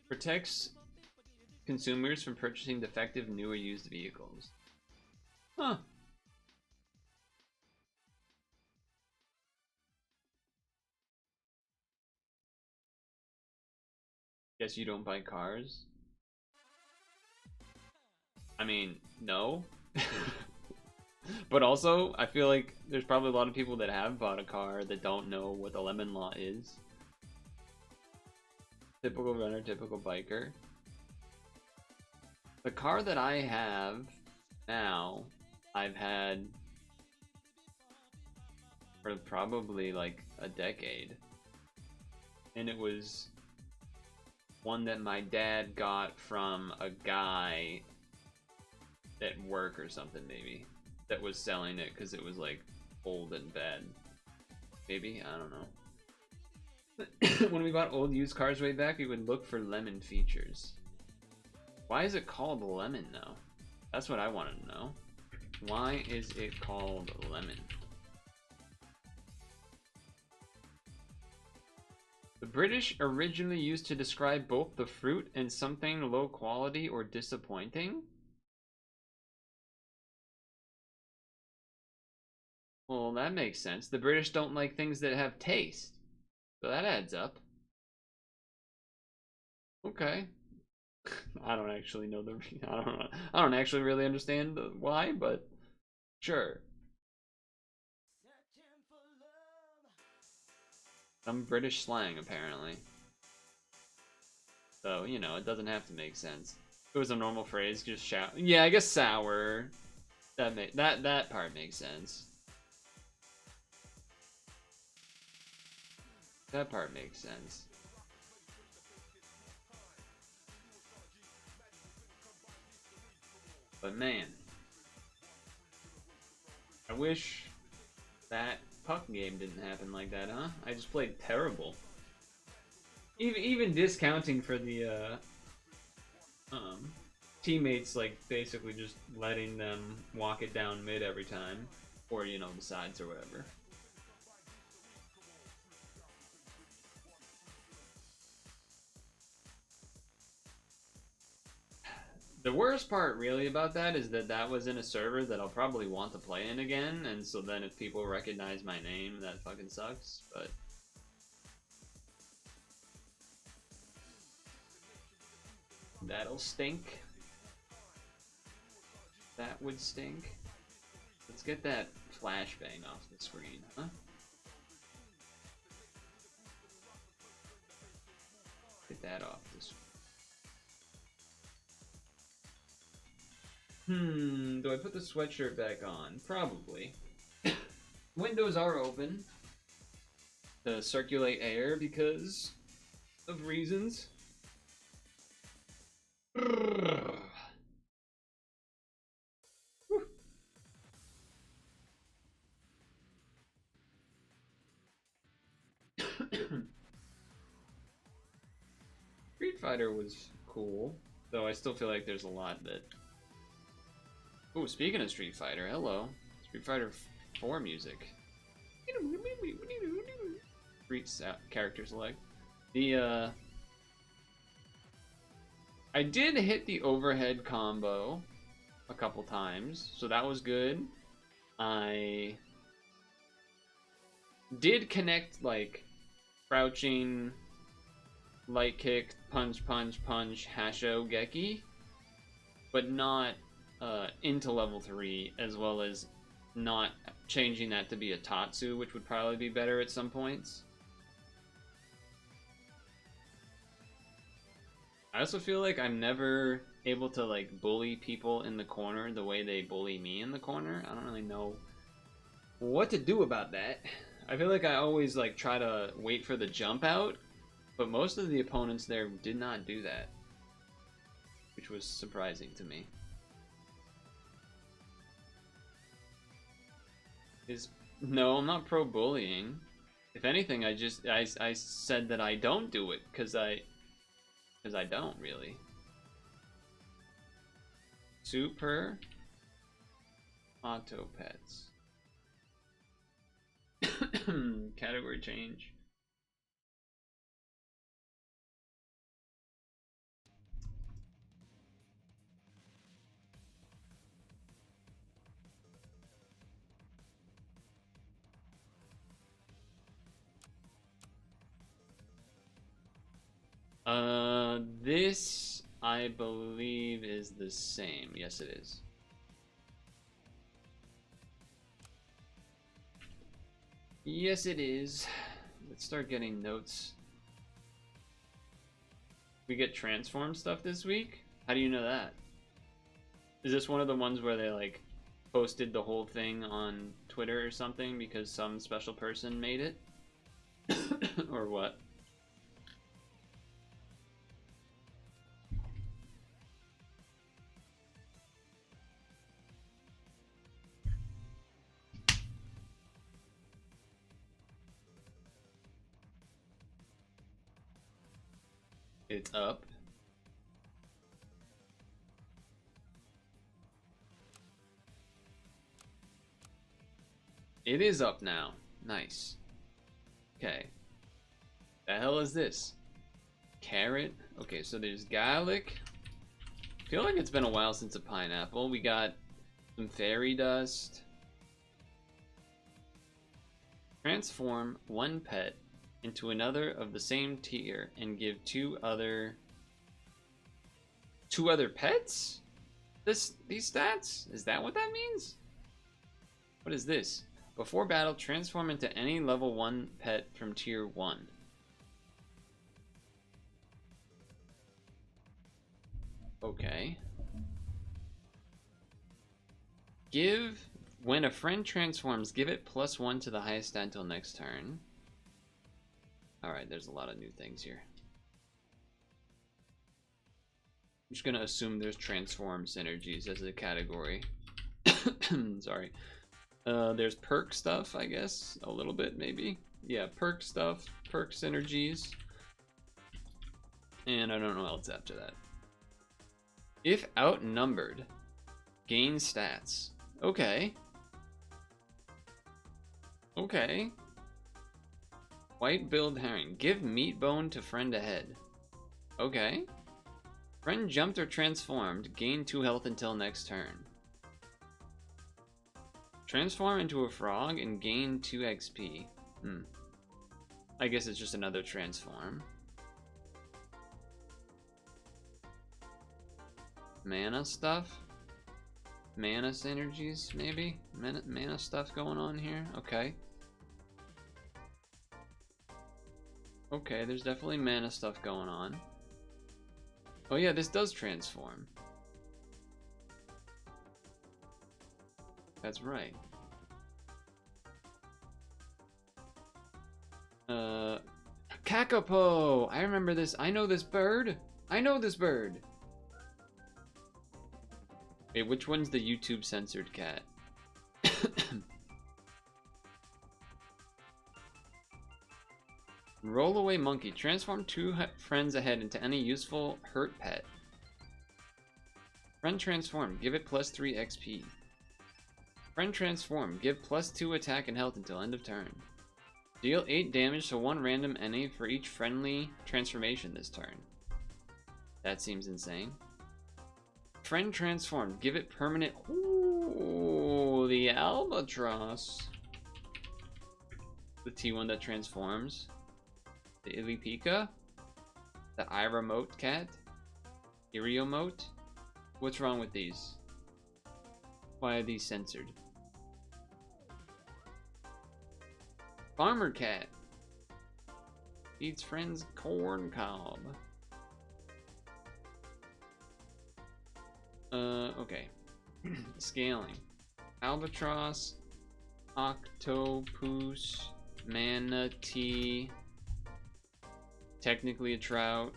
Protects consumers from purchasing defective new or used vehicles. Huh. Guess you don't buy cars? I mean, no. But also, I feel like there's probably a lot of people that have bought a car that don't know what the lemon law is. Typical runner, typical biker. The car that I have now, I've had for probably like a decade. And it was one that my dad got from a guy at work or something, maybe, that was selling it because it was like old and bad. Maybe, I don't know. When we bought old used cars way back, we would look for lemon features. Why is it called lemon though? That's what I wanted to know. Why is it called lemon? The British originally used to describe both the fruit and something low quality or disappointing. Well, that makes sense. The British don't like things that have taste. So that adds up. Okay. I don't actually know the I don't actually really understand why, but sure. Some British slang apparently. So, you know, it doesn't have to make sense. If it was a normal phrase, just shout. Yeah, I guess sour. That part makes sense. That part makes sense. But man, I wish that puck game didn't happen like that, huh? I just played terrible. Even discounting for the teammates, like basically just letting them walk it down mid every time, or you know, the sides or whatever. The worst part really about that is that that was in a server that I'll probably want to play in again, and so then if people recognize my name, that fucking sucks, but... that'll stink. That would stink. Let's get that flashbang off the screen, huh? get that off this. Do I put the sweatshirt back on? Probably. Windows are open to circulate air because of reasons. Street Fighter was cool, though I still feel like there's a lot that... Oh, speaking of Street Fighter, hello. Street Fighter 4 music. Character select. The, I did hit the overhead combo a couple times, so that was good. I did connect, like, crouching, light kick, punch, punch, punch, Hasho, Geki, but not into level 3, as well as not changing that to be a Tatsu, which would probably be better at some points. I also feel like I'm never able to, like, bully people in the corner the way they bully me in the corner. I don't really know what to do about that. I feel like I always, like, try to wait for the jump out, but most of the opponents there did not do that, which was surprising to me. No, I'm not pro bullying. If anything, I said that I don't do it because I don't really. Superautopets. Category change. This, I believe, is the same. Yes, it is. Yes, it is. Let's start getting notes. We get transform stuff this week? How do you know that? Is this one of the ones where they, like, posted the whole thing on Twitter or something because some special person made it? Or what? It's up. It is up now. Nice. Okay. The hell is this? Carrot? Okay, so there's garlic. I feel like it's been a while since a pineapple. We got some fairy dust. Transform one pet into another of the same tier and give two other pets? These stats? Is that what that means? What is this? Before battle, transform into any level 1 pet from tier 1. Okay. When a friend transforms, give it +1 to the highest stat until next turn. Alright, there's a lot of new things here. I'm just gonna assume there's transform synergies as a category. Sorry. There's perk stuff, I guess. A little bit, maybe. Yeah, perk stuff. Perk synergies. And I don't know what else after that. If outnumbered, gain stats. Okay. Okay. White-billed herring. Give meat bone to friend ahead. Okay. Friend jumped or transformed. Gain 2 health until next turn. Transform into a frog and gain 2 XP. I guess it's just another transform. Mana stuff? Mana synergies, maybe? Mana stuff going on here? Okay. Okay, there's definitely mana stuff going on. Oh yeah, this does transform. That's right. Kakapo! I remember this. I know this bird. I know this bird. Wait, which one's the YouTube censored cat? Rollaway monkey. Transform two friends ahead into any useful hurt pet. Friend transform. Give it +3 XP. Friend transform. Give +2 attack and health until end of turn. Deal 8 damage to one random enemy for each friendly transformation this turn. That seems insane. Friend transform. Give it permanent. Ooh, the albatross. The T1 that transforms. The Ilipika. The Iramote cat. Iriomote. What's wrong with these? Why are these censored? Farmer cat. Feeds friends corn cob. Okay. Scaling. Albatross. Octopus. Manatee. Technically a trout,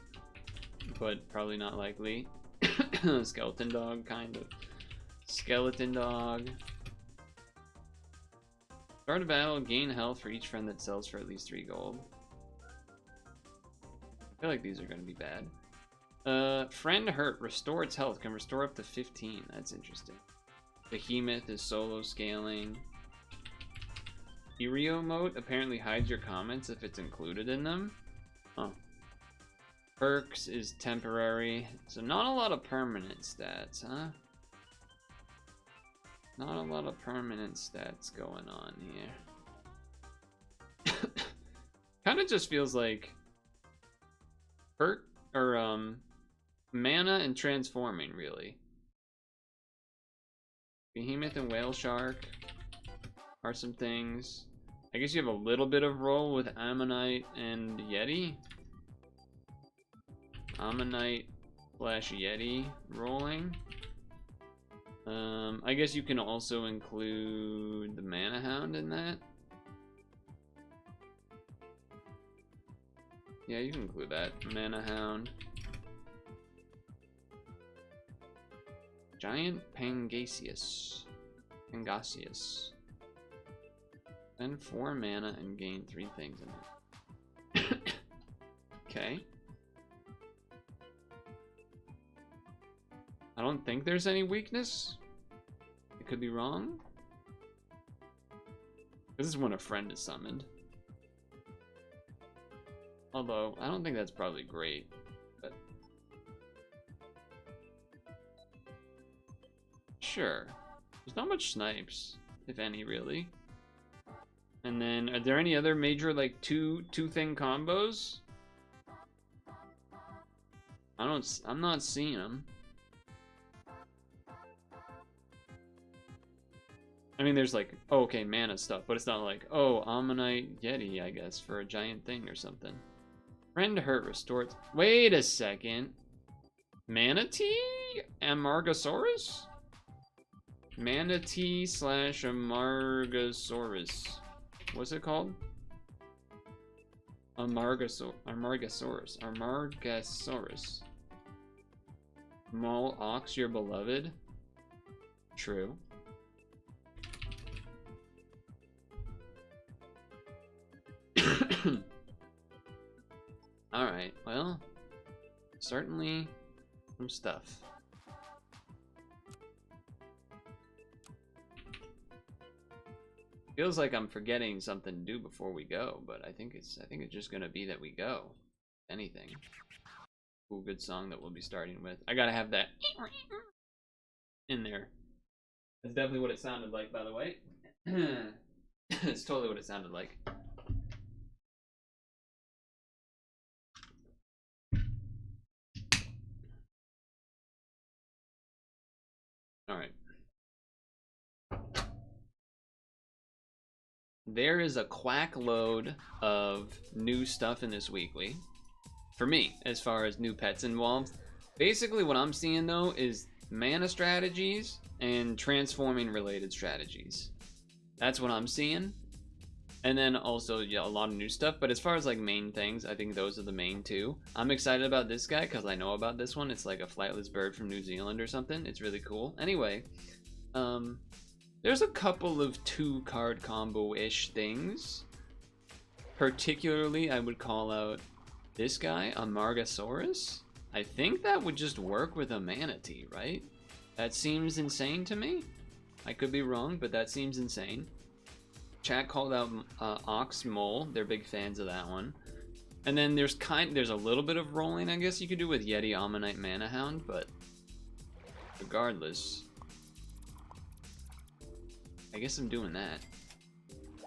but probably not likely. Skeleton dog, kind of. Skeleton dog. Start a battle, gain health for each friend that sells for at least 3 gold. I feel like these are going to be bad. Friend hurt, restore its health, can restore up to 15. That's interesting. Behemoth is solo scaling. Irio mode apparently hides your comments if it's included in them. Oh. Perks is temporary, so not a lot of permanent stats, huh? Not a lot of permanent stats going on here. Kind of just feels like perk or mana and transforming, really. Behemoth and whale shark are some things. I guess you have a little bit of roll with ammonite and yeti. Ammonite / yeti rolling. I guess you can also include the mana hound in that. Yeah, you can include that. Mana hound. Giant Pangasius. Spend 4 mana and gain 3 things in it. Okay. I don't think there's any weakness. I could be wrong. This is when a friend is summoned. Although, I don't think that's probably great. But sure. There's not much snipes, if any, really. And then, are there any other major, like, two-thing combos? I'm not seeing them. I mean, there's like, oh, okay, mana stuff, but it's not like, oh, Ammonite Yeti, I guess, for a giant thing or something. Friend hurt, restored. Wait a second. Manatee? Amargasaurus? Manatee / Amargasaurus. What's it called? Amargasaurus. Mole ox, your beloved? True. Alright, well, certainly some stuff. Feels like I'm forgetting something to do before we go, but I think it's just gonna be that we go. Anything. Cool, good song that we'll be starting with. I gotta have that in there. That's definitely what it sounded like, by the way. It's totally what it sounded like. All right. there is a quack load of new stuff in this weekly. For me, as far as new pets involved. Basically what I'm seeing though is mana strategies and transforming related strategies. That's what I'm seeing. And then also, yeah, a lot of new stuff. But as far as like main things, I think those are the main two. I'm excited about this guy because I know about this one. It's like a flightless bird from New Zealand or something. It's really cool. Anyway, there's a couple of 2-card combo-ish things. Particularly, I would call out this guy, a Margosaurus. I think that would just work with a manatee, right? That seems insane to me. I could be wrong, but that seems insane. Chat called out Ox Mole. They're big fans of that one. And then there's a little bit of rolling, I guess you could do with Yeti Ammonite Mana Hound, but regardless, I guess I'm doing that.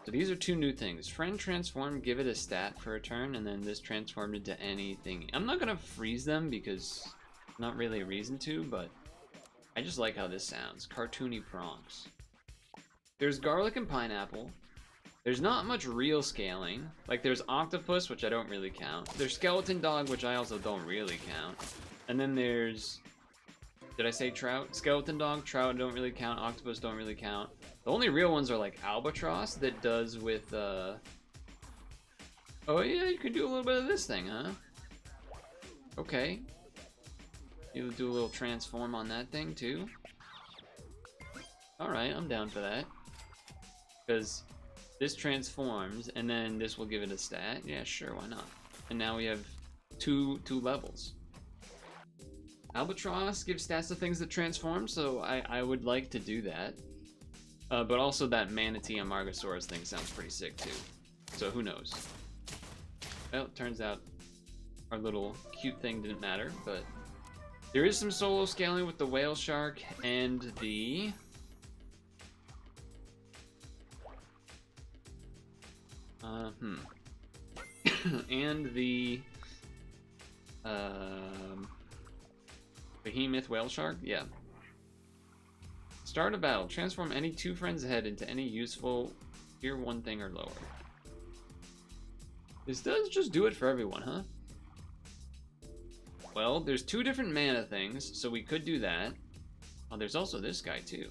So these are 2 new things. Friend transform, give it a stat for a turn, and then this transformed into anything. I'm not gonna freeze them because not really a reason to, but I just like how this sounds. Cartoony prongs. There's garlic and pineapple. There's not much real scaling. Like there's octopus, which I don't really count. There's skeleton dog, which I also don't really count. And then there's, did I say trout? Skeleton dog, trout don't really count, octopus don't really count. The only real ones are like albatross that does with, oh yeah, you can do a little bit of this thing, huh? Okay. You'll do a little transform on that thing too. Alright, I'm down for that. Because this transforms, and then this will give it a stat. Yeah, sure, why not? And now we have two levels. Albatross gives stats to things that transform, so I would like to do that. But also that manatee and Margosaurus thing sounds pretty sick too. So who knows? Well, it turns out our little cute thing didn't matter, but there is some solo scaling with the whale shark and the and the behemoth whale shark. Yeah. Start a battle. Transform any 2 friends ahead into any useful tier 1 thing or lower. This does just do it for everyone, huh? Well, there's 2 different mana things, so we could do that. Oh, there's also this guy too.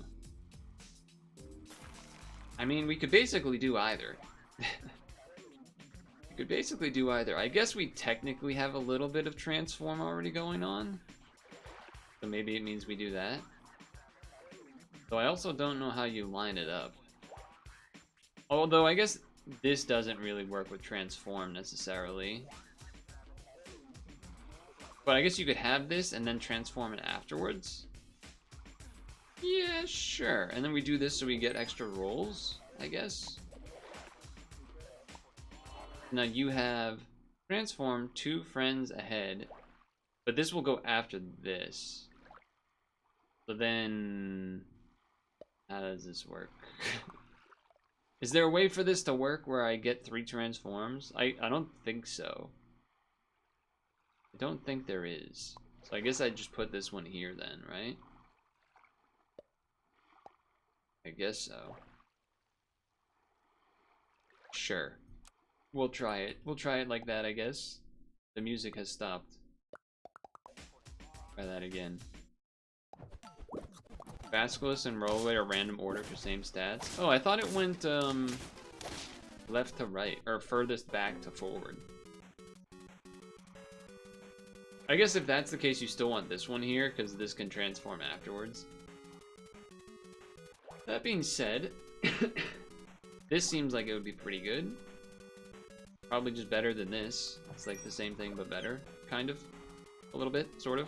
I mean, we could basically do either. We could basically do either. I guess we technically have a little bit of transform already going on. So maybe it means we do that. Though I also don't know how you line it up. Although I guess this doesn't really work with transform necessarily. But I guess you could have this and then transform it afterwards. Yeah, sure. And then we do this so we get extra rolls, I guess. Now you have transform 2 friends ahead, but this will go after this. So then, how does this work? Is there a way for this to work where I get 3 transforms? I don't think so. I don't think there is. So I guess I just put this one here then, right? I guess so. Sure. We'll try it. We'll try it like that, I guess. The music has stopped. Try that again. Basculus and Rollaway are random order for same stats. Oh, I thought it went left to right, or furthest back to forward. I guess if that's the case, you still want this one here, because this can transform afterwards. That being said, this seems like it would be pretty good. Probably just better than this. It's like the same thing, but better. Kind of. A little bit, sort of.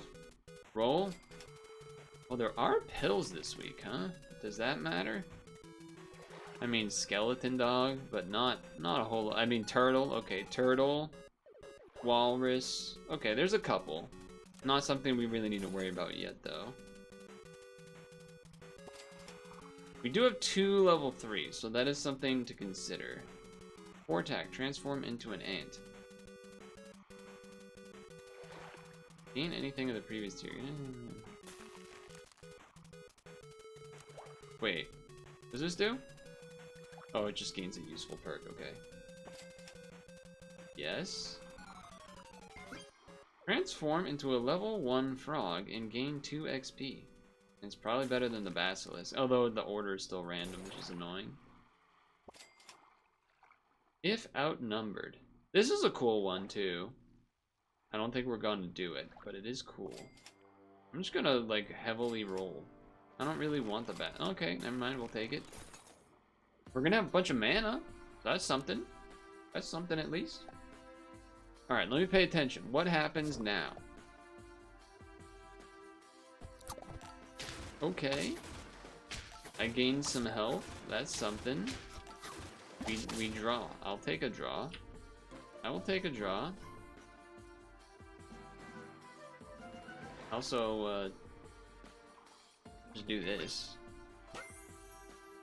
Roll. Well, there are pills this week, huh? Does that matter? I mean, skeleton dog, but not a whole lot. I mean, turtle. Okay, turtle. Walrus. Okay, there's a couple. Not something we really need to worry about yet, though. We do have 2 level 3, so that is something to consider. 4 attack, transform into an ant. Gain anything of the previous tier. Wait, does this do? Oh, it just gains a useful perk, okay. Yes. Transform into a level 1 frog and gain 2 XP. It's probably better than the Basilisk, although the order is still random, which is annoying. If outnumbered. This is a cool one, too. I don't think we're going to do it, but it is cool. I'm just gonna, like, heavily roll. I don't really want the bat. Okay, never mind, we'll take it. We're gonna have a bunch of mana. That's something. That's something at least. Alright, let me pay attention. What happens now? Okay. I gained some health. That's something. We draw. I'll take a draw. I will take a draw. Also, just do this.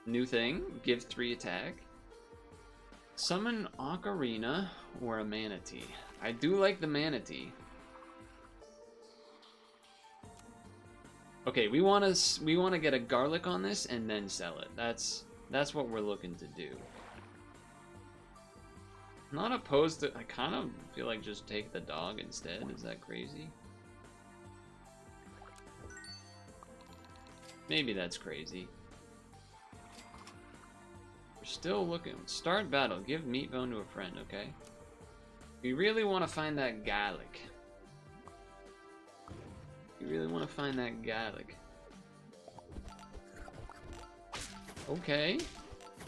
New thing. Give 3 attack. Summon Ocarina or a Manatee. I do like the Manatee. Okay, we want to get a garlic on this and then sell it. That's what we're looking to do. Not opposed to. I kind of feel like just take the dog instead. Is that crazy? Maybe that's crazy. We're still looking. Start battle. Give meat bone to a friend. Okay. We really want to find that garlic. You really want to find that garlic. Okay.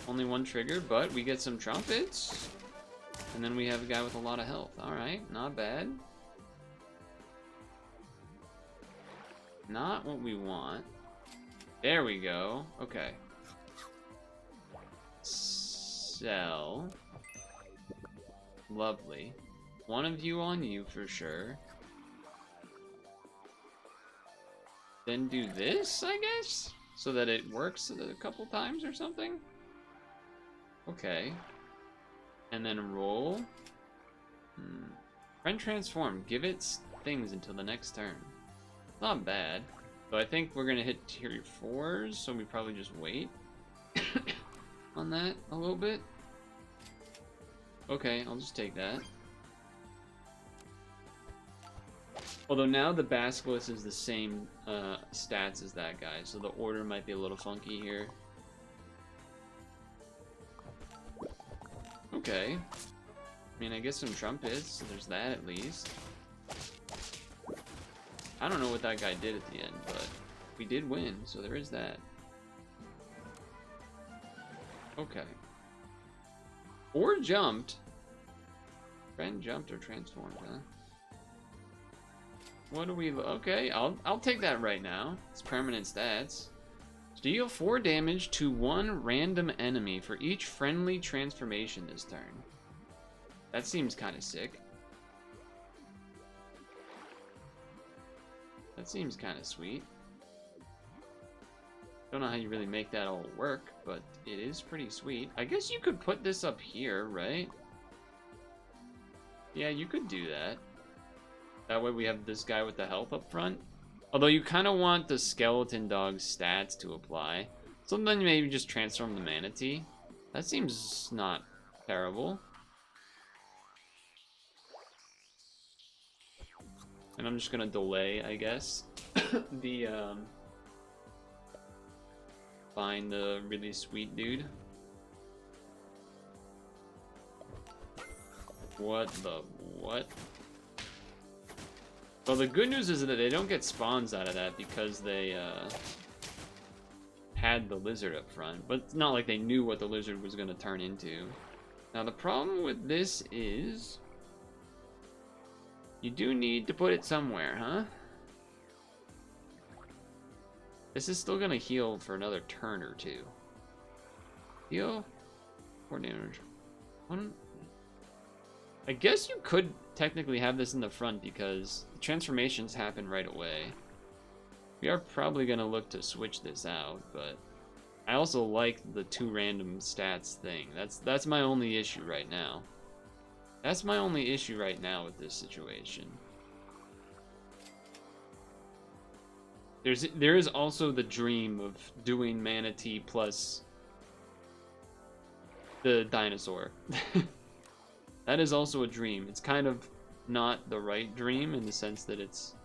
Only 1 trigger, but we get some trumpets. And then we have a guy with a lot of health. Alright, not bad. Not what we want. There we go. Okay. Sell. Lovely. 1 of you on you for sure. Then do this, I guess? So that it works a couple times or something? Okay. And then roll. Friend transform. Give it things until the next turn. Not bad. So I think we're going to hit tier 4s, so we probably just wait on that a little bit. Okay, I'll just take that. Although now the Basilisk is the same stats as that guy, so the order might be a little funky here. Okay. I mean, I guess some trumpets, so there's that at least. I don't know what that guy did at the end, but we did win, so there is that. Okay. Or jumped. Friend jumped or transformed, huh? What do we... Okay, I'll take that right now. It's permanent stats. Deal 4 damage to 1 random enemy for each friendly transformation this turn. That seems kind of sick. That seems kind of sweet. Don't know how you really make that all work, but it is pretty sweet. I guess you could put this up here, right? Yeah, you could do that. That way we have this guy with the health up front. Although you kind of want the skeleton dog's stats to apply. So then maybe just transform the manatee. That seems not terrible. And I'm just gonna delay, I guess, the find the really sweet dude. What the what? Well, the good news is that they don't get spawns out of that because they had the lizard up front. But it's not like they knew what the lizard was going to turn into. Now, the problem with this is you do need to put it somewhere, huh? This is still going to heal for another turn or 2. Heal? 4 damage. 1. I guess you could technically have this in the front because the transformations happen right away. We are probably going to look to switch this out, but I also like the 2 random stats thing. That's my only issue right now. That's my only issue right now with this situation. There is also the dream of doing manatee plus the dinosaur. That is also a dream. It's kind of not the right dream in the sense that it's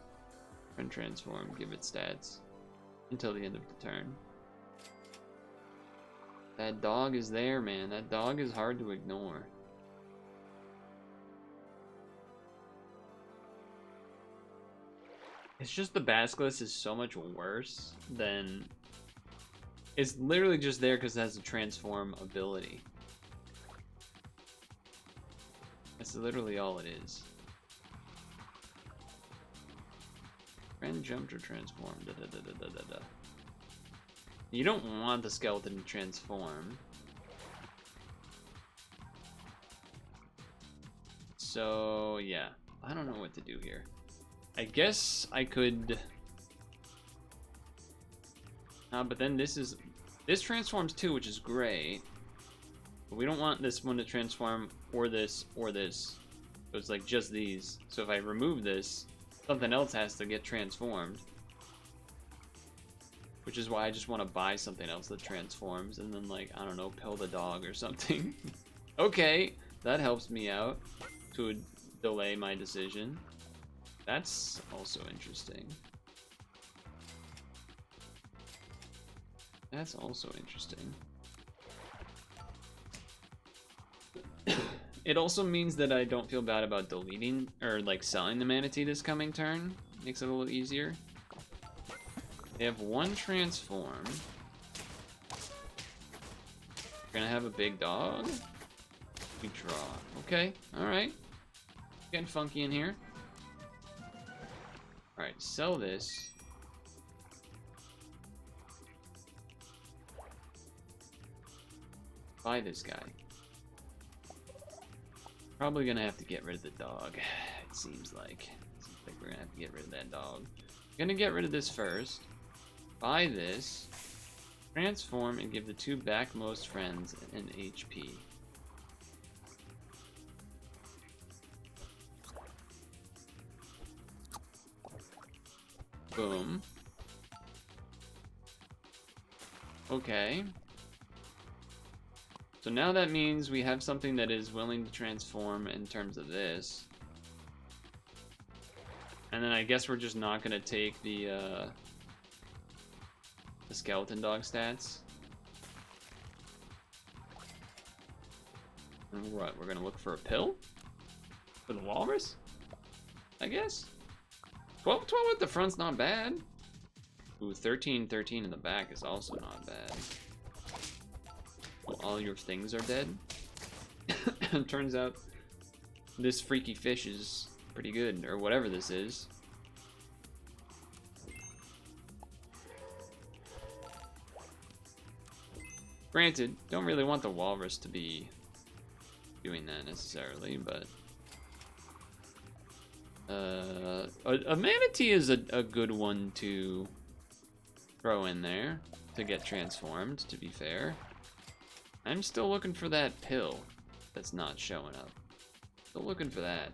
friend transform, give it stats until the end of the turn. That dog is there, man. That dog is hard to ignore. It's just the Basilisk is so much worse than... It's literally just there because it has a transform ability. That's literally all it is. Friend jumped or transformed. Da, da, da, da, da, da. You don't want the skeleton to transform. So, yeah. I don't know what to do here. I guess I could... but then this transforms too, which is great. But we don't want this one to transform or this or this. So it's like just these. So if I remove this, something else has to get transformed. Which is why I just want to buy something else that transforms and then, like, I don't know, pill the dog or something. Okay, that helps me out to delay my decision. That's also interesting. That's also interesting. It also means that I don't feel bad about deleting or like selling the manatee this coming turn. Makes it a little easier. They have one transform. We're gonna have a big dog. We draw. Okay, alright. Getting funky in here. Alright, sell this. Buy this guy. Probably gonna have to get rid of the dog. It seems like. We're gonna have to get rid of that dog. Gonna get rid of this first. Buy this. Transform and give the two backmost friends an HP. Boom. Okay. So now that means we have something that is willing to transform in terms of this. And then I guess we're just not going to take the skeleton dog stats. And what, we're going to look for a pill? For the walrus? I guess? 12 at the front's not bad. Ooh, 13 in the back is also not bad. Well, all your things are dead. Turns out this freaky fish is pretty good, or whatever this is. Granted, don't really want the walrus to be doing that necessarily, but a manatee is a good one to throw in there to get transformed, to be fair. I'm still looking for that pill that's not showing up. Still looking for that.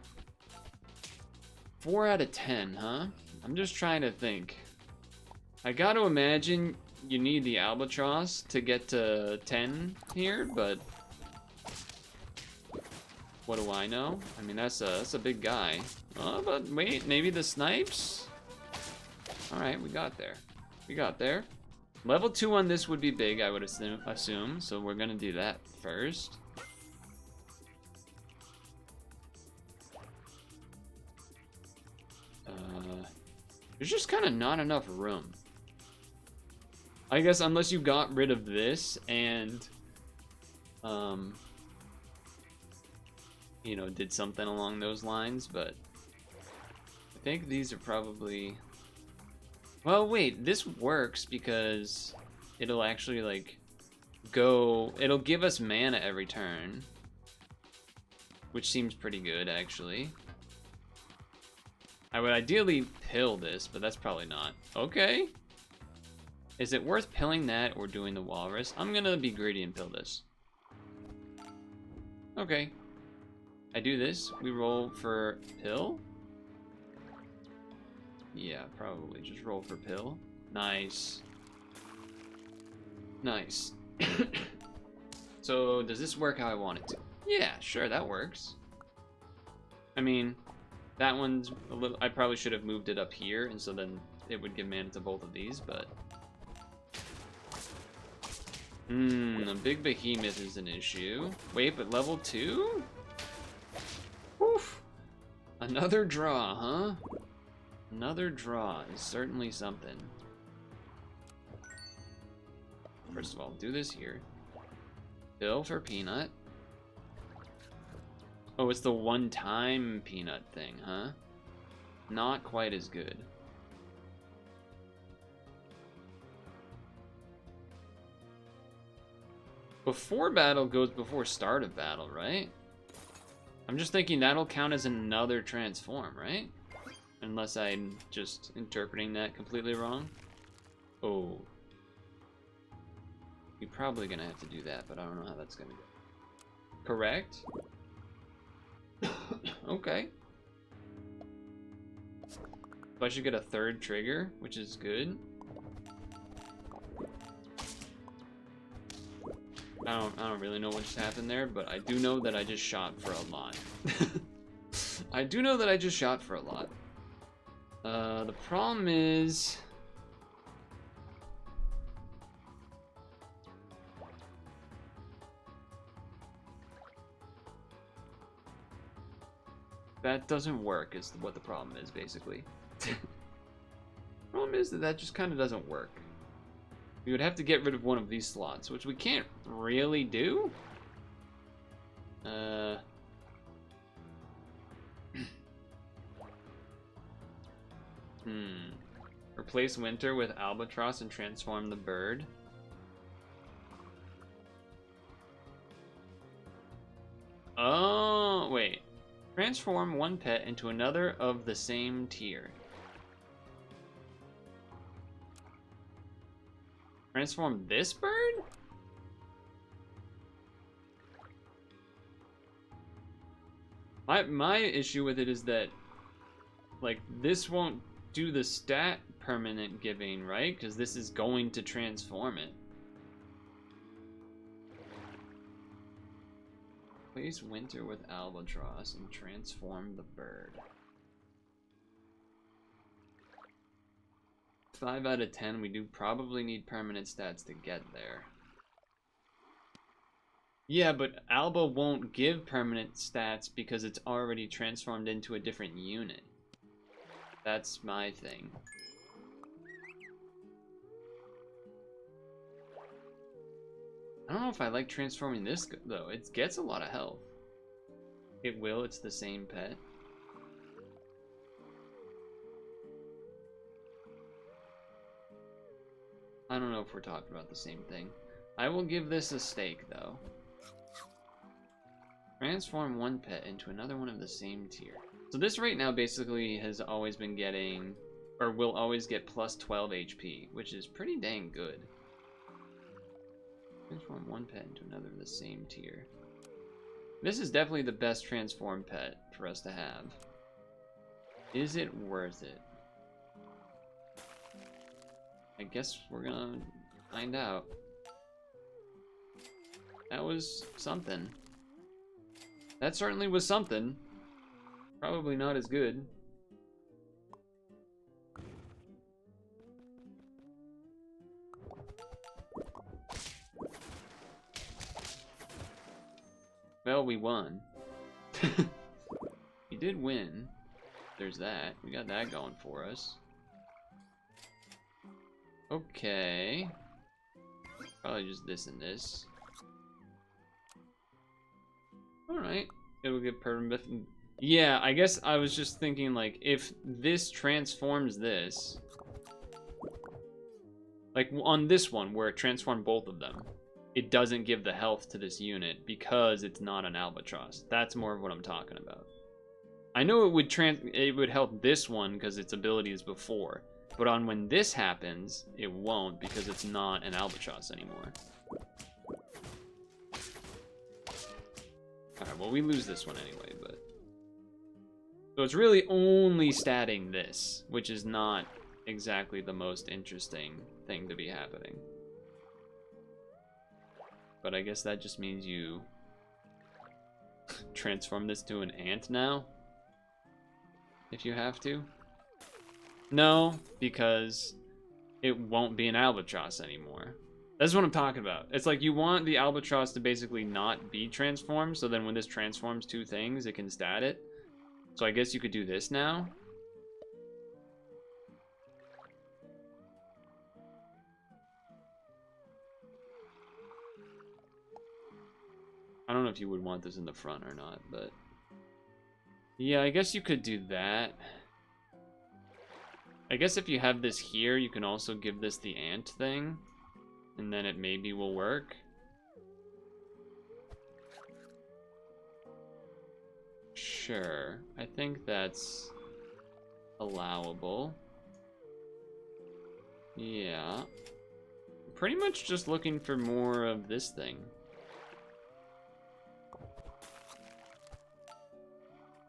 4 out of 10, huh? I'm just trying to think. I gotta imagine you need the albatross to get to 10 here, but what do I know? I mean, that's a big guy. Oh, but wait, maybe the snipes? Alright, we got there. We got there. Level 2 on this would be big, I would assume, so we're gonna do that first. There's just kind of not enough room. I guess unless you got rid of this and, you know, did something along those lines, but I think these are probably... Well, wait, this works because it'll actually, like, it'll give us mana every turn, which seems pretty good, actually. I would ideally pill this, but that's probably not. Okay. Is it worth pilling that or doing the walrus? I'm gonna be greedy and pill this. Okay. I do this. We roll for pill? Yeah, probably. Just roll for pill. Nice. Nice. So does this work how I want it to? Yeah, sure, that works. I mean, that one's a little... I probably should have moved it up here, and so then it would give mana to both of these, but... a big behemoth is an issue. Wait, but level 2? Oof. Another draw, huh? Another draw is certainly something. First of all, do this here. Bill for Peanut. Oh, it's the one-time Peanut thing, huh? Not quite as good. Before battle goes before start of battle, right? I'm just thinking that'll count as another transform, right? Unless I'm just interpreting that completely wrong. Oh. You're probably gonna have to do that, but I don't know how that's gonna go. Correct? Okay. So I should get a third trigger, which is good. I don't really know what just happened there, but I do know that I just shot for a lot. I do know that I just shot for a lot. The problem is... that doesn't work is what the problem is, basically. The problem is that just kind of doesn't work. We would have to get rid of one of these slots, which we can't really do. Replace Winter with Albatross and transform the bird. Oh, wait. Transform one pet into another of the same tier. Transform this bird? My issue with it is that, like, this won't do the stat permanent giving, right? Because this is going to transform it. Replace Winter with Albatross and transform the bird. 5 out of 10, we do probably need permanent stats to get there. Yeah, but Alba won't give permanent stats because it's already transformed into a different unit. That's my thing. I don't know if I like transforming this, though. It gets a lot of health. It will, it's the same pet. I don't know if we're talking about the same thing. I will give this a stake, though. Transform one pet into another one of the same tier. So this right now basically has always been getting, or will always get plus 12 HP, which is pretty dang good. Transform one pet into another of the same tier. This is definitely the best transform pet for us to have. Is it worth it? I guess we're gonna find out. That was something. That certainly was something. Probably not as good. Well, we won. We did win. There's that. We got that going for us. Okay. Probably just this and this. Alright. It'll get permanent. Yeah, I guess I was just thinking, like, if this transforms this... Like, on this one, where it transformed both of them, it doesn't give the health to this unit because it's not an Albatross. That's more of what I'm talking about. I know it would help this one because its ability is before. But on when this happens, it won't because it's not an Albatross anymore. Alright, well, we lose this one anyway, but... So it's really only statting this, which is not exactly the most interesting thing to be happening. But I guess that just means you transform this to an ant now? If you have to? No, because it won't be an albatross anymore. That's what I'm talking about. It's like you want the albatross to basically not be transformed, so then when this transforms two things, it can stat it. So I guess you could do this now. I don't know if you would want this in the front or not, but... yeah, I guess you could do that. I guess if you have this here, you can also give this the ant thing. And then it maybe will work. Sure. I think that's allowable. Yeah. Pretty much just looking for more of this thing.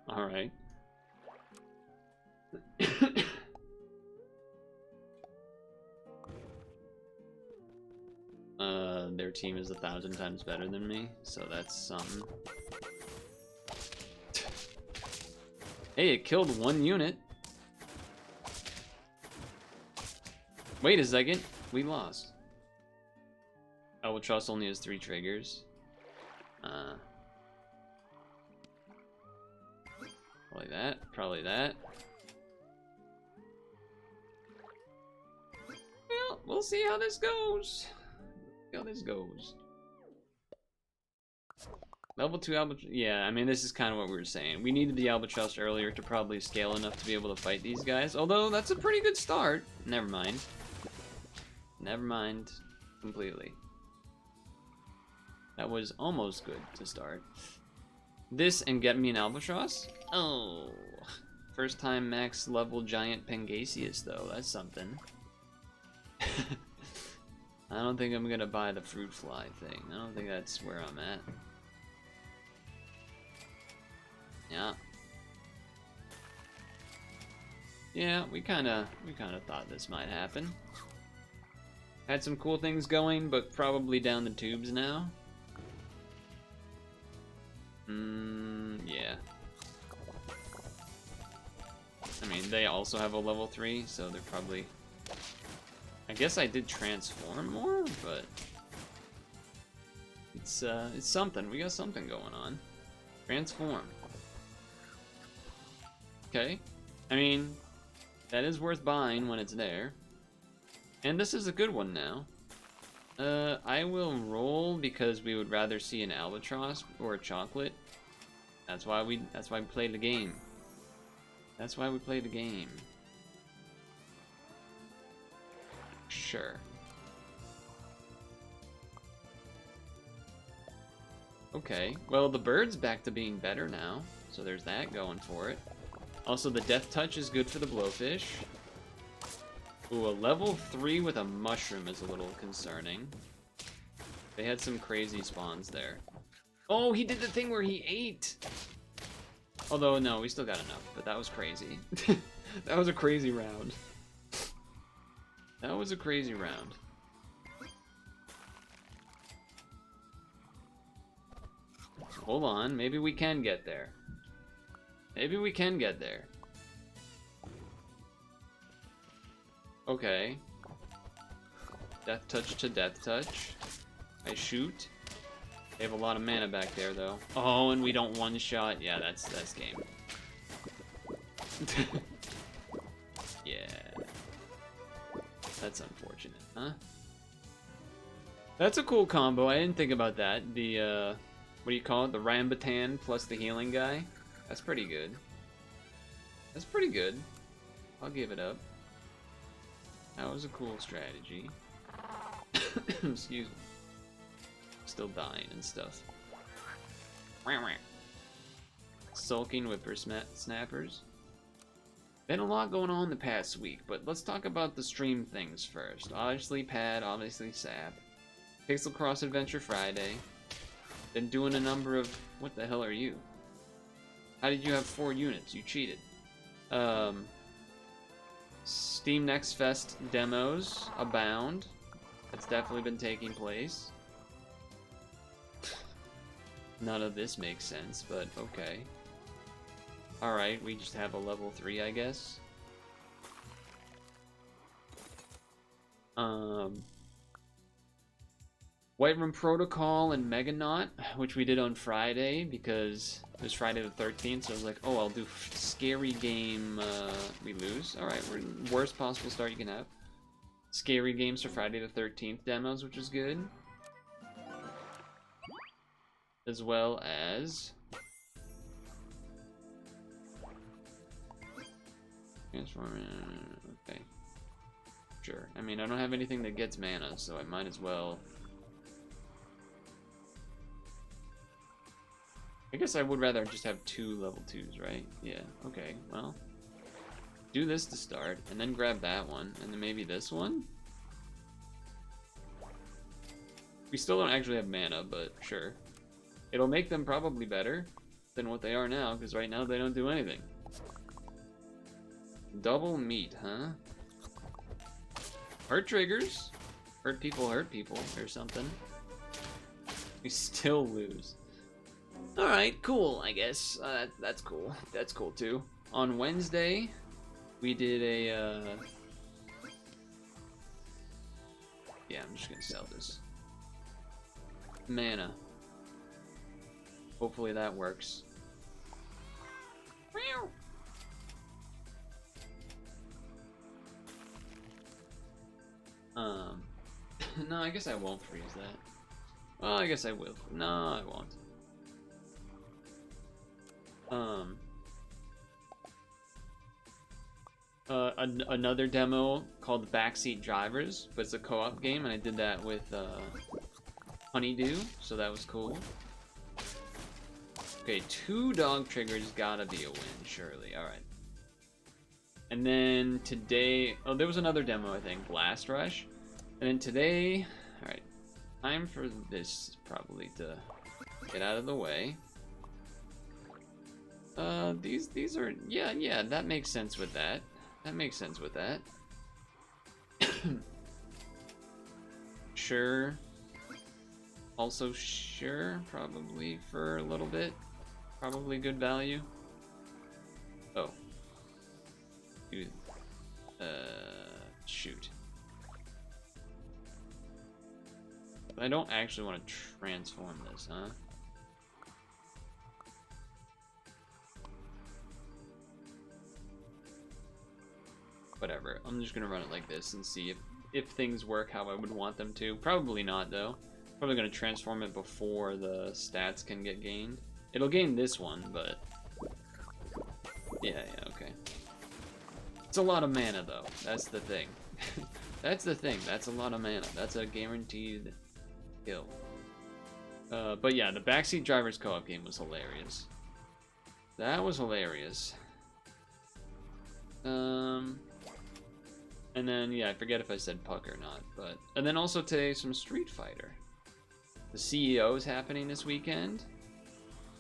Alright. Their team is 1,000 times better than me, so that's something. Hey, it killed one unit. Wait a second, we lost. Albatross only has 3 triggers. Probably that, probably that. Well, we'll see how this goes. See how this goes. Level 2 albatross. Yeah, I mean, this is kind of what we were saying. We needed the albatross earlier to probably scale enough to be able to fight these guys. Although, that's a pretty good start. Never mind. Never mind. Completely. That was almost good to start. This and get me an albatross? Oh. First time max level giant Pangasius, though. That's something. I don't think I'm gonna buy the fruit fly thing. I don't think that's where I'm at. Yeah. Yeah, we kinda thought this might happen. Had some cool things going, but probably down the tubes now. Yeah. I mean, they also have a level 3, so they're probably... I guess I did transform more, but... It's something. We got something going on. Transform. Okay. I mean, that is worth buying when it's there. And this is a good one now. I will roll because we would rather see an albatross or a chocolate. That's why we play the game. That's why we play the game. Sure. Okay. Well, the bird's back to being better now, so there's that going for it. Also, the death touch is good for the blowfish. Ooh, a level 3 with a mushroom is a little concerning. They had some crazy spawns there. Oh, he did the thing where he ate! Although, no, we still got enough, but that was crazy. That was a crazy round. That was a crazy round. Hold on, maybe we can get there. Maybe we can get there. Okay. Death touch to death touch. I shoot. They have a lot of mana back there, though. Oh, and we don't one-shot. Yeah, that's game. Yeah. That's unfortunate, huh? That's a cool combo. I didn't think about that. The, what do you call it? The Rambatan plus the healing guy. That's pretty good. That's pretty good. I'll give it up. That was a cool strategy. Excuse me. Still dying and stuff. Sulking whippersnappers. Been a lot going on the past week, but let's talk about the stream things first. Obviously Pad, obviously SAP. Pixel Cross Adventure Friday. Been doing a number of... What the hell are you? How did you have 4 units? You cheated. Steam Next Fest demos abound. That's definitely been taking place. None of this makes sense, but okay. Alright, we just have a level 3, I guess. Whiterun Protocol and Meganaut, which we did on Friday because it was Friday the 13th, so I was like, oh, I'll do scary game, we lose. Alright, we're worst possible start you can have. Scary games for Friday the 13th demos, which is good. As well as... Transform... Okay. Sure. I mean, I don't have anything that gets mana, so I might as well... I guess I would rather just have 2 level 2s, right? Yeah, okay, well. Do this to start, and then grab that one, and then maybe this one? We still don't actually have mana, but sure. It'll make them probably better than what they are now, because right now they don't do anything. Double meat, huh? Hurt triggers. Hurt people, or something. We still lose. Alright, cool, I guess. That's cool. That's cool, too. On Wednesday, we did a, yeah, I'm just gonna sell this. Mana. Hopefully that works. No, I guess I won't freeze that. Well, I guess I will. No, I won't. Another demo called Backseat Drivers, but it's a co-op game, and I did that with Honeydew, so that was cool. Okay, 2 dog triggers gotta be a win, surely. Alright. And then today... Oh, there was another demo, I think. Blast Rush. And then today... Alright. Time for this, probably, to get out of the way. These are... Yeah, that makes sense with that. That makes sense with that. Sure. Also sure, probably for a little bit. Probably good value. Oh. Dude. Shoot. I don't actually want to transform this, huh? Whatever. I'm just gonna run it like this and see if things work how I would want them to. Probably not, though. Probably gonna transform it before the stats can get gained. It'll gain this one, but... Yeah, okay. It's a lot of mana, though. That's the thing. That's the thing. That's a lot of mana. That's a guaranteed kill. But yeah, the Backseat Drivers co-op game was hilarious. That was hilarious. And then, yeah, I forget if I said Puck or not, but... And then also today, some Street Fighter. The CEO is happening this weekend.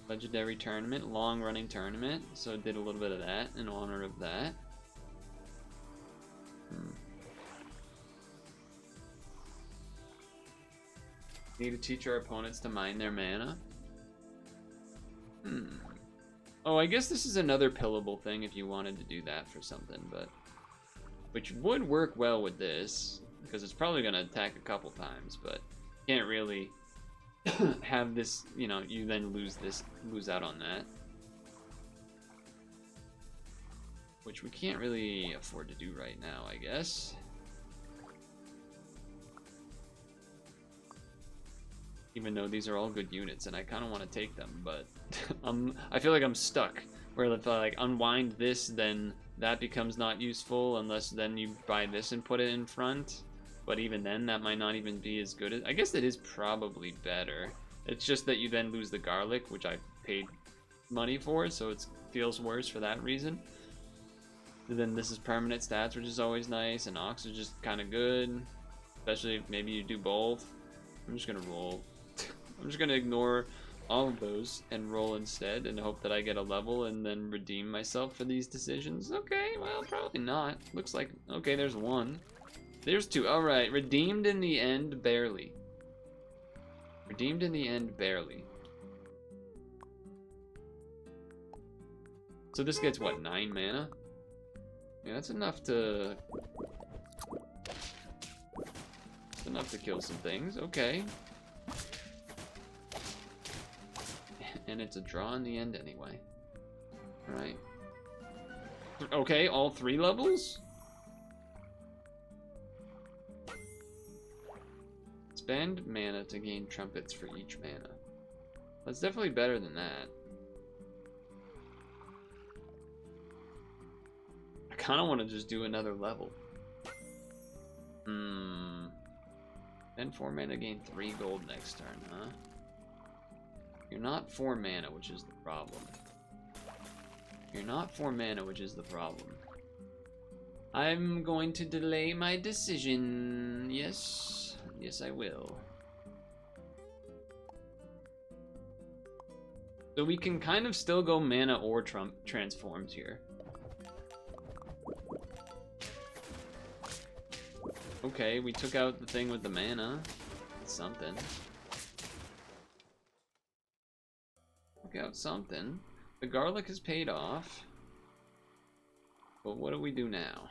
Legendary tournament, long-running tournament, so did a little bit of that in honor of that. Need to teach our opponents to mine their mana. Oh, I guess this is another pillable thing if you wanted to do that for something, but... Which would work well with this, because it's probably going to attack a couple times, but can't really have this, you know, you then lose out on that. Which we can't really afford to do right now, I guess. Even though these are all good units, and I kind of want to take them, but I feel like I'm stuck. Where if I like unwind this, then that becomes not useful unless then you buy this and put it in front. But even then, that might not even be as good as... I guess it is probably better. It's just that you then lose the garlic, which I paid money for, so it feels worse for that reason. And then this is permanent stats, which is always nice, and Ox is just kind of good. Especially if maybe you do both. I'm just going to roll. I'm just going to ignore all of those and roll instead and hope that I get a level and then redeem myself for these decisions. Okay, well, probably not. Looks like... Okay, there's one. There's two. Alright, redeemed in the end, barely. Redeemed in the end, barely. So this gets what, 9 mana? Yeah, that's enough to... That's enough to kill some things. Okay. And it's a draw in the end anyway. Alright. Okay, all 3 levels? Spend mana to gain trumpets for each mana. That's definitely better than that. I kind of want to just do another level. Spend 4 mana, gain 3 gold next turn, huh? You're not 4 mana, which is the problem. You're not 4 mana, which is the problem. I'm going to delay my decision. Yes. Yes, I will. So we can kind of still go mana or transforms here. Okay, we took out the thing with the mana. That's something. Took out something. The garlic has paid off. But what do we do now?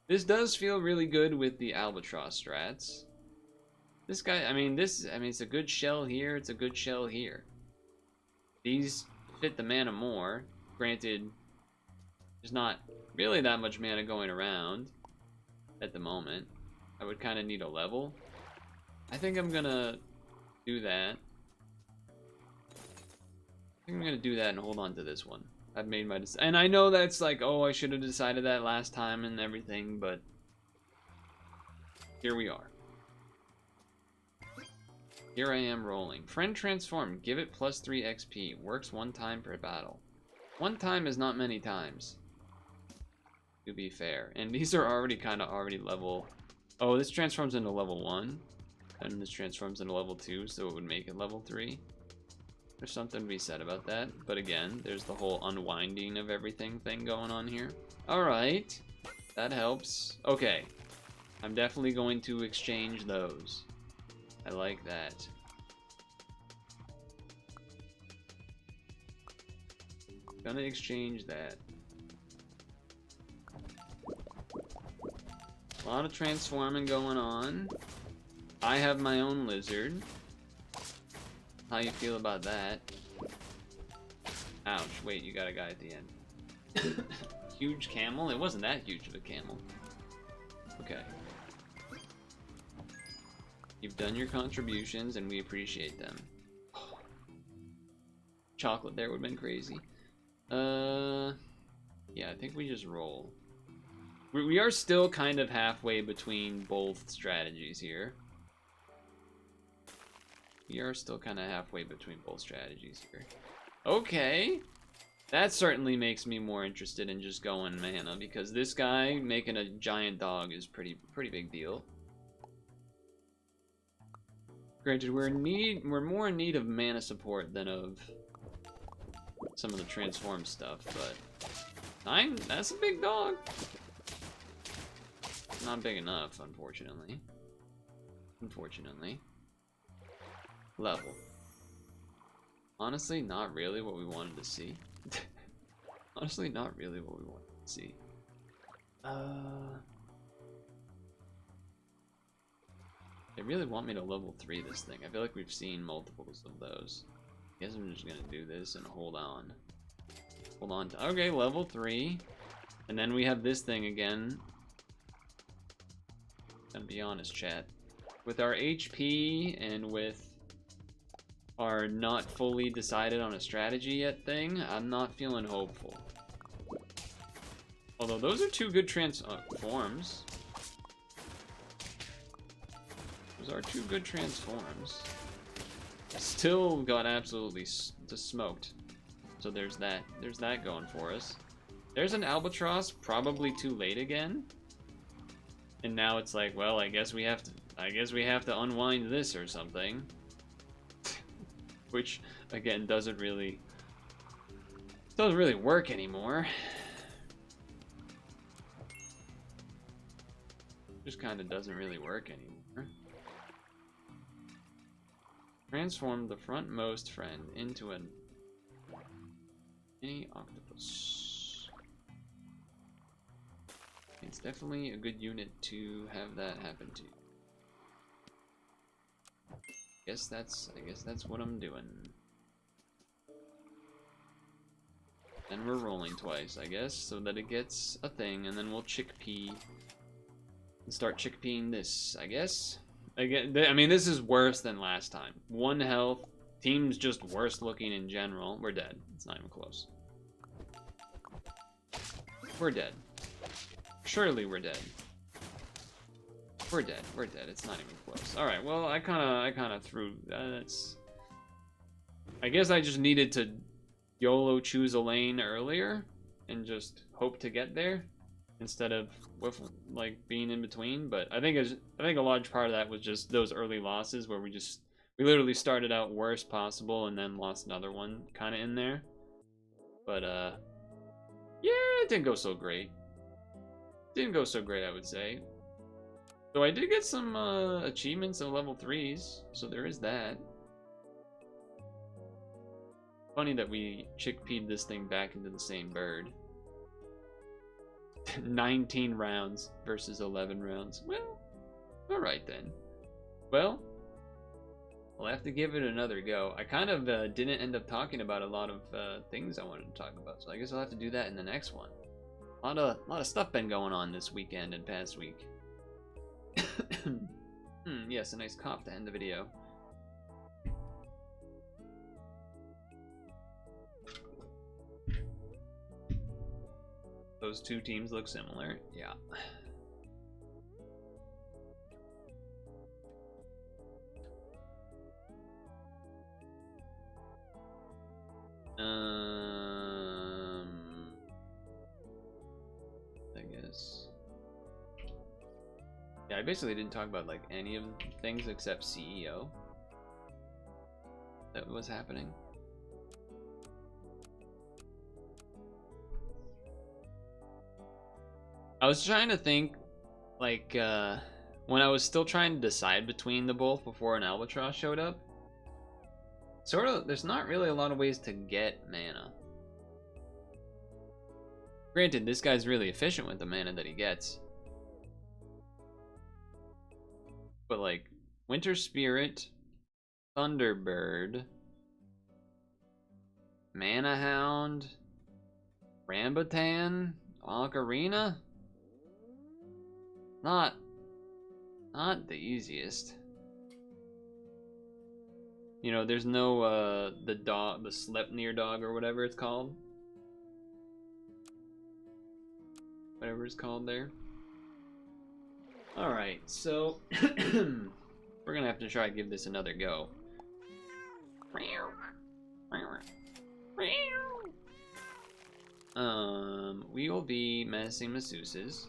This does feel really good with the albatross strats. This guy, it's a good shell here, it's a good shell here. These fit the mana more. Granted, there's not really that much mana going around at the moment. I would kind of need a level. I think I'm gonna do that. I think I'm gonna do that and hold on to this one. I've made my decision. And I know that's like, oh, I should have decided that last time and everything, but here we are. Here I am rolling. Friend transform. Give it +3 XP. Works 1 time per battle. 1 time is not many times, to be fair. And these are already kind of level. Oh, this transforms into level 1. And this transforms into level 2, so it would make it level 3. There's something to be said about that. But again, there's the whole unwinding of everything thing going on here. Alright. That helps. Okay. I'm definitely going to exchange those. I like that. Gonna exchange that. A lot of transforming going on. I have my own lizard. How you feel about that? Ouch, wait, you got a guy at the end. Huge camel? It wasn't that huge of a camel. Okay. You've done your contributions, and we appreciate them. Chocolate there would have been crazy. Yeah, I think we just roll. We are still kind of halfway between both strategies here. We are still kind of halfway between both strategies here. Okay. That certainly makes me more interested in just going mana, because this guy making a giant dog is pretty big deal. Granted, we're more in need of mana support than of some of the transform stuff, but 9, that's a big dog. Not big enough, unfortunately. Level. Honestly, not really what we wanted to see. Honestly, not really what we wanted to see. They really want me to level 3 this thing. I feel like we've seen multiples of those. I guess I'm just gonna do this and hold on. Hold on to, okay, level 3. And then we have this thing again. Gonna be honest, chat. With our HP and with our not fully decided on a strategy yet thing, I'm not feeling hopeful. Although those are 2 good transforms. Those are 2 good transforms. Still got absolutely smoked. So there's that. There's that going for us. There's an albatross, probably too late again. And now it's like, well, I guess we have to unwind this or something. Which again doesn't really work anymore. Just kind of doesn't really work anymore. Transform the frontmost friend into a mini octopus. It's definitely a good unit to have that happen to. I guess that's what I'm doing. And we're rolling twice, I guess, so that it gets a thing, and then we'll chickpea and start chickpeeing this, I guess. Again, I mean, this is worse than last time. 1 health. Team's just worse looking in general. We're dead. It's not even close. We're dead. Surely we're dead. We're dead. We're dead. It's not even close. All right. Well, I kind of threw. That's. I guess I just needed to YOLO choose a lane earlier and just hope to get there instead of with like being in between. But I think a large part of that was just those early losses where we literally started out worst possible and then lost another one kind of in there. But yeah, it didn't go so great. Didn't go so great, I would say. So I did get some achievements of level 3s, so there is that. Funny that we chickpeed this thing back into the same bird. 19 rounds versus 11 rounds. Well, alright then. Well, I'll have to give it another go. I kind of didn't end up talking about a lot of things I wanted to talk about, so I guess I'll have to do that in the next one. A lot of stuff been going on this weekend and past week. Yes, a nice cough to end the video. Those two teams look similar, yeah. I guess. Yeah, I basically didn't talk about like any of the things except CEO that was happening. I was trying to think, like, when I was still trying to decide between the both before an Albatross showed up. Sort of, there's not really a lot of ways to get mana. Granted, this guy's really efficient with the mana that he gets. But like, Winter Spirit, Thunderbird, Mana Hound, Rambutan, Ocarina? Not the easiest. You know, there's no the Sleipnir dog or whatever it's called. Whatever it's called there. Alright, so we're gonna have to try to give this another go. We will be menacing masseuses.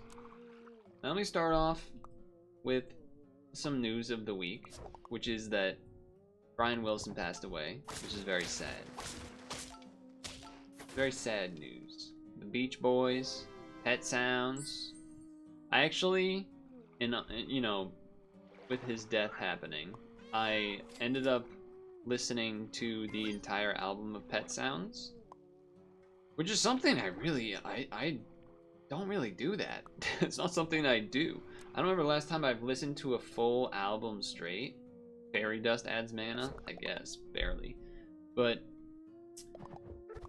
Let me start off with some news of the week, which is that Brian Wilson passed away, which is very sad. Very sad news. The Beach Boys, Pet Sounds. I actually, you know, with his death happening, I ended up listening to the entire album of Pet Sounds, which is something I don't really do that. It's not something I do. I don't remember the last time I've listened to a full album straight. Fairy Dust adds mana, I guess, barely. But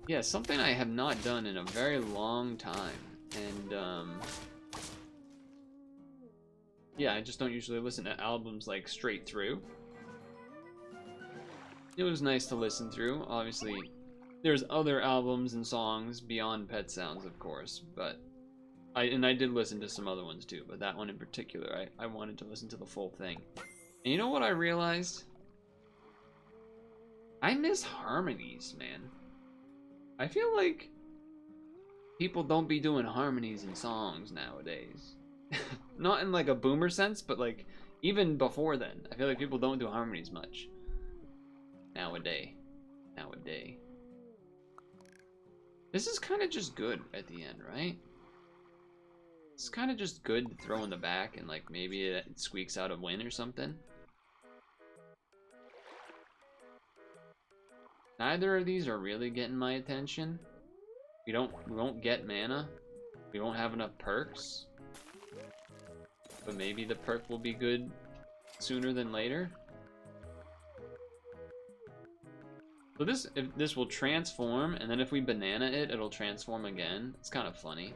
yeah, something I have not done in a very long time. And yeah, I just don't usually listen to albums like straight through. It was nice to listen through. Obviously, there's other albums and songs beyond Pet Sounds, of course, but I did listen to some other ones too, but that one in particular, I wanted to listen to the full thing. And you know what I realized? I miss harmonies, man. I feel like people don't be doing harmonies in songs nowadays. Not in like a boomer sense, but like even before then. I feel like people don't do harmonies much. Nowadays. This is kind of just good at the end, right? It's kind of just good to throw in the back and like maybe it squeaks out a win or something. Neither of these are really getting my attention. We won't get mana. We won't have enough perks. But maybe the perk will be good sooner than later. So this will transform, and then if we banana it, it'll transform again. It's kind of funny.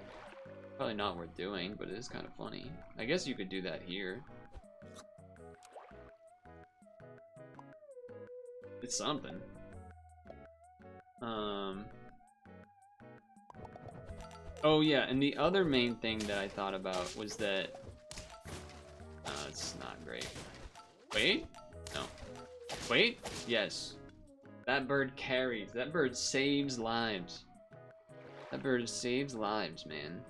Probably not worth doing, but it is kind of funny. I guess you could do that here. It's something. Oh yeah, and the other main thing that I thought about was that it's not great. Wait? No. Wait? Yes. That bird carries. That bird saves lives. That bird saves lives, man.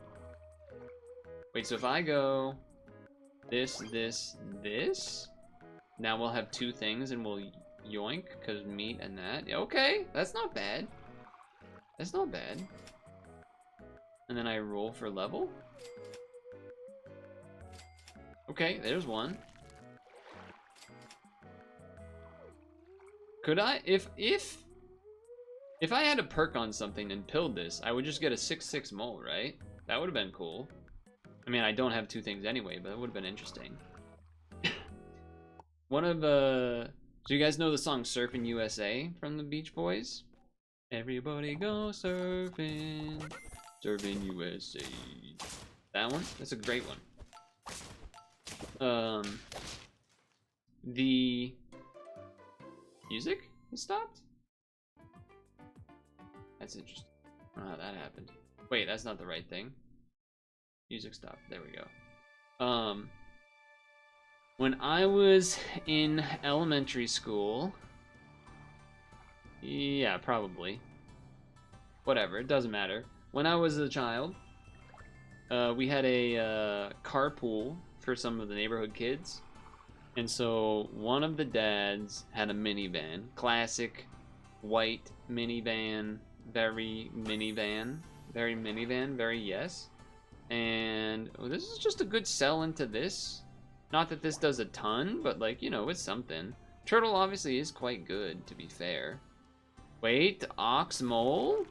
Wait, so if I go this, now we'll have two things and we'll yoink, because meat and that. Okay, that's not bad. That's not bad. And then I roll for level. Okay, there's one. Could I, if I had a perk on something and pilled this, I would just get a 6/6 mole, right? That would have been cool. I mean, I don't have two things anyway, but that would have been interesting. One of do you guys know the song Surfing USA from the Beach Boys? Everybody go surfing, surfing USA. That one? That's a great one. The music has stopped? That's interesting. I don't know how that happened. Wait, that's not the right thing. Music stopped. There we go. When I was in elementary school, yeah, probably. Whatever, it doesn't matter. When I was a child, we had a carpool for some of the neighborhood kids. And so one of the dads had a minivan, classic white minivan, very minivan, very yes. And this is just a good sell into this. Not that this does a ton, but like, you know, it's something. Turtle obviously is quite good, to be fair. Wait, ox mole?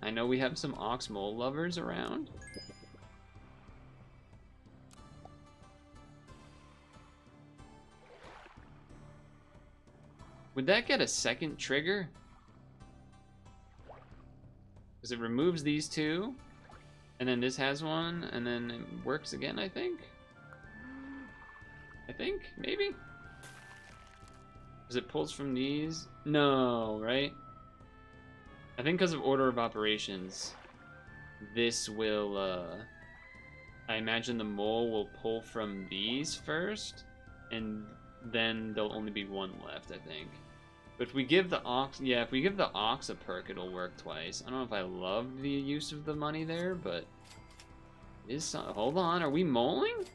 I know we have some ox mole lovers around. Would that get a second trigger? Because it removes these two, and then this has one, and then it works again, I think? Maybe? Because it pulls from these? No, right? I think because of order of operations, this will, I imagine the mole will pull from these first, and then there'll only be one left, I think. But if we give the ox, yeah, if we give the ox a perk, it'll work twice. I don't know if I love the use of the money there, but it is some, hold on, are we moling?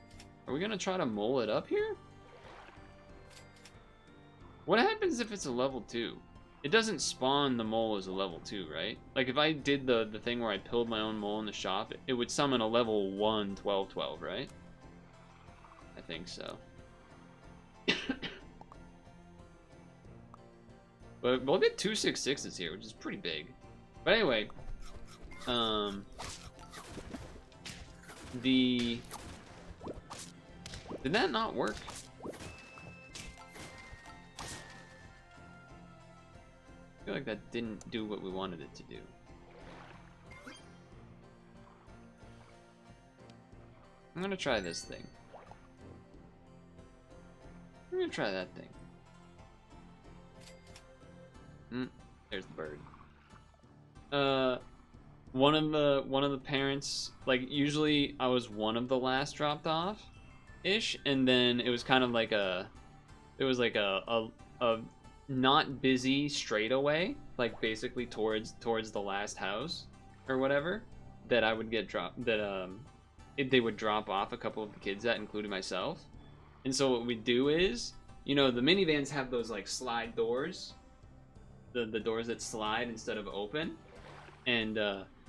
Are we gonna try to mole it up here? What happens if it's a level 2? It doesn't spawn the mole as a level 2, right? Like if I did the thing where I pilled my own mole in the shop, it would summon a level 1 12/12, right? I think so. But we'll get 2 6/6s here, which is pretty big. But anyway, did that not work? I feel like that didn't do what we wanted it to do. I'm gonna try this thing. I'm gonna try that thing. There's the bird. One of the parents, like usually I was one of the last dropped off ish, and then it was kind of like a not busy straightaway, like basically towards the last house or whatever, that I would get dropped, that they would drop off a couple of the kids at, including myself. And so what we do is, you know, the minivans have those like slide doors, the doors that slide instead of open, and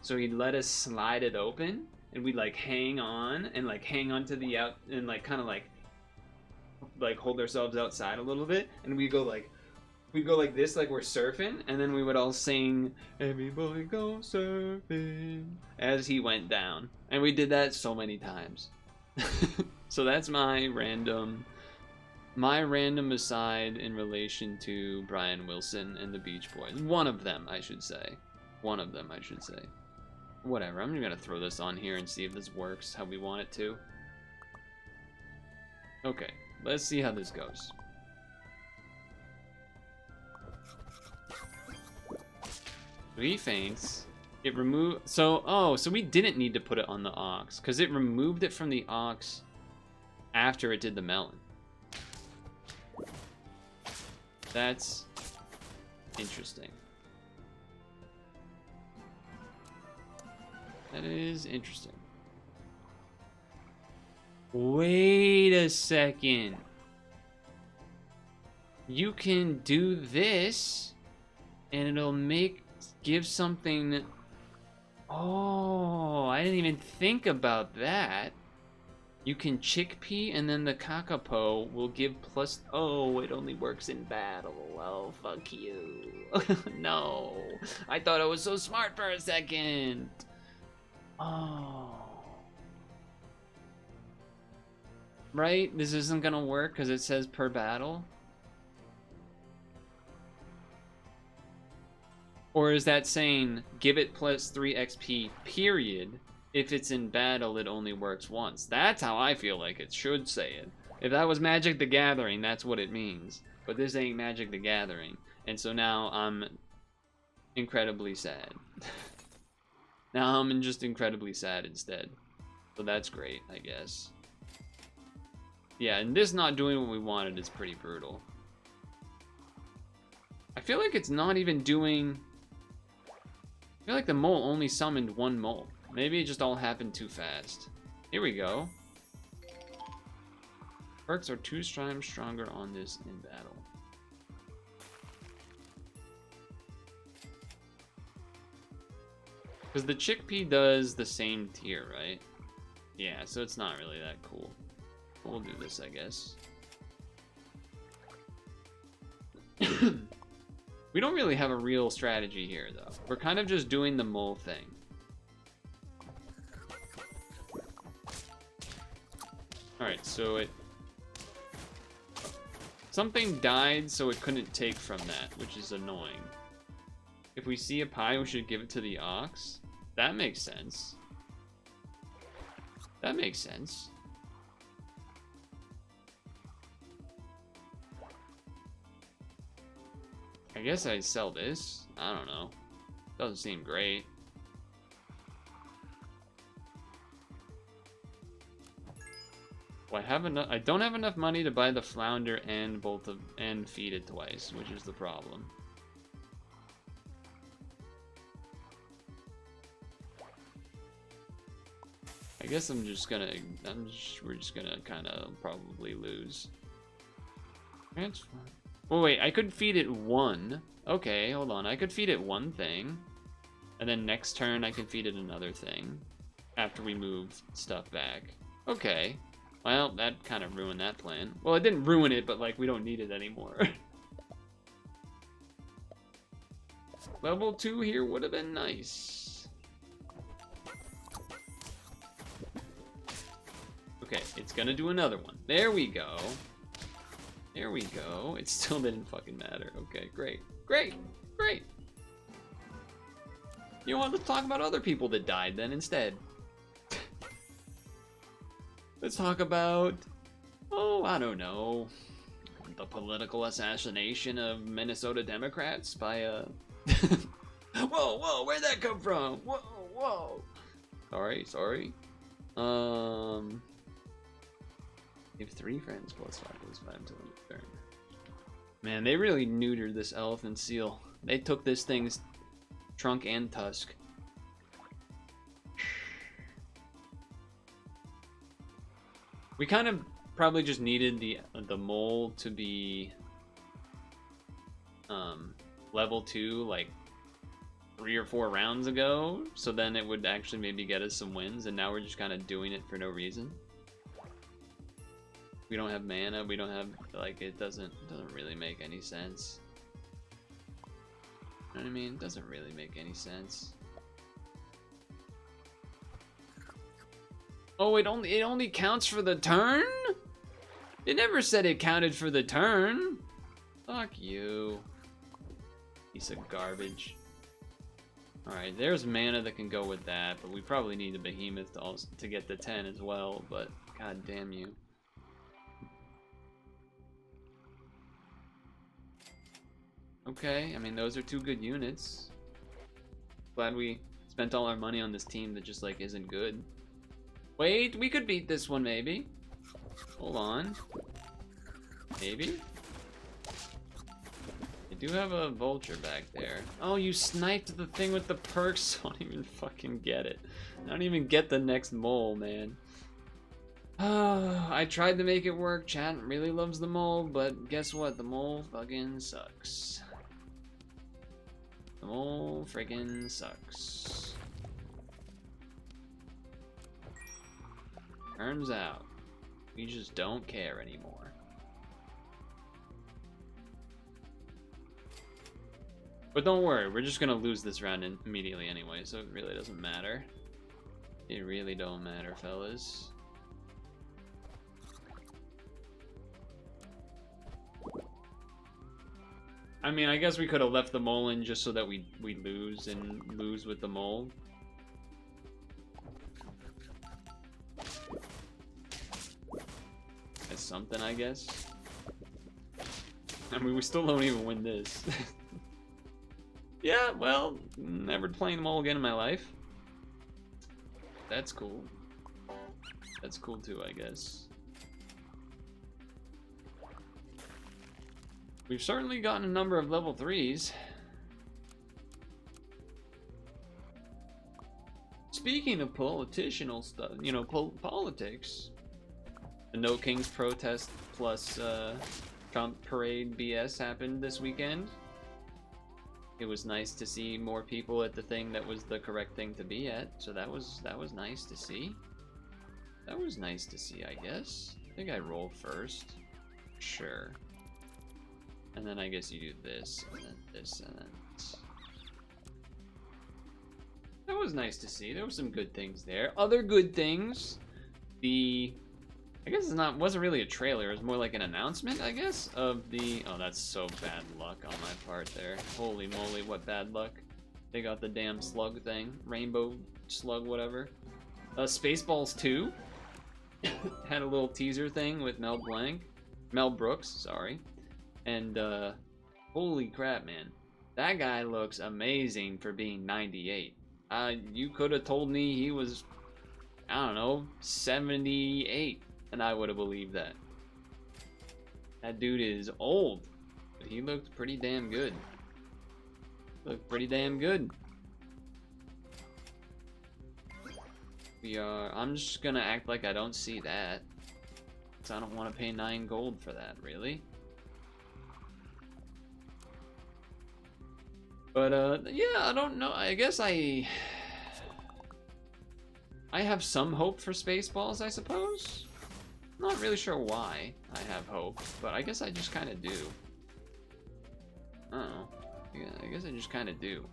so he'd let us slide it open, and we'd like hang on to the out, and like kind of like hold ourselves outside a little bit, and we'd go like this, like we're surfing, and then we would all sing "Everybody Go Surfing" as he went down, and we did that so many times. So that's my random aside in relation to Brian Wilson and the Beach Boys. One of them, I should say. Whatever, I'm gonna throw this on here and see if this works how we want it to. Okay, let's see how this goes. 3 feints. It removed. So we didn't need to put it on the ox because it removed it from the ox after it did the melon. That's interesting. That is interesting. Wait a second. You can do this, and it'll give something. Oh, I didn't even think about that. You can chickpea, and then the kakapo will give plus. Oh, it only works in battle. Oh, fuck you. No, I thought I was so smart for a second. Oh. Right? This isn't gonna work because it says per battle? Or is that saying give it plus 3 XP, period? If it's in battle, it only works once. That's how I feel like it should say it. If that was Magic the Gathering, that's what it means. But this ain't Magic the Gathering. And so now I'm incredibly sad. Now I'm just incredibly sad instead. So that's great, I guess. Yeah, and this not doing what we wanted is pretty brutal. I feel like it's not even doing... I feel like the mole only summoned 1 mole. Maybe it just all happened too fast. Here we go. Perks are 2 times stronger on this in battle. Because the chickpea does the same tier, right? Yeah, so it's not really that cool. We'll do this, I guess. We don't really have a real strategy here, though. We're kind of just doing the mole thing. Alright, so it... Something died, so it couldn't take from that, which is annoying. If we see a pie, we should give it to the ox. That makes sense. That makes sense. I guess I sell this. I don't know. Doesn't seem great. Well, I don't have enough money to buy the flounder and and feed it twice, which is the problem. I guess we're just gonna kind of probably lose. Oh wait, I could feed it 1. Okay, hold on. I could feed it 1 thing, and then next turn I can feed it another thing after we move stuff back. Okay. Well, that kind of ruined that plan. Well, it didn't ruin it, but like we don't need it anymore. Level 2 here would have been nice. Okay, it's gonna do another one. There we go. There we go. It still didn't fucking matter. Okay, great. Great! Great! You know what? Let's talk about other people that died then instead. Let's talk about... Oh, I don't know. The political assassination of Minnesota Democrats by a... Whoa, whoa, where'd that come from? Whoa, whoa. Sorry. Give 3 friends +5 until end of turn. Man, they really neutered this elephant seal. They took this thing's trunk and tusk. We kind of probably just needed the mole to be level 2 like 3 or 4 rounds ago, so then it would actually maybe get us some wins, and now we're just kind of doing it for no reason. We don't have mana, we don't have, like, it doesn't really make any sense. You know what I mean? It doesn't really make any sense. Oh, it only counts for the turn? It never said it counted for the turn. Fuck you. Piece of garbage. Alright, there's mana that can go with that, but we probably need a behemoth to get the 10 as well, but god damn you. Okay, I mean, those are 2 good units. Glad we spent all our money on this team that just, like, isn't good. Wait, we could beat this one, maybe. Hold on. Maybe? I do have a vulture back there. Oh, you sniped the thing with the perks? I don't even fucking get it. I don't even get the next mole, man. I tried to make it work. Chat really loves the mole, but guess what? The mole fucking sucks. The mole friggin' sucks. Turns out, we just don't care anymore. But don't worry, we're just gonna lose this round immediately anyway, so it really doesn't matter. It really don't matter, fellas. I mean, I guess we could have left the mole in just so that we lose and lose with the mole. That's something, I guess. I mean, we still don't even win this. Yeah, well, never playing the mole again in my life. That's cool. That's cool too, I guess. We've certainly gotten a number of level 3s. Speaking of political stuff, you know, politics. The No Kings protest plus Trump parade BS happened this weekend. It was nice to see more people at the thing that was the correct thing to be at, so that was nice to see. That was nice to see, I guess. I think I rolled first. Sure. And then I guess you do this, and then this, and then this. That was nice to see. There were some good things there. Other good things. I guess wasn't really a trailer. It was more like an announcement, I guess, of the... Oh, that's so bad luck on my part there. Holy moly, what bad luck. They got the damn slug thing. Rainbow slug, whatever. Spaceballs 2. Had a little teaser thing with Mel Brooks, sorry. And, holy crap, man. That guy looks amazing for being 98. You could have told me he was, I don't know, 78, and I would have believed that. That dude is old, but he looked pretty damn good. Looked pretty damn good. I'm just gonna act like I don't see that. Because I don't want to pay 9 gold for that, really. But, yeah, I don't know. I guess I have some hope for Spaceballs, I suppose. Not really sure why I have hope, but I guess I just kind of do. I don't know. Yeah, I guess I just kind of do.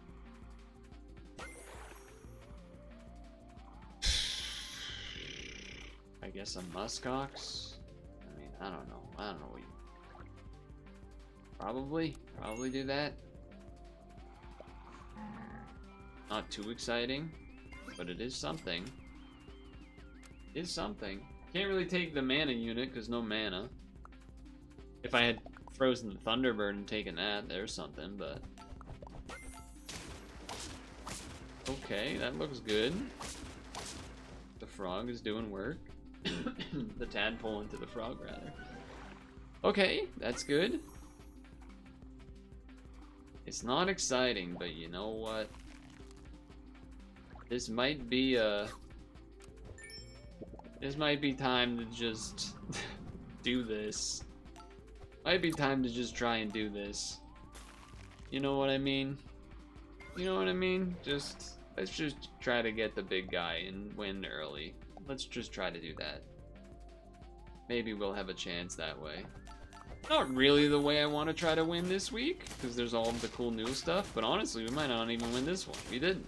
I guess a muskox? I mean, I don't know. I don't know what you... Probably do that. Not too exciting, but it is something. It is something. Can't really take the mana unit because no mana. If I had frozen the Thunderbird and taken that, there's something, but... Okay, that looks good. The frog is doing work. The tadpole into the frog, rather. Okay, that's good. It's not exciting, but you know what? This might be time to just do this. Might be time to just try and do this. You know what I mean? You know what I mean? Let's just try to get the big guy and win early. Let's just try to do that. Maybe we'll have a chance that way. Not really the way I want to try to win this week, because there's all of the cool new stuff, but honestly, we might not even win this one. We didn't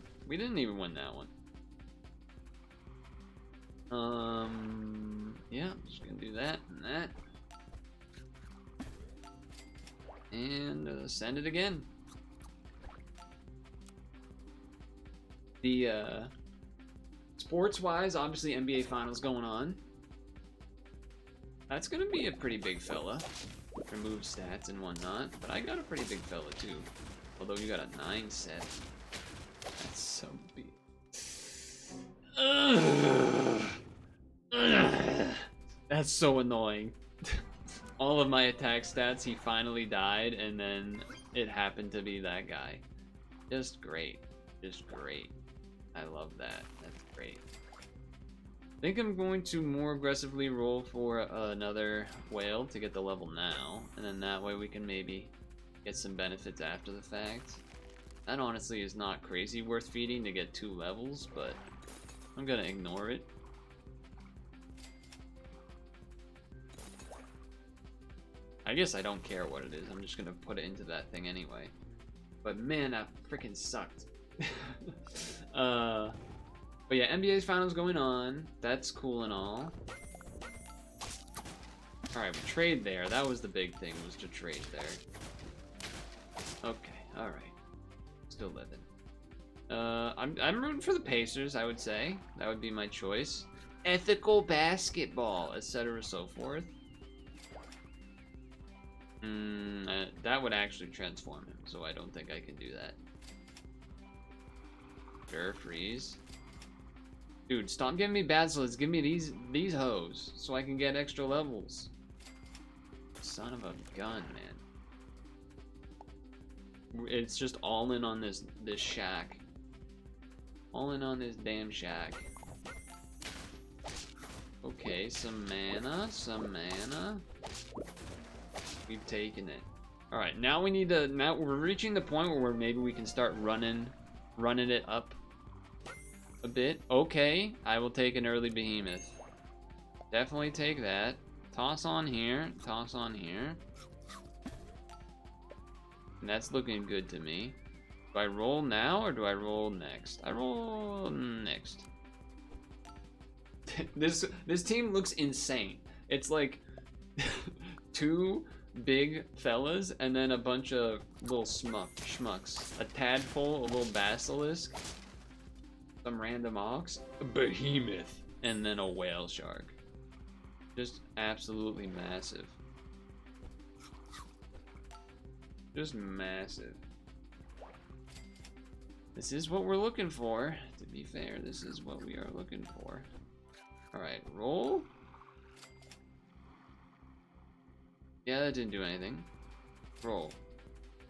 even win that one. Yeah, I'm just gonna do that and that. And send it again. The sports-wise, obviously NBA Finals going on. That's gonna be a pretty big fella. Remove stats and whatnot, but I got a pretty big fella too. Although you got a 9 set. That's so big. That's so annoying. All of my attack stats, he finally died, and then it happened to be that guy. Just great. Just great. I love that. That's great. I think I'm going to more aggressively roll for another whale to get the level now, and then that way we can maybe get some benefits after the fact. That honestly is not crazy worth feeding to get 2 levels, but I'm gonna ignore it. I guess I don't care what it is, I'm just gonna put it into that thing anyway. But man, that freaking sucked. But yeah, NBA's finals going on. That's cool and all. Alright, we trade there. That was the big thing, was to trade there. Okay, alright. Still living. I'm rooting for the Pacers, I would say. That would be my choice. Ethical basketball, etc. so forth. That would actually transform him, so I don't think I can do that. Sure, freeze. Dude, stop giving me basilisks. Give me these hoes so I can get extra levels. Son of a gun, man. It's just all in on this shack. All in on this damn shack. Okay, some mana, some mana. We've taken it. All right, now we need to. Now we're reaching the point where maybe we can start running it up a bit. Okay, I will take an early behemoth. Definitely take that. Toss on here. Toss on here. And that's looking good to me. Do I roll now or do I roll next? I roll next. This team looks insane. It's like 2 big fellas and then a bunch of little schmucks. A tadpole, a little basilisk, some random ox, a behemoth, and then a whale shark. Just absolutely massive. Just massive. This is what we're looking for. To be fair, this is what we are looking for. Alright, roll. Yeah, that didn't do anything. Roll.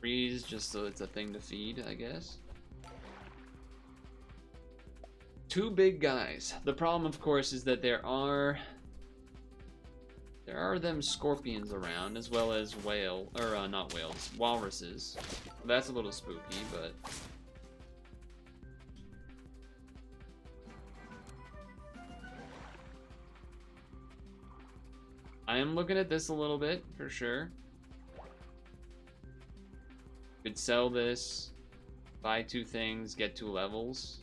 Freeze, just so it's a thing to feed, I guess. 2 big guys. The problem, of course, is that there are them scorpions around, as well as not whales, walruses. That's a little spooky, but I am looking at this a little bit, for sure. Could sell this, buy 2 things, get 2 levels.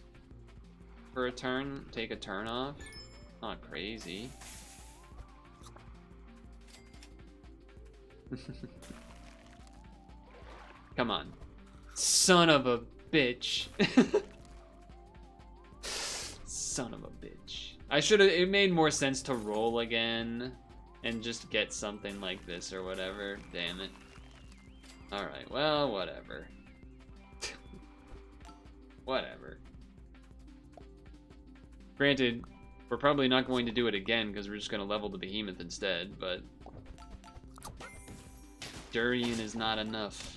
For a turn, take a turn off. Not crazy. Come on. Son of a bitch. Son of a bitch. It made more sense to roll again and just get something like this or whatever. Damn it. Alright, well, whatever. Whatever. Granted, we're probably not going to do it again because we're just going to level the behemoth instead, but Durian is not enough.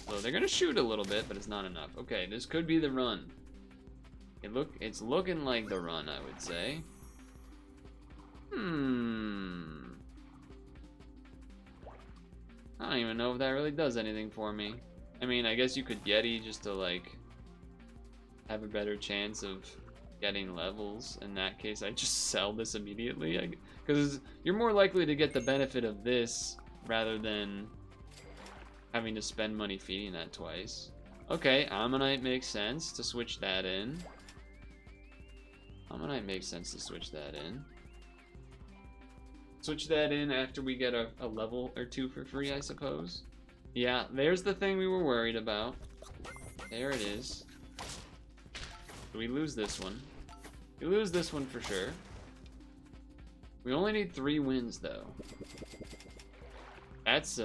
So they're going to shoot a little bit, but it's not enough. Okay, this could be the run. It's looking like the run, I would say. I don't even know if that really does anything for me. I mean, I guess you could Yeti just to, like, have a better chance of getting levels. In that case, I just sell this immediately. Because you're more likely to get the benefit of this rather than having to spend money feeding that twice. Okay, Ammonite makes sense to switch that in. Might make sense to switch that in. Switch that in after we get a level or two for free, I suppose. Yeah, there's the thing we were worried about. There it is. We lose this one. We lose this one for sure. We only need 3 wins, though. That's,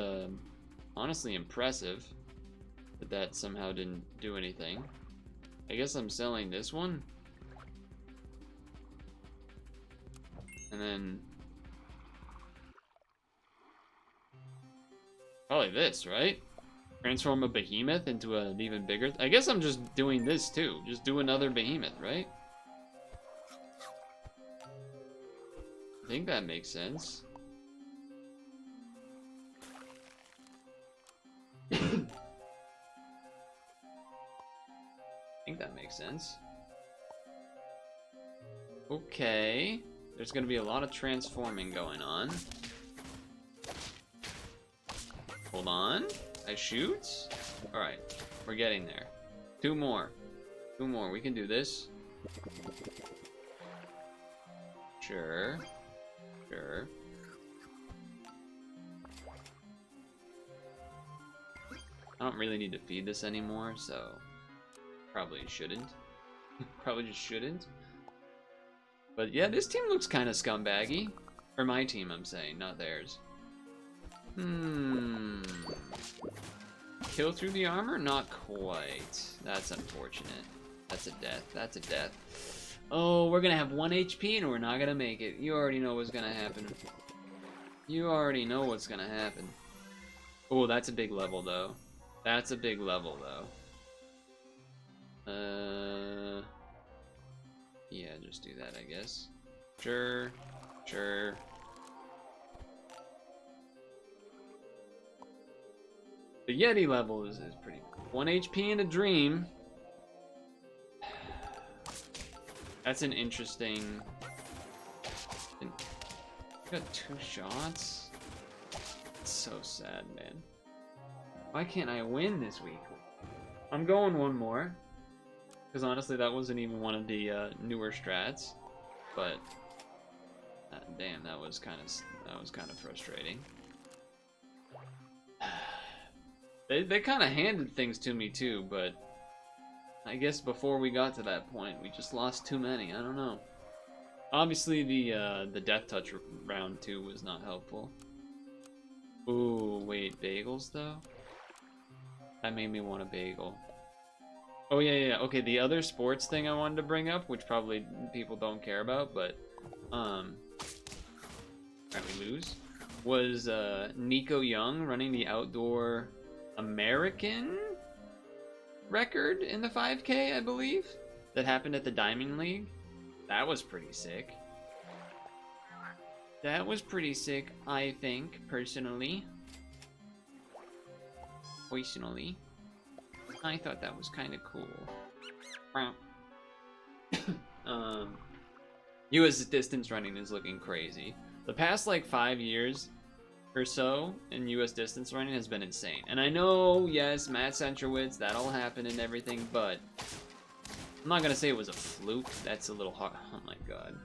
honestly impressive. That somehow didn't do anything. I guess I'm selling this one. And then... probably this, right? Transform a behemoth into an even bigger... I guess I'm just doing this, too. Just do another behemoth, right? I think that makes sense. I think that makes sense. Okay. There's gonna be a lot of transforming going on. Hold on. I shoot? Alright. We're getting there. 2 more. 2 more. We can do this. Sure. Sure. I don't really need to feed this anymore, so probably shouldn't. Probably just shouldn't. But yeah, this team looks kind of scumbaggy. Or my team, I'm saying, not theirs. Kill through the armor? Not quite. That's unfortunate. That's a death. That's a death. Oh, we're gonna have 1 HP and we're not gonna make it. You already know what's gonna happen. You already know what's gonna happen. Oh, that's a big level, though. That's a big level, though. Yeah, just do that, I guess. Sure. Sure. The Yeti level is pretty... 1 HP in a dream. That's an interesting... Got 2 shots? It's so sad, man. Why can't I win this week? I'm going 1 more. Because honestly, that wasn't even one of the newer strats. But... damn, that was kind of frustrating. They kind of handed things to me too, but I guess before we got to that point, we just lost too many. I don't know. Obviously, the death touch round 2 was not helpful. Ooh, wait, bagels though? That made me want a bagel. Oh yeah. Okay, the other sports thing I wanted to bring up, which probably people don't care about, but alright, we lose. Was Nico Young running the outdoor American record in the 5K, I believe, that happened at the Diamond League. That was pretty sick. That was pretty sick, I think, personally. I thought that was kind of cool. US distance running is looking crazy. The past like 5 years or so in US distance running has been insane. And I know, yes, Matt Centrowitz, that all happened and everything, but I'm not gonna say it was a fluke. That's a little hard. Oh my god.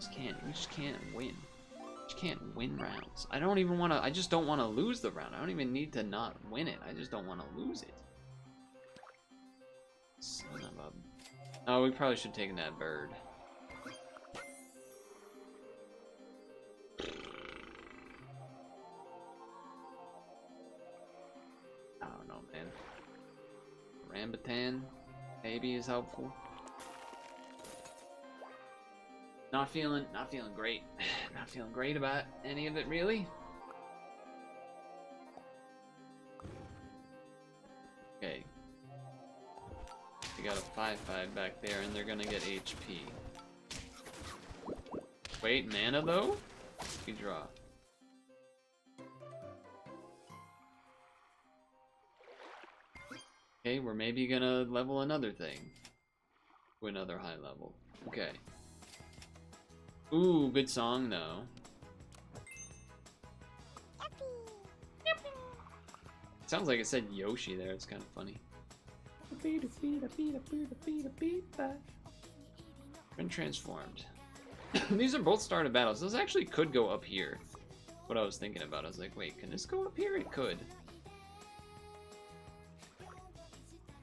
We just can't win. We just can't win rounds. I don't even want to, I just don't want to lose the round. I don't even need to not win it. I just don't want to lose it. Son of a... Oh, we probably should have taken that bird. I don't know, man. Rambutan maybe is helpful. Not feeling great. Not feeling great about any of it, really. Okay. We got a 5-5 back there, and they're gonna get HP. Wait, mana though? We draw. Okay, we're maybe gonna level another thing. To another high level. Okay. Ooh, good song though. Sounds like it said Yoshi there, it's kind of funny. Been transformed. These are both start of battles. Those actually could go up here. What I was thinking about. I was like, wait, can this go up here? It could.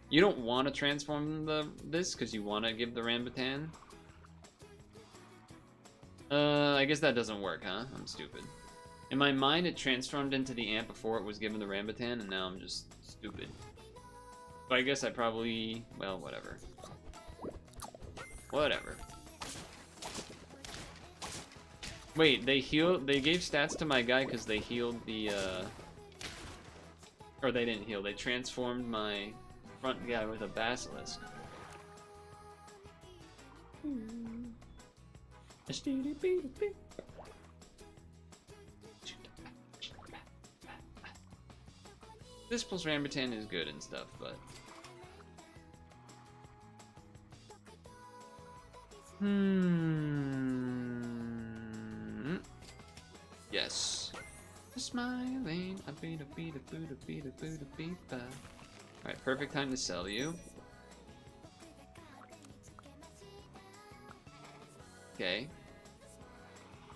You don't want to transform this because you want to give the Rambutan. I guess that doesn't work, huh? I'm stupid. In my mind, it transformed into the ant before it was given the Rambutan, and now I'm just stupid. But I guess I probably... well, whatever. Whatever. Wait, they gave stats to my guy because they healed the, or they didn't heal, they transformed my front guy with a basilisk. This plus Rambutan is good and stuff, but... Yes. Smiling. Alright, perfect time to sell you. Okay.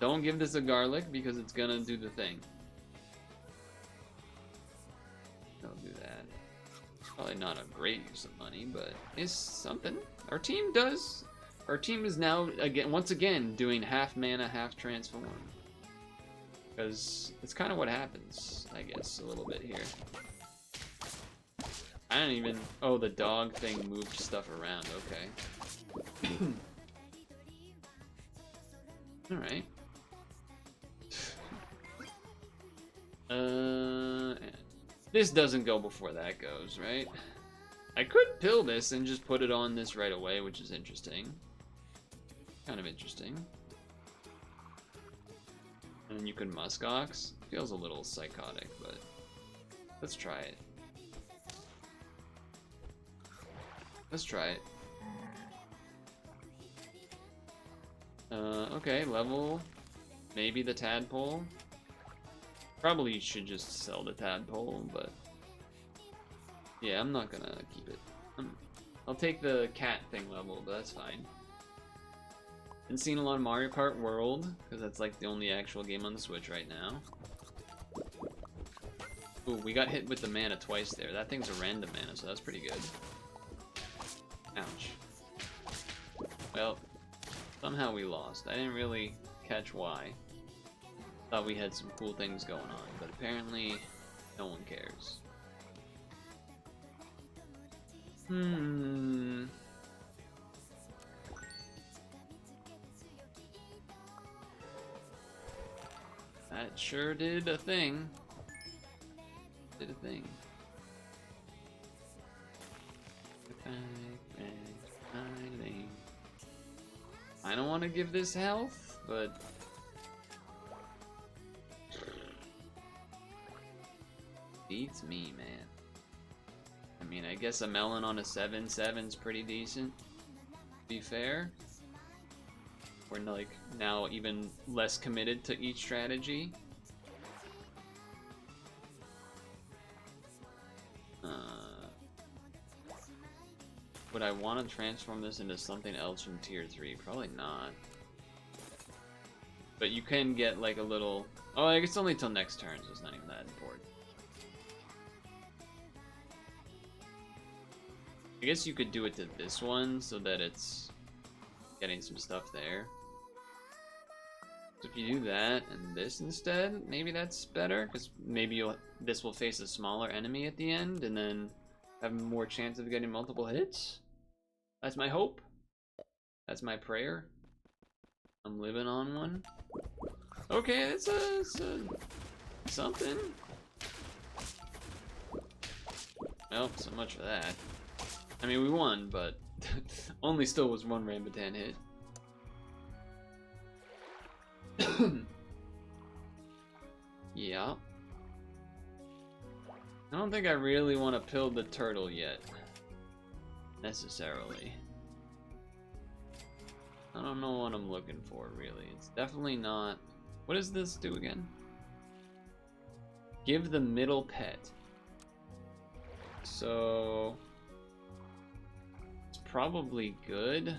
Don't give this a garlic because it's gonna do the thing. Don't do that. Probably not a great use of money, but it's something. Our team does. Our team is now once again doing half mana, half transform. Because it's kind of what happens, I guess, a little bit here. I don't even... oh, the dog thing moved stuff around, okay. Alright. This doesn't go before that goes, right? I could pill this and just put it on this right away, which is interesting. Kind of interesting. And then you can muskox. Feels a little psychotic, but let's try it. Let's try it. Okay, level. Maybe the tadpole. Probably should just sell the tadpole, but yeah, I'm not gonna keep it. I'll take the cat thing level, but that's fine. Been seeing a lot of Mario Kart World, because that's like the only actual game on the Switch right now. Ooh, we got hit with the mana twice there. That thing's a random mana, so that's pretty good. Ouch. Well, somehow we lost. I didn't really catch why. Thought we had some cool things going on, but apparently no one cares. That sure did a thing. Did a thing. I don't want to give this health, but beats me, man. I mean, I guess a melon on a 7/7's pretty decent. To be fair. We're like now even less committed to each strategy. Would I want to transform this into something else from tier 3? Probably not. But you can get like a little... oh, I guess only till next turn, so it's not even that important. I guess you could do it to this one so that it's getting some stuff there. So if you do that and this instead, maybe that's better, because maybe this will face a smaller enemy at the end and then have more chance of getting multiple hits. That's my hope. That's my prayer. I'm living on one. Okay, it's a something. Well, so much for that. I mean, we won, but only still was one Rambutan hit. Yeah. I don't think I really want to pill the turtle yet. Necessarily. I don't know what I'm looking for, really. It's definitely not... what does this do again? Give the middle pet. So... probably good.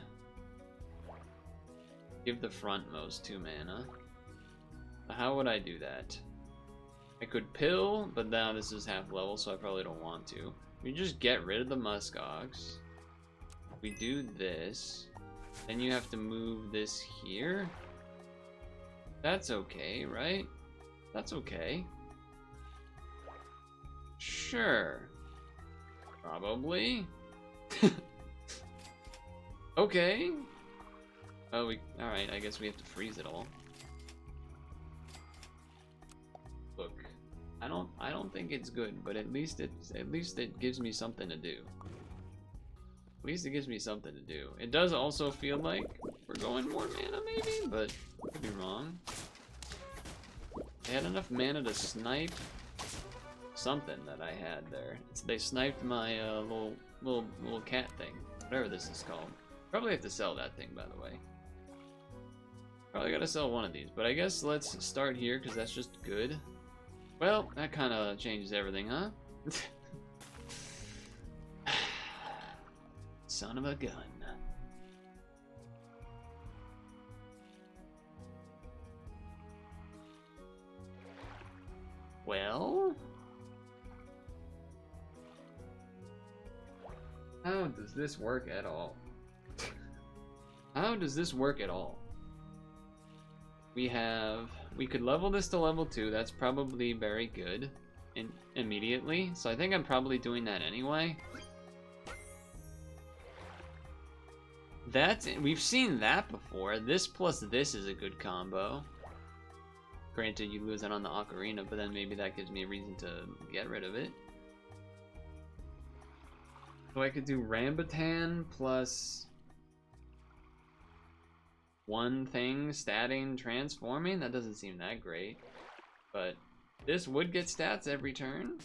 Give the frontmost 2 mana. How would I do that? I could pill, but now this is half level, so I probably don't want to. We just get rid of the muskox. We do this. Then you have to move this here. That's okay, right? That's okay. Sure. Probably. Okay. Oh, alright, I guess we have to freeze it all. Look, I don't think it's good, but at least it gives me something to do. At least it gives me something to do. It does also feel like we're going more mana maybe, but I could be wrong. They had enough mana to snipe something that I had there. They sniped my little cat thing, whatever this is called. Probably have to sell that thing, by the way. Probably gotta sell one of these, but I guess let's start here because that's just good. Well, that kind of changes everything, huh? Son of a gun. Well, how does this work at all? How does this work at all? We could level this to level 2. That's probably very good immediately. So I think I'm probably doing that anyway. We've seen that before. This plus this is a good combo. Granted, you lose it on the ocarina, but then maybe that gives me a reason to get rid of it. So I could do Rambutan plus one thing, statting, transforming. That doesn't seem that great, but this would get stats every turn.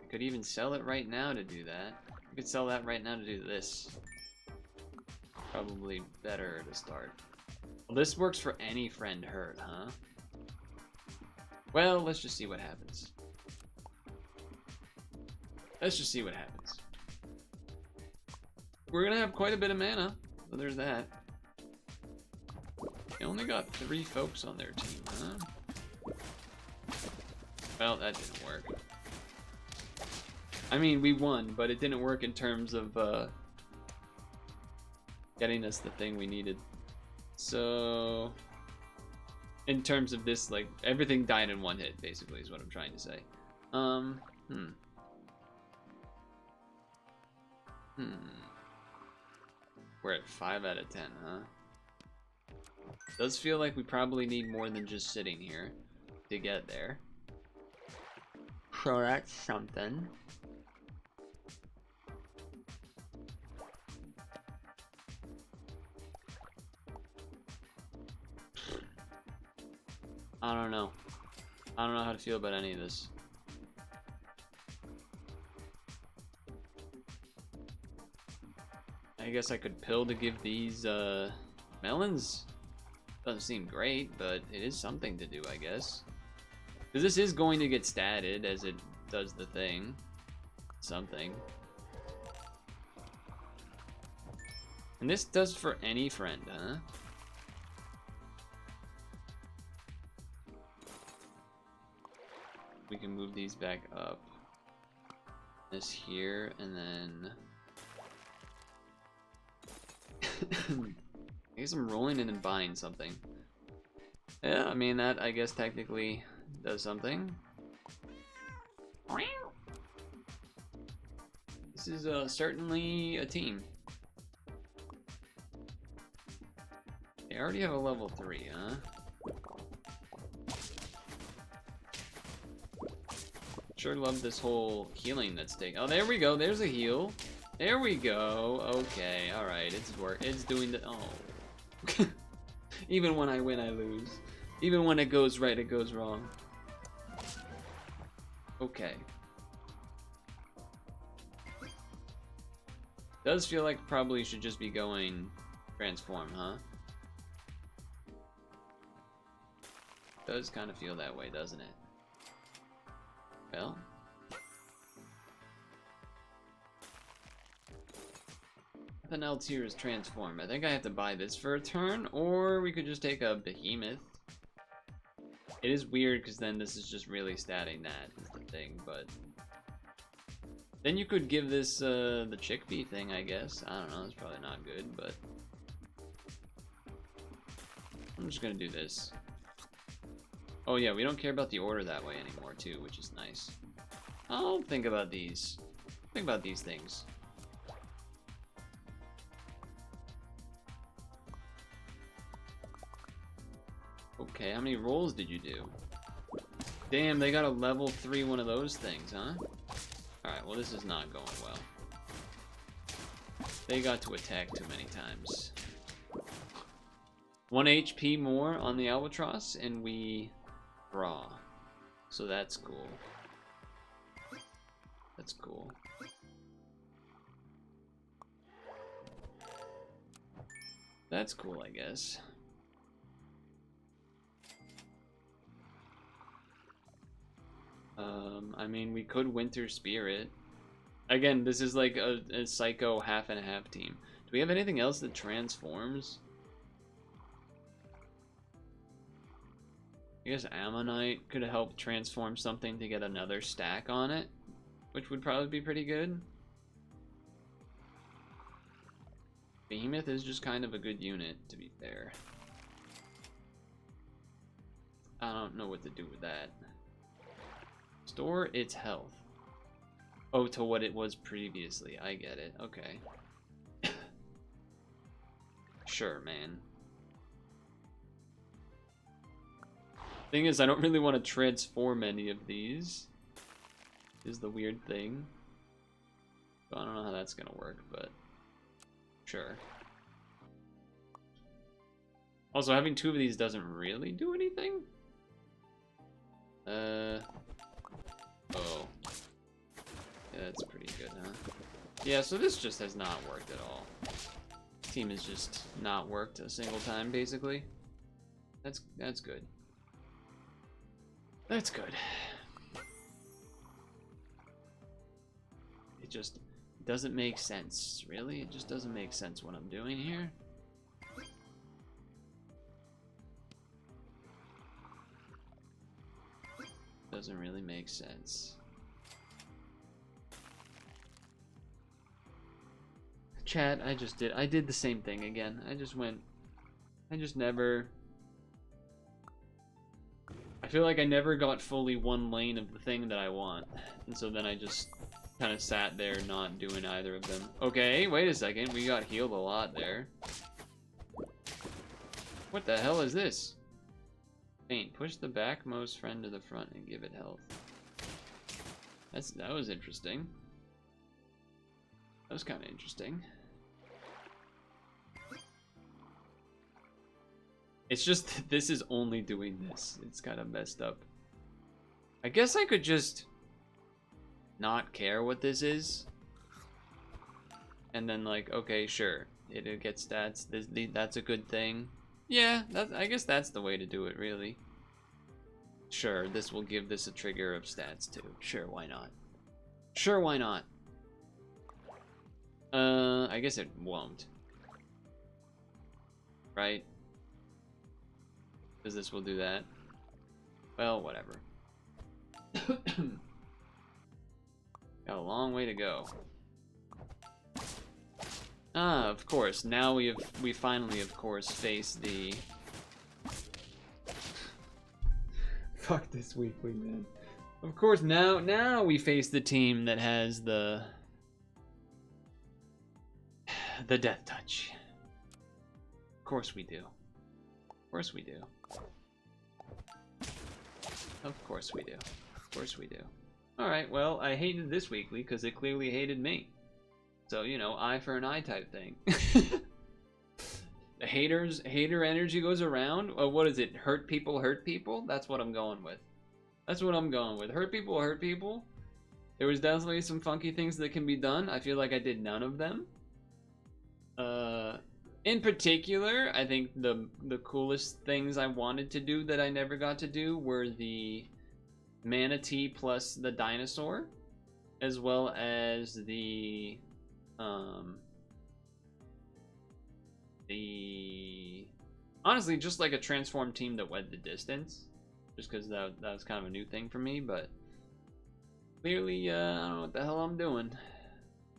I could even sell it right now to do that. I could sell that right now to do this. Probably better to start. Well, this works for any friend hurt, huh? Well, let's just see what happens. Let's just see what happens. We're gonna have quite a bit of mana, so there's that. They only got 3 folks on their team, huh? Well, that didn't work. I mean, we won, but it didn't work in terms of getting us the thing we needed. So, in terms of this, like, everything died in one hit, basically, is what I'm trying to say. We're at 5 out of 10, huh? Does feel like we probably need more than just sitting here to get there. So that's something. I don't know. I don't know how to feel about any of this. I guess I could pill to give these melons. Doesn't seem great, but it is something to do, I guess. Because this is going to get statted as it does the thing. Something. And this does for any friend, huh? We can move these back up. This here, and then... I guess I'm rolling in and buying something. Yeah, I mean, that, I guess, technically does something. This is certainly a team. They already have a level 3, huh? Sure love this whole healing that's taking. Oh, there we go. There's a heal. There we go. Okay, all right. It's doing the. Oh. Even when I win, I lose. Even when it goes right, it goes wrong. Okay. Does feel like probably should just be going transform, huh? Does kind of feel that way, doesn't it? Well, Nothing else here is transform. I think I have to buy this for a turn, or we could just take a behemoth. It is weird because then this is just really statting that is the thing, but then you could give this the chickpea thing, I guess. I don't know, it's probably not good, but I'm just gonna do this. Oh yeah, we don't care about the order that way anymore too, which is nice. I'll think about these. Think about these things. Okay, how many rolls did you do? Damn, they got a level 3 one of those things, huh? Alright, well this is not going well. They got to attack too many times. 1 HP more on the Albatross, and we draw. So that's cool. That's cool. That's cool, I guess. I mean, we could Winter Spirit. Again, this is like a Psycho half and half team. Do we have anything else that transforms? I guess Ammonite could help transform something to get another stack on it, which would probably be pretty good. Behemoth is just kind of a good unit, to be fair. I don't know what to do with that. Store its health. Oh, to what it was previously. I get it. Okay. Sure, man. Thing is, I don't really want to transform any of these. Is the weird thing. So I don't know how that's gonna work, but sure. Also, having 2 of these doesn't really do anything. Oh. Yeah, that's pretty good, huh? Yeah, so this just has not worked at all. Team has just not worked a single time, basically. That's good. That's good. It just doesn't make sense, really. It just doesn't make sense what I'm doing here. Doesn't really make sense. Chat, I did the same thing again. I feel like I never got fully one lane of the thing that I want. And so then I just kind of sat there not doing either of them. Okay, wait a second. We got healed a lot there. What the hell is this? Paint. Push the backmost friend to the front and give it health. That was interesting. That was kind of interesting. It's just this is only doing this. It's kind of messed up. I guess I could just not care what this is. And then like, okay, sure. It gets stats. That's a good thing. Yeah, I guess that's the way to do it, really. Sure, this will give this a trigger of stats too. Sure, why not? Sure, why not? I guess it won't. Right? Because this will do that. Well, whatever. Got a long way to go. Ah, of course. Now we finally, of course, face the... Fuck this weekly, man. Of course, now we face the team that has the death touch. Of course we do. Of course we do. Of course we do. Of course we do. Alright, well, I hated this weekly because it clearly hated me. So, you know, eye for an eye type thing. The hater energy goes around. What is it? Hurt people hurt people? That's what I'm going with. That's what I'm going with. Hurt people hurt people. There was definitely some funky things that can be done. I feel like I did none of them. In particular, I think the coolest things I wanted to do that I never got to do were the manatee plus the dinosaur, as well as the Honestly, just like a transformed team that went the distance. Just because that was kind of a new thing for me, but clearly, I don't know what the hell I'm doing.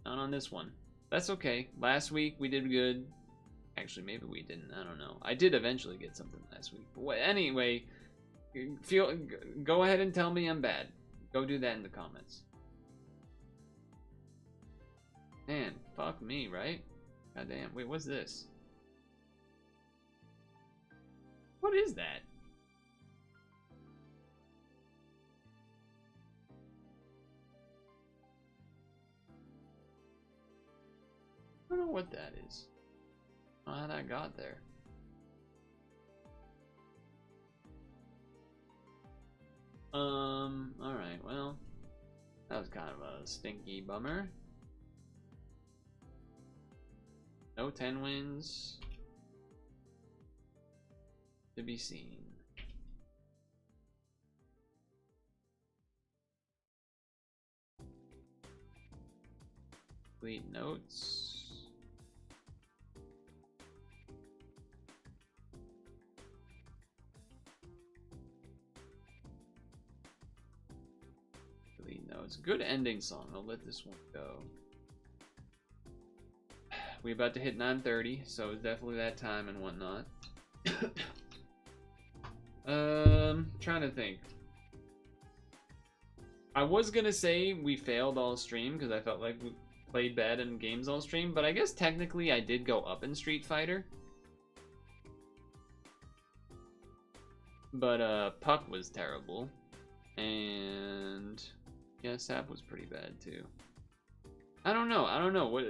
Not on this one. That's okay. Last week we did good. Actually, maybe we didn't. I don't know. I did eventually get something last week. But anyway, go ahead and tell me I'm bad. Go do that in the comments. Man, fuck me, right? Goddamn. Wait, what's this? What is that? I don't know what that is. I don't know how that got there. Alright, well, that was kind of a stinky bummer. No 10 wins to be seen. Complete notes. It's a good ending song. I'll let this one go. We're about to hit 9:30, so it's definitely that time and whatnot. Trying to think. I was gonna say we failed all stream because I felt like we played bad in games all stream, but I guess technically I did go up in Street Fighter. But Puck was terrible, and yeah, SAP was pretty bad too. I don't know what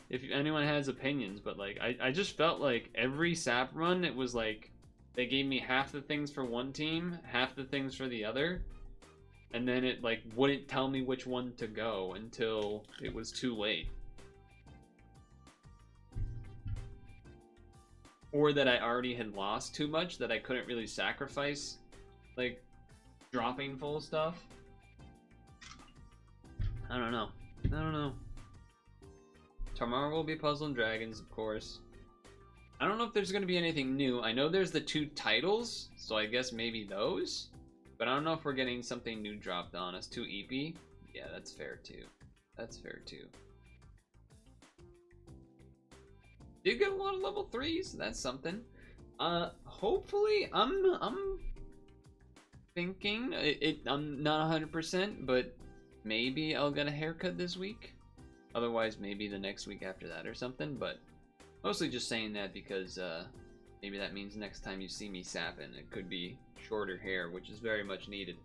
if anyone has opinions, but like I just felt like every SAP run it was like they gave me half the things for one team, half the things for the other, and then it like wouldn't tell me which one to go until it was too late. Or that I already had lost too much that I couldn't really sacrifice like dropping full stuff. I don't know. Tomorrow will be Puzzle and Dragons, of course. I don't know if there's going to be anything new. I know there's the 2 titles, so I guess maybe those. But I don't know if we're getting something new dropped on us. 2 EP? Yeah, that's fair too. That's fair too. Did get a lot of level 3s. That's something. Hopefully, I'm thinking I'm not 100%, but maybe I'll get a haircut this week. Otherwise, maybe the next week after that or something. But mostly just saying that because maybe that means next time you see me sapping, it could be shorter hair, which is very much needed.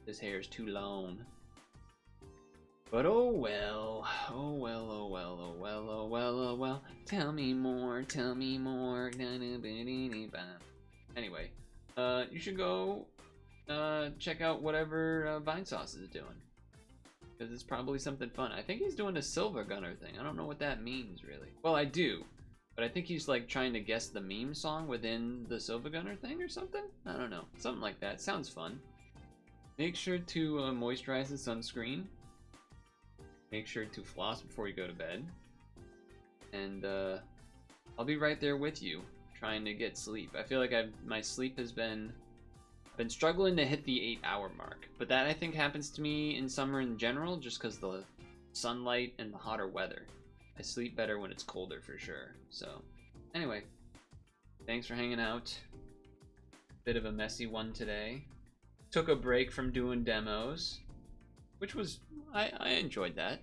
This hair is too long. But oh well, oh well, oh well, oh well, oh well, oh well. Tell me more, tell me more. Anyway, you should go check out whatever Vinesauce is doing. Because it's probably something fun. I think he's doing a Silver Gunner thing. I don't know what that means, really. Well, I do. But I think he's, like, trying to guess the meme song within the Silver Gunner thing or something? I don't know. Something like that. Sounds fun. Make sure to moisturize the sunscreen. Make sure to floss before you go to bed. And, I'll be right there with you, trying to get sleep. I feel like my sleep has been struggling to hit the 8-hour mark, but that I think happens to me in summer in general just because the sunlight and the hotter weather. I sleep better when it's colder for sure. So anyway, thanks for hanging out. Bit of a messy one today. Took a break from doing demos, which was I enjoyed that,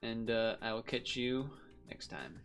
and I will catch you next time.